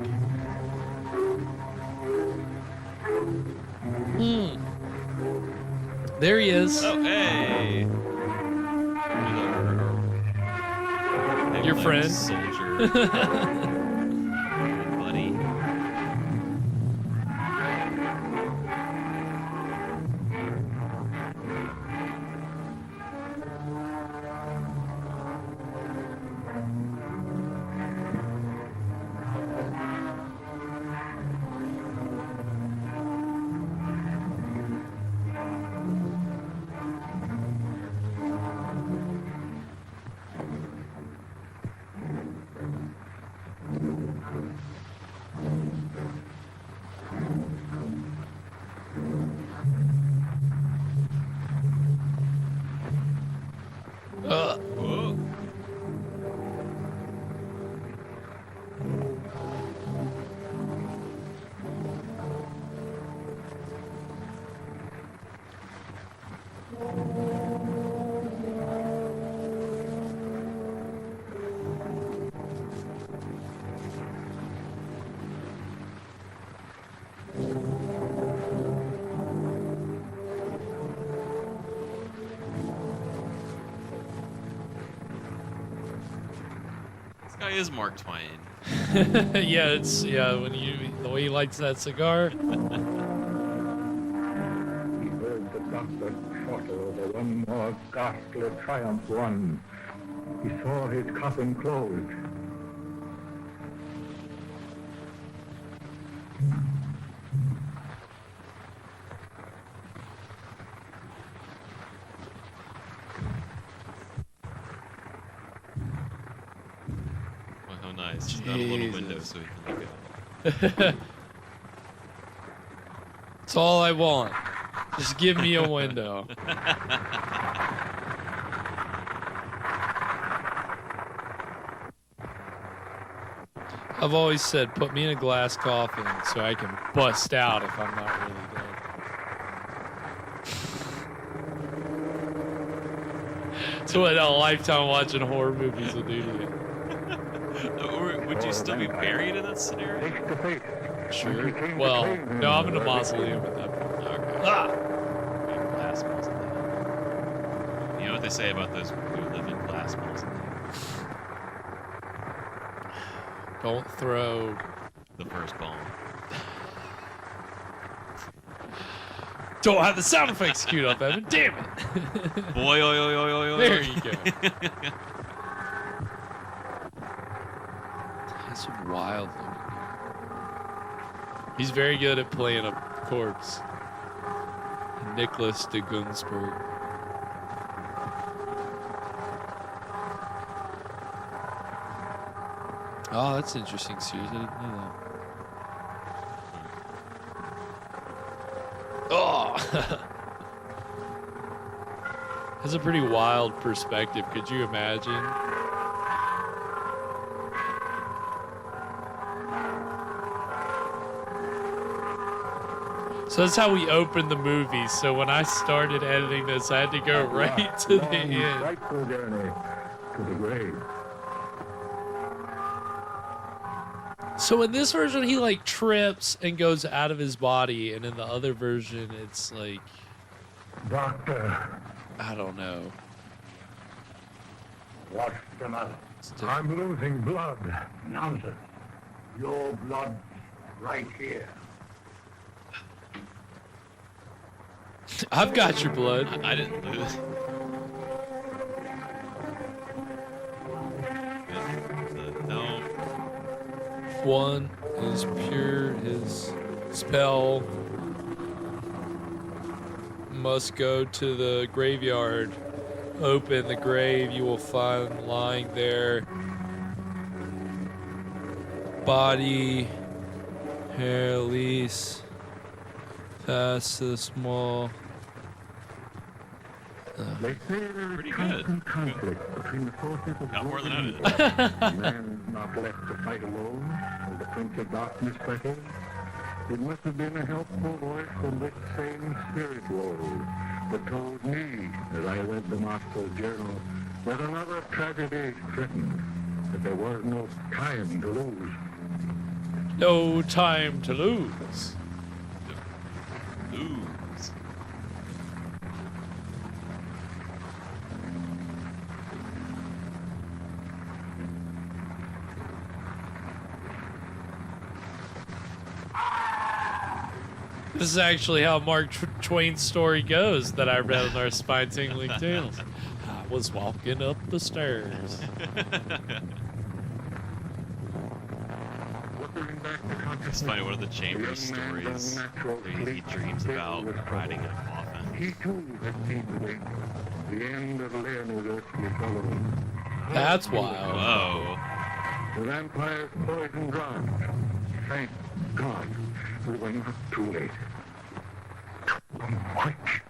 There he is. Oh, hey. Your friend. Soldier. Buddy. Whoa. This guy is Mark Twain. Yeah, it's when the way he lights that cigar. He heard the doctor chortle over one more ghastly triumph won. He saw his coffin closed. Oh, how nice. He's got a little window so he can look out. That's all I want. Just give me a window. I've always said, put me in a glass coffin so I can bust out if I'm not really dead. That's what a lifetime watching horror movies will do to you. Would you still be buried in that scenario? Sure. Well, no, I'm in a mausoleum at that point. Okay. Ah! Glass mausoleum. You know what they say about those who live in glass mausoleums? Don't throw the first bomb. Don't have the sound effects queued up, Evan. Damn it! Boy, oi, oi, oi, oi, oi. There you go. That's wild looking. He's very good at playing a corpse. Nicholas de Gunsberg. Oh, that's interesting series. I didn't know that. Oh! That's a pretty wild perspective. Could you imagine? So that's how we opened the movie. So when I started editing this, I had to go right to the end. Frightful journey to the grave. So in this version, he like trips and goes out of his body, and in the other version, it's like, Doctor, I don't know. What's the matter? I'm losing blood. Nonsense. Your blood's right here. I've got your blood. I didn't lose. No. One is pure. His spell must go to the graveyard. Open the grave. You will find lying there body, hair, lease, past the small. They say there is constant conflict between the forces of Not more than I did. Man is not left to fight alone, as the Prince of Darkness beckons. It must have been a helpful voice from this same spirit world that told me, as I read the Master's journal, that another tragedy threatened, that there was no time to lose. No time to lose. ooze. This is actually how Mark Twain's story goes that I read on our Spine Tingling Tales. I was walking up the stairs. It's funny, one of the Chambers stories where he dreams about riding in a coffin. He too had seen the wake, the end of Leonard's earthly following. That's wild. Whoa. The vampire's poison drowned. Thank God we were not too late. Come quick.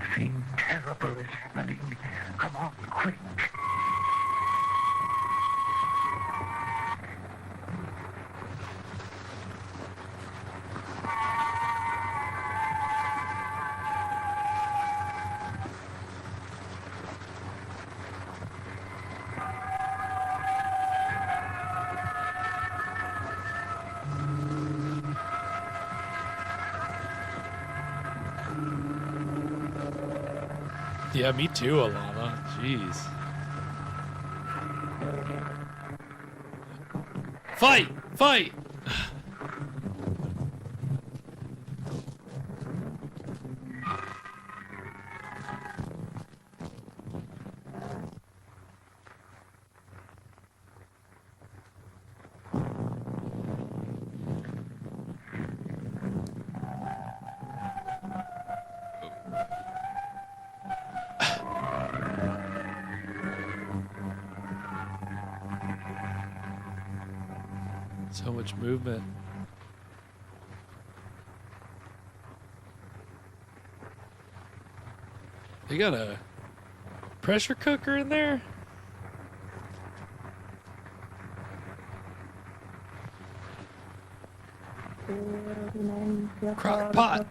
Something terrible is happening. Come on, quick. Yeah, me too, Alana. Jeez. Fight! Fight! So much movement. They got a pressure cooker in there? Crock pot.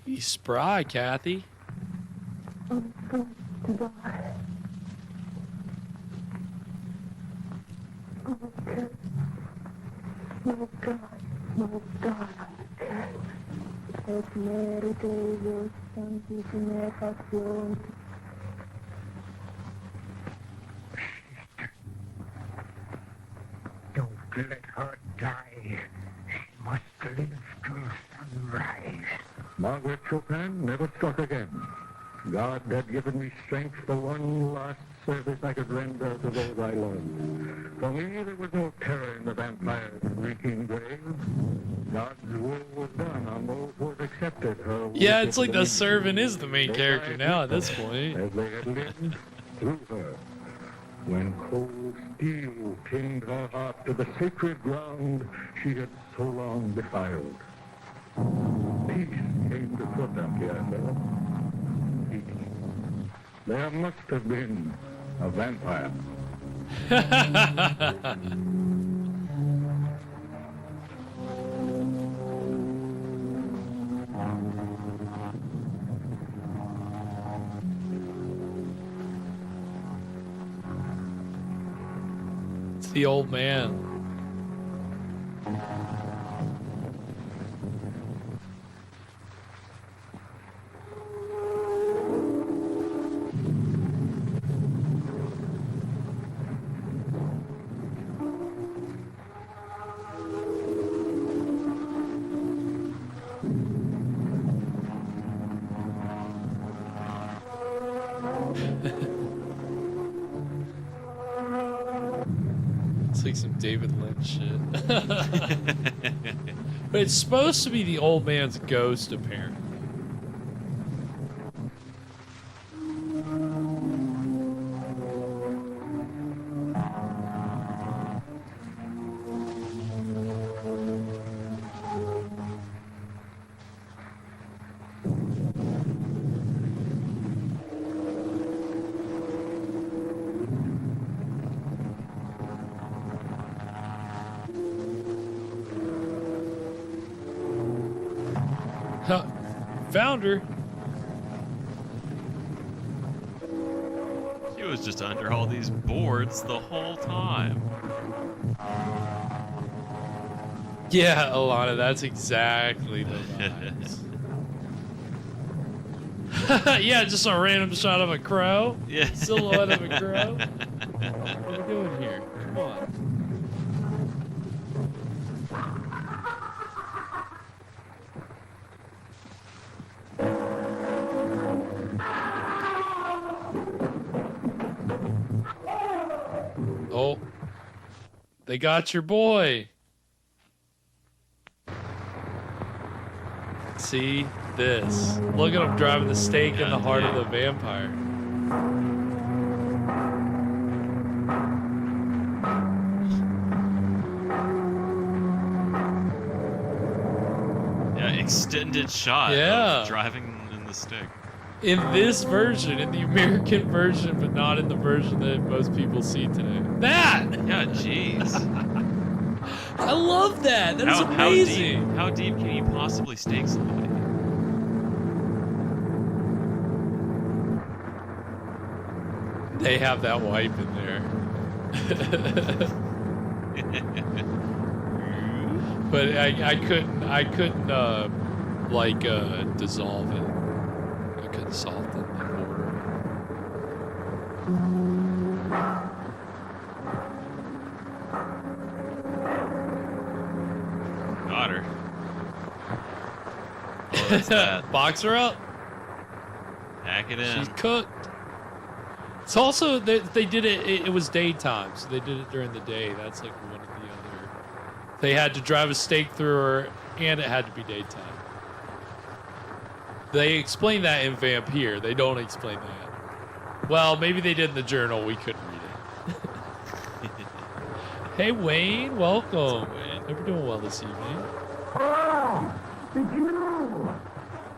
You spry, Kathy. I'm going to die. Oh, God. Oh, God. Oh, God. Es mérito de Dios, santísima pasión. Don't let her die. She must live till sunrise. Margaret Chopin never struck again. God had given me strength for one last service I could render to those I loved. For me, there was no terror in the vampire's reeking grave. God's will was done on those who had accepted her. Yeah, it's like the servant is the main character now at this point. As they had lived through her. When cold steel pinned her heart to the sacred ground she had so long defiled. Peace came to Shocktober. There must have been a vampire. It's the old man. It's like some David Lynch shit. But it's supposed to be the old man's ghost, apparently. Huh. Found her. was just under all these boards the whole time. Yeah, Alana, that's exactly the vibes. Yeah, just a random shot of a crow. Yeah. Silhouette of a crow. What are we doing here? Come on. Oh, they got your boy. See this. Look at him driving the stake in the heart of the vampire. Yeah, extended shot of driving in the stick. In this version, in the American version, but not in the version that most people see today. That! Yeah, jeez. I love that. That is amazing. How deep can you possibly stake somebody? They have that wipe in there. But I couldn't dissolve it. I couldn't salt it. Got her. Oh, that's that. Box her up. Pack it in. She's cooked. It's also they did it. It was daytime, so they did it during the day. That's like one of the other. They had to drive a stake through her, and it had to be daytime. They explain that in Vampire. They don't explain that. Well, maybe they did in the journal. We couldn't read it. Hey, Wayne. Welcome. Hope you're doing well this evening. It's you!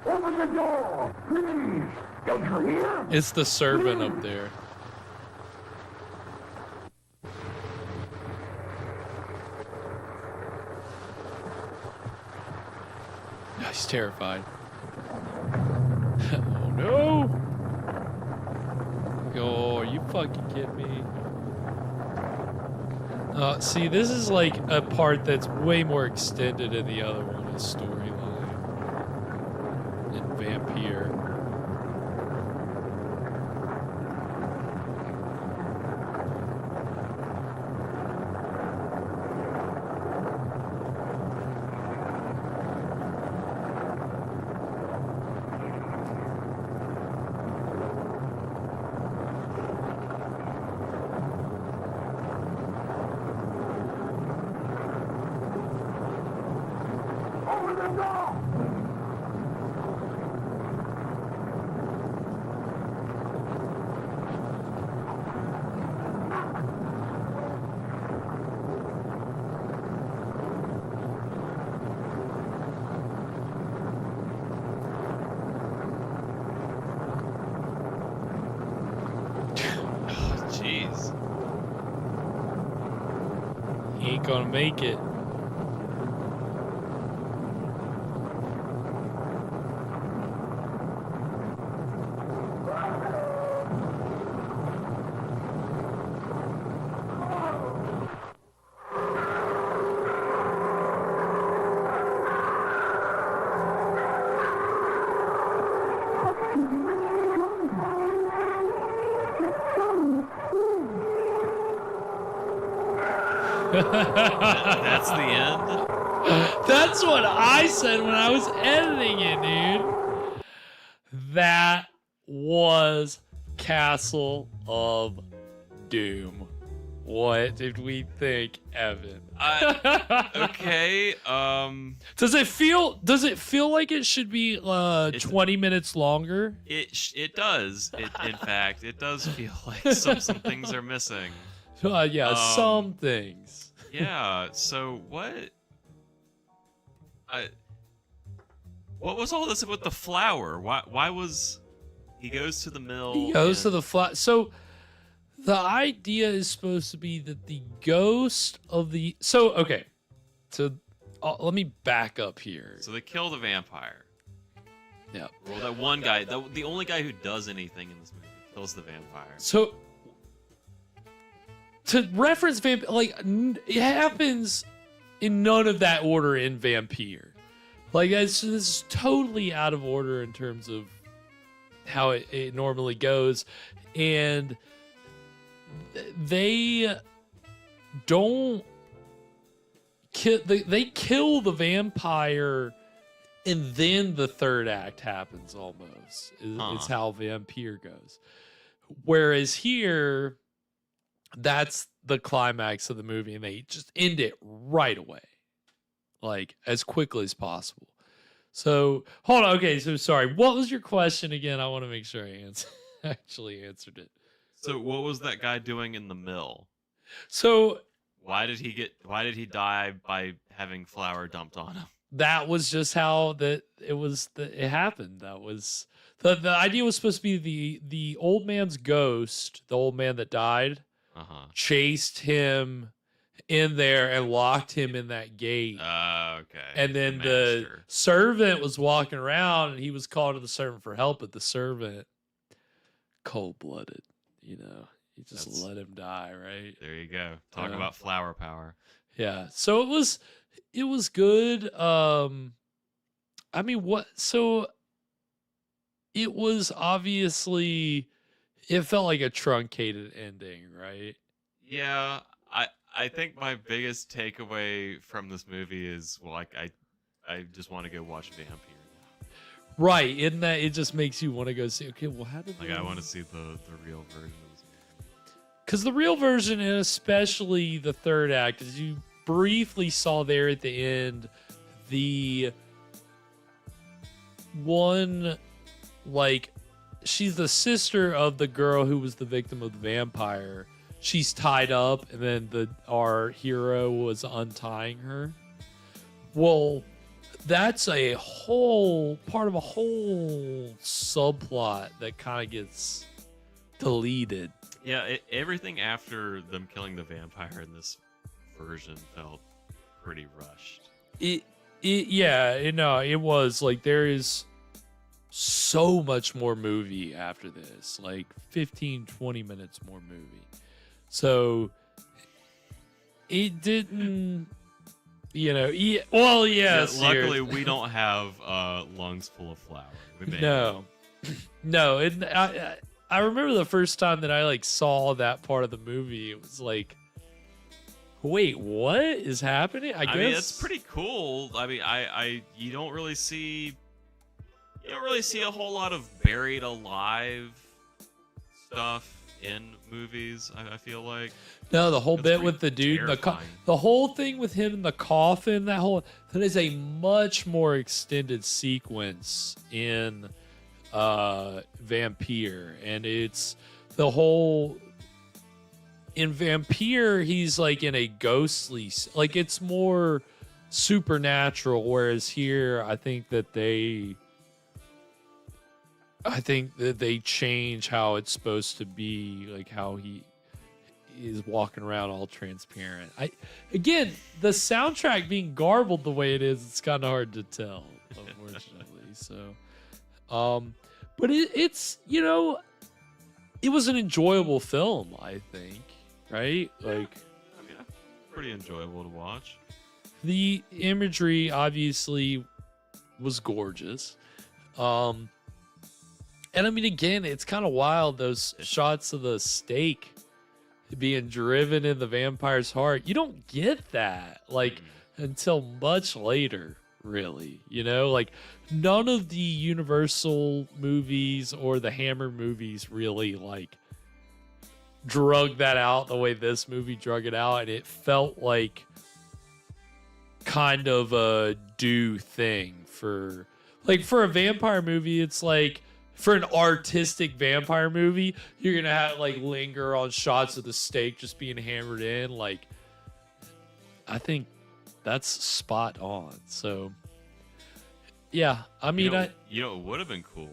Open the door, please! Don't you hear? It's the servant up there. He's terrified. Oh no! Oh, are you fucking kidding me? See, this is like a part that's way more extended in the other one, a storyline. In Vampire. Jeez. He ain't gonna make it. That's the end? That's what I said when I was editing it, dude. That was Castle of Doom. What did we think, Evan? Okay. Does it feel like it should be 20 minutes longer? It does. In fact, it does feel like some things are missing. Yeah, some things. Yeah. So what? What was all this about the flower? Why was he goes to the mill? He goes to the flat. So the idea is supposed to be that the ghost of the. So okay. So let me back up here. So they kill the vampire. Yeah. Well, that one guy, the only guy who does anything in this movie, kills the vampire. So to reference it happens in none of that order in Vampire. Like, this is totally out of order in terms of how it normally goes. And they don't kill, they kill the vampire, and then the third act happens almost. It's how Vampire goes. Whereas here, that's the climax of the movie, and they just end it right away, like as quickly as possible. So hold on. Okay, so sorry. What was your question again? I want to make sure I actually answered it. So what was that guy doing in the mill? So why did he die by having flour dumped on him? That was just how it happened. That was the idea was supposed to be the old man's ghost, the old man that died, chased him in there and locked him in that gate. Okay. And then the servant was walking around, and he was calling to the servant for help, but the servant, cold-blooded, you just let him die, right? There you go. Talk about flower power. Yeah. So it was good. I mean, so it was obviously, it felt like a truncated ending, right? Yeah. I think my biggest takeaway from this movie is, well, I just want to go watch Vampire now. Right. In that it just makes you want to go see, okay, well, how did I want to see the real version of this movie. Because the real version, and especially the third act, as you briefly saw there at the end, the one, like, she's the sister of the girl who was the victim of the vampire. She's tied up, and then our hero was untying her. Well, that's a whole part of a whole subplot that kind of gets deleted. Yeah, everything after them killing the vampire in this version felt pretty rushed. It was like, there is so much more movie after this, like 15-20 minutes more movie. So it didn't, luckily we don't have lungs full of flour. No. And I remember the first time that I saw that part of the movie, it was like, wait, what is happening? I guess it's pretty cool. I mean, you don't really see a whole lot of buried alive stuff in movies. I feel like the whole bit with the dude, the whole thing with him in the coffin, that is a much more extended sequence in Vampire, and it's the whole. In Vampire, he's like in a ghostly, like it's more supernatural, whereas here, I think that they change how it's supposed to be, like how he is walking around all transparent. Again, the soundtrack being garbled the way it is, it's kind of hard to tell, unfortunately. So, but it's it was an enjoyable film, I think. Right? Pretty enjoyable to watch. The imagery obviously was gorgeous. And I mean, again, it's kind of wild, those shots of the stake being driven in the vampire's heart. You don't get that until much later, really. None of the Universal movies or the Hammer movies really drug that out the way this movie drug it out, and it felt like kind of a due thing for a vampire movie. It's like, for an artistic vampire movie, you're gonna have linger on shots of the stake just being hammered in. I think that's spot on. So yeah, I mean, what would have been cool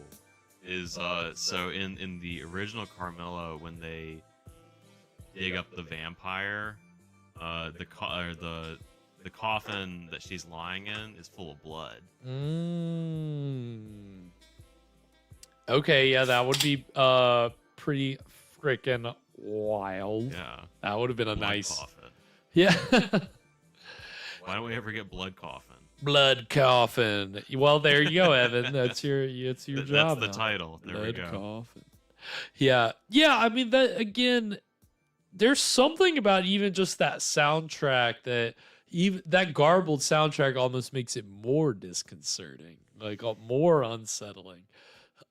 is so in the original Carmilla, when they dig up the vampire, the coffin that she's lying in is full of blood. Okay, yeah, that would be pretty freaking wild. Yeah. That would have been a Blood nice. Coffin. Yeah. Why don't we ever get Blood Coffin? Blood Coffin. Well, there you go, Evan. That's your job. That's the now. title. There Blood we go. Coffin. Yeah. I mean, that again. There's something about even just that soundtrack that garbled soundtrack almost makes it more disconcerting, like more unsettling.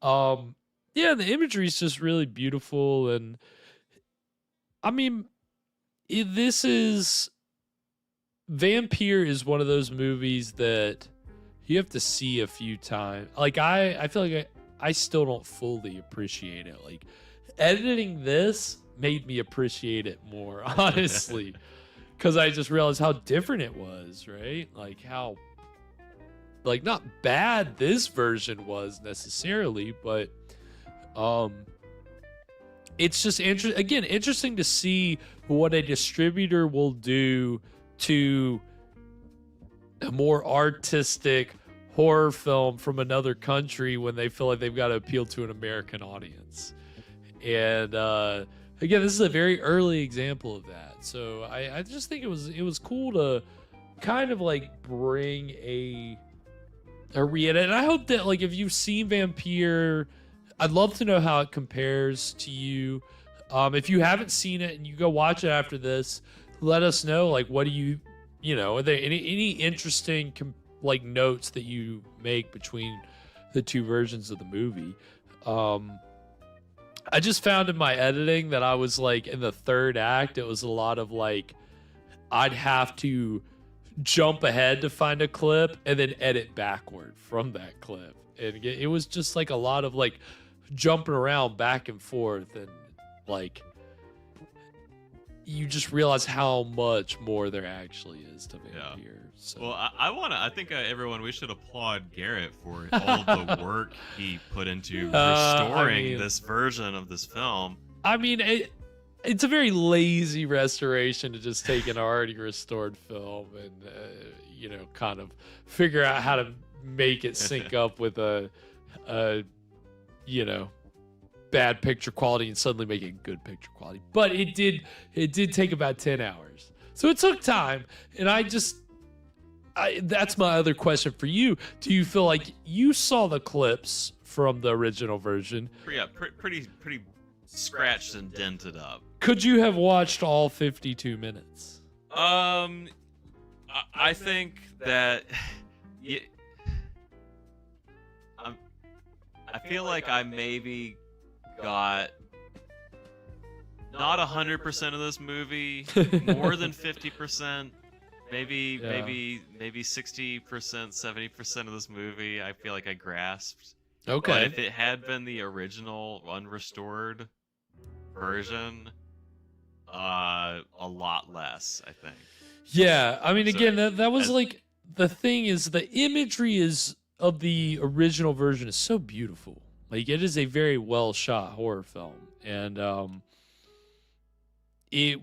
The imagery is just really beautiful, and I mean, this is Vampire is one of those movies that you have to see a few times. Like I feel like I still don't fully appreciate it. Like editing this made me appreciate it more, honestly, because I just realized how different it was, right? Like how, like, not bad this version was necessarily, but it's just interesting to see what a distributor will do to a more artistic horror film from another country when they feel like they've got to appeal to an American audience. And again, this is a very early example of that. So I just think it was cool to kind of like bring a re-edit. And I hope that, like, if you've seen Vampire, I'd love to know how it compares to you. If you haven't seen it and you go watch it after this, let us know. Like, what do you are there any interesting like notes that you make between the two versions of the movie? I just found in my editing that I was like in the third act, it was a lot of like, I'd have to jump ahead to find a clip and then edit backward from that clip. And it was just like a lot of like jumping around back and forth, and like you just realize how much more there actually is to Vampire. Yeah. So. Well, I think everyone, we should applaud Garrett for all the work he put into restoring this version of this film. I mean, it's a very lazy restoration to just take an already restored film and, kind of figure out how to make it sync up with a bad picture quality and suddenly make it good picture quality. But it did take about 10 hours. So it took time. And that's my other question for you. Do you feel like you saw the clips from the original version? Yeah, pretty scratched and dented up. Could you have watched all 52 minutes? I think that I feel like I maybe got not 100% of this movie, more than 50%. Maybe 60%, 70% of this movie, I feel like I grasped. Okay. But if it had been the original unrestored version, a lot less, I think. Yeah, I mean, again, that was like, the thing is, the imagery of the original version is so beautiful. Like, it is a very well shot horror film, and it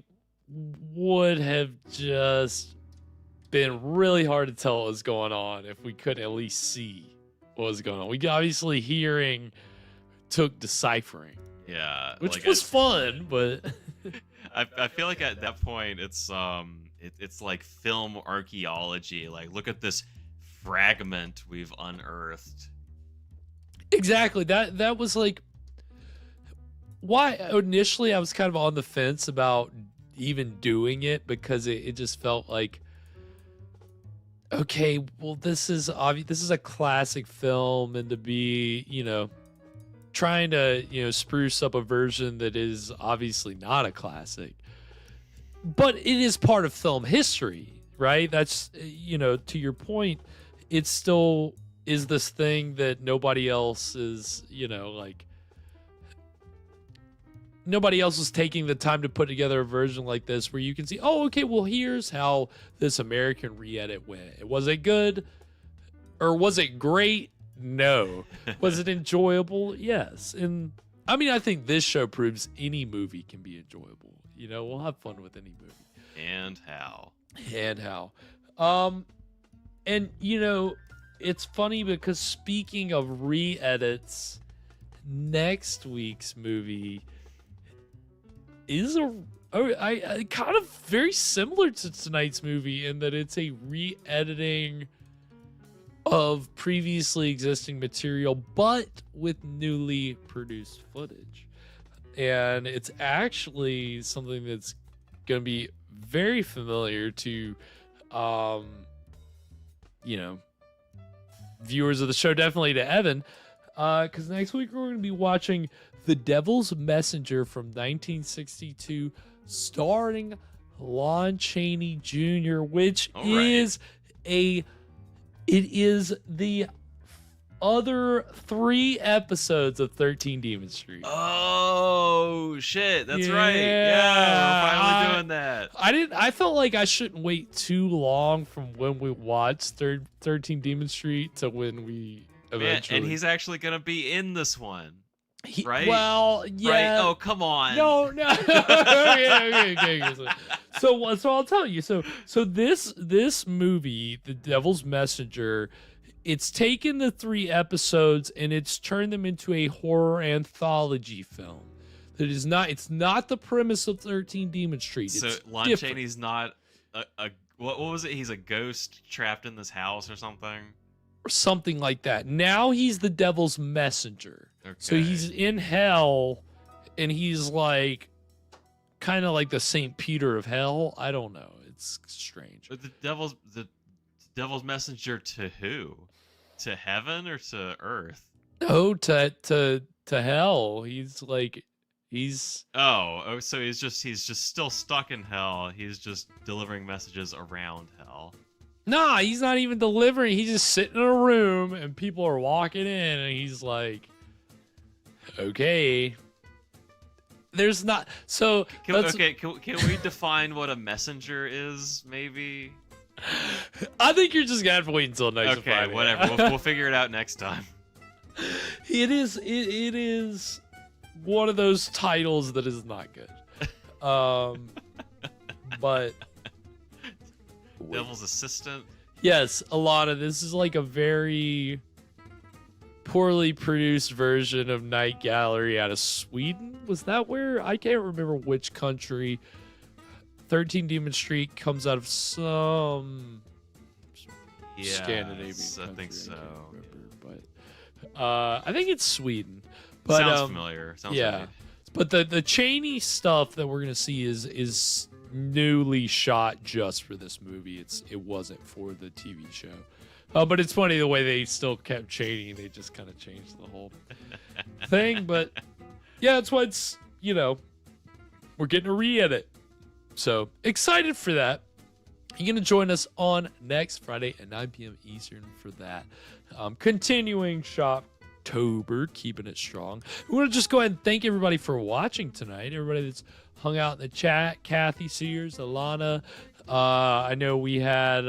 would have just been really hard to tell what was going on if we couldn't at least see what was going on. We obviously hearing took deciphering. Yeah, which was fun, but I feel like at that point it's like film archaeology. Like, look at this fragment we've unearthed. Exactly. That was like why initially I was kind of on the fence about even doing it, because it just felt like, okay, well, this is obvious. This is a classic film, and to be, trying to, spruce up a version that is obviously not a classic, but it is part of film history, right? That's, to your point, it still is this thing that nobody else is, nobody else is taking the time to put together a version like this where you can see, oh, okay, well, here's how this American re-edit went. Was it good? Or was it great? No. Was it enjoyable? Yes. And I mean, I think this show proves any movie can be enjoyable. We'll have fun with any movie. And how. And it's funny because speaking of re-edits, next week's movie is I kind of very similar to tonight's movie in that it's a re-editing of previously existing material, but with newly produced footage. And it's actually something that's going to be very familiar to, viewers of the show, definitely to Evan, because next week we're going to be watching The Devil's Messenger from 1962, starring Lon Chaney Jr., which is the other 3 episodes of 13 Demon Street. Oh shit, that's right. Yeah, we're finally doing that. I felt like I shouldn't wait too long from when we watched 13 Demon Street to when we eventually. And he's actually gonna be in this one. Right? Well, yeah. Right? Oh, come on. No. Okay. So I'll tell you. So this movie, The Devil's Messenger, it's taken the 3 episodes and it's turned them into a horror anthology film. It's not the premise of 13 Demon Street. So it's Lon different. Chaney's not what was it? He's a ghost trapped in this house or something? Or something like that. Now he's the Devil's Messenger. Okay. So he's in hell and he's like kind of like the St. Peter of hell. I don't know. It's strange. But the Devil's Messenger to who? To heaven or to earth? Oh, to hell. So he's just still stuck in hell. He's just delivering messages around hell. Nah, he's not even delivering. He's just sitting in a room and people are walking in and he's like, okay. There's not so Can we define what a messenger is, maybe? I think you're just gonna have to wait until next Okay, Friday. whatever. We'll figure it out next time. It is one of those titles that is not good. But Devil's Assistant. yes, a lot of this is like a very poorly produced version of Night Gallery out of Sweden. Was that where? I can't remember which country. 13 Demon Street comes out of some Scandinavian country. I think so. I think it's Sweden. But, sounds familiar. Sounds yeah. But the Chaney stuff that we're gonna see is newly shot just for this movie. It wasn't for the TV show. But it's funny the way they still kept Chaney. They just kind of changed the whole thing. But yeah, that's why it's we're getting a re-edit. So excited for that. You're gonna join us on next Friday at 9 p.m. Eastern for that. Continuing Shocktober, keeping it strong. We want to just go ahead and thank everybody for watching tonight. Everybody that's hung out in the chat, Kathy Sears, Alana. I know we had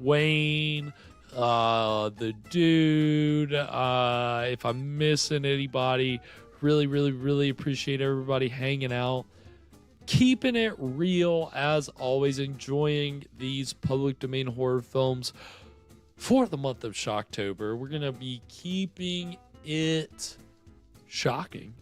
Wayne, the dude. If I'm missing anybody, really appreciate everybody hanging out. Keeping it real as always, enjoying these public domain horror films for the month of Shocktober. We're gonna be keeping it shocking.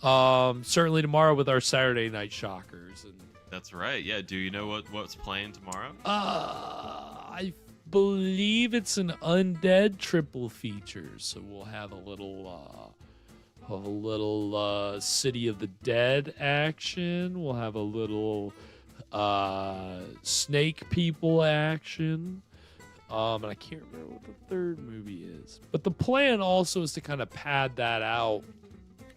Certainly tomorrow with our Saturday night shockers. And That's right. Yeah. Do you know what's playing tomorrow? I believe it's an undead triple feature, so we'll have a little City of the Dead action. We'll have a little Snake People action. And I can't remember what the third movie is. But the plan also is to kind of pad that out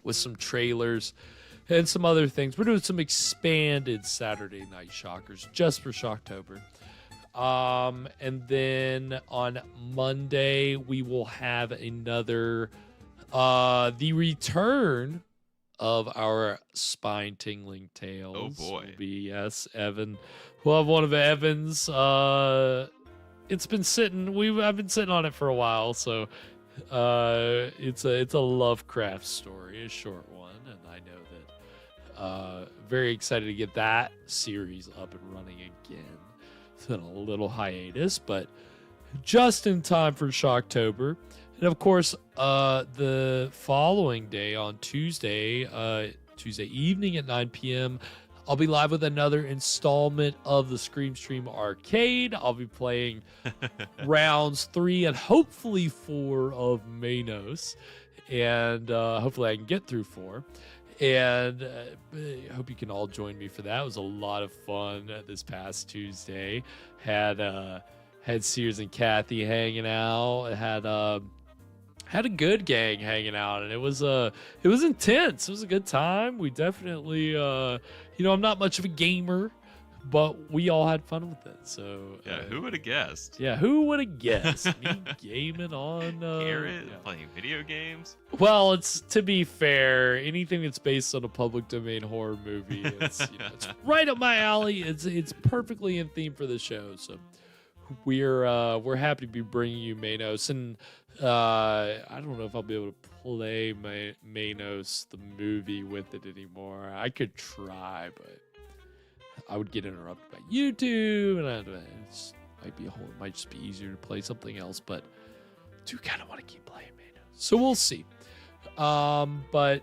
with some trailers and some other things. We're doing some expanded Saturday night shockers just for Shocktober. And then on Monday, we will have another the return of our spine-tingling tales. Oh boy! Will be, yes, Evan. We'll have one of Evan's. It's been sitting. I've been sitting on it for a while, so it's a Lovecraft story, a short one, and I know that. Very excited to get that series up and running again. It's been a little hiatus, but just in time for Shocktober. And of course, the following day on Tuesday evening at 9 p.m., I'll be live with another installment of the Scream Stream Arcade. I'll be playing rounds 3 and hopefully 4 of Manos. And hopefully I can get through 4. And I hope you can all join me for that. It was a lot of fun this past Tuesday. Had Sears and Kathy hanging out. Had a good gang hanging out, and it was intense. It was a good time. We definitely, I'm not much of a gamer, but we all had fun with it. So yeah, who would have guessed? Yeah, who would have guessed? Me gaming on playing video games. Well, it's, to be fair, anything that's based on a public domain horror movie, it's right up my alley. It's perfectly in theme for the show. So we're happy to be bringing you Manos, and I don't know if I'll be able to play Manos the movie with it anymore. I could try, but I would get interrupted by YouTube, and it might just be easier to play something else. But I do kind of want to keep playing Manos, so we'll see. But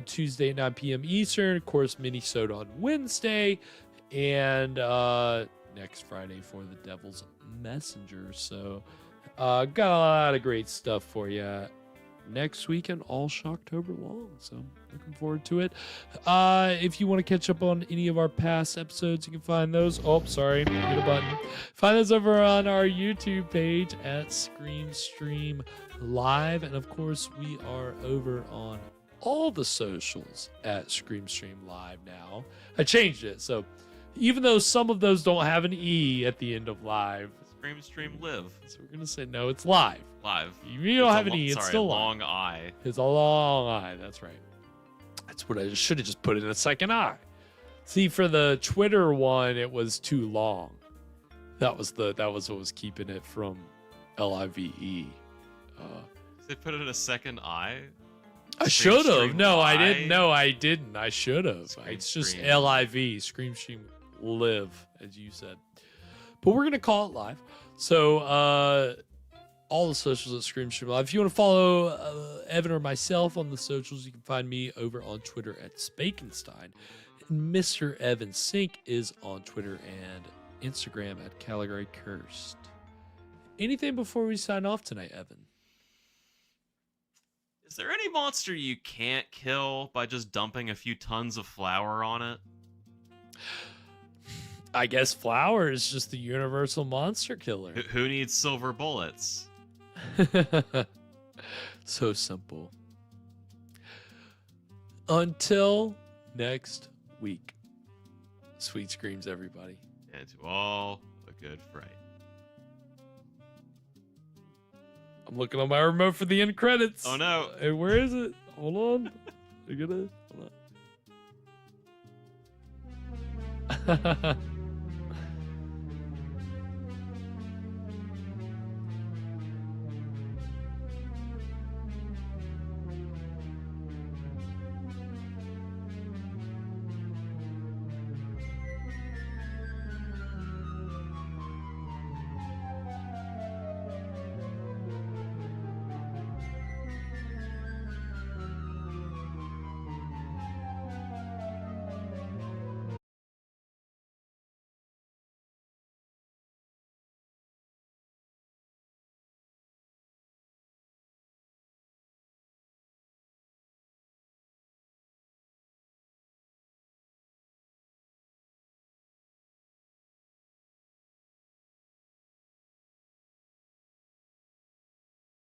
Tuesday 9 p.m. Eastern, of course, Minnesota on Wednesday, and next Friday for the Devil's Messenger. So got a lot of great stuff for you next week and all Shocktober long. So looking forward to it. If you want to catch up on any of our past episodes, you can find those. Oh, sorry, hit a button. Find those over on our YouTube page at Scream Stream Live. And of course, we are over on all the socials at Scream Stream Live now. I changed it. So even though some of those don't have an E at the end of live, Scream Stream Live. So we're gonna say no, it's live. Live. You don't have an E, it's still long live. I. It's a long I. That's right. That's what I should have just put in a second I. See, for the Twitter one, it was too long. That was what was keeping it from LIVE. They put it in a second I. I should have. No, I didn't. No, I didn't. I should have. It's just LIV, Scream Stream Live, as you said. But we're gonna call it live. So all the socials at Scream Stream Live. If you want to follow Evan or myself on the socials, you can find me over on Twitter at Spakenstein. And Mr. Evan Sink is on Twitter and Instagram at Caligari Cursed. Anything before we sign off tonight, Evan? Is there any monster you can't kill by just dumping a few tons of flour on it? I guess flour is just the universal monster killer. Who needs silver bullets? So simple. Until next week. Sweet screams, everybody. And to all a good fright. I'm looking on my remote for the end credits. Oh no. Hey, where is it? Hold on. I gotta. Hold on.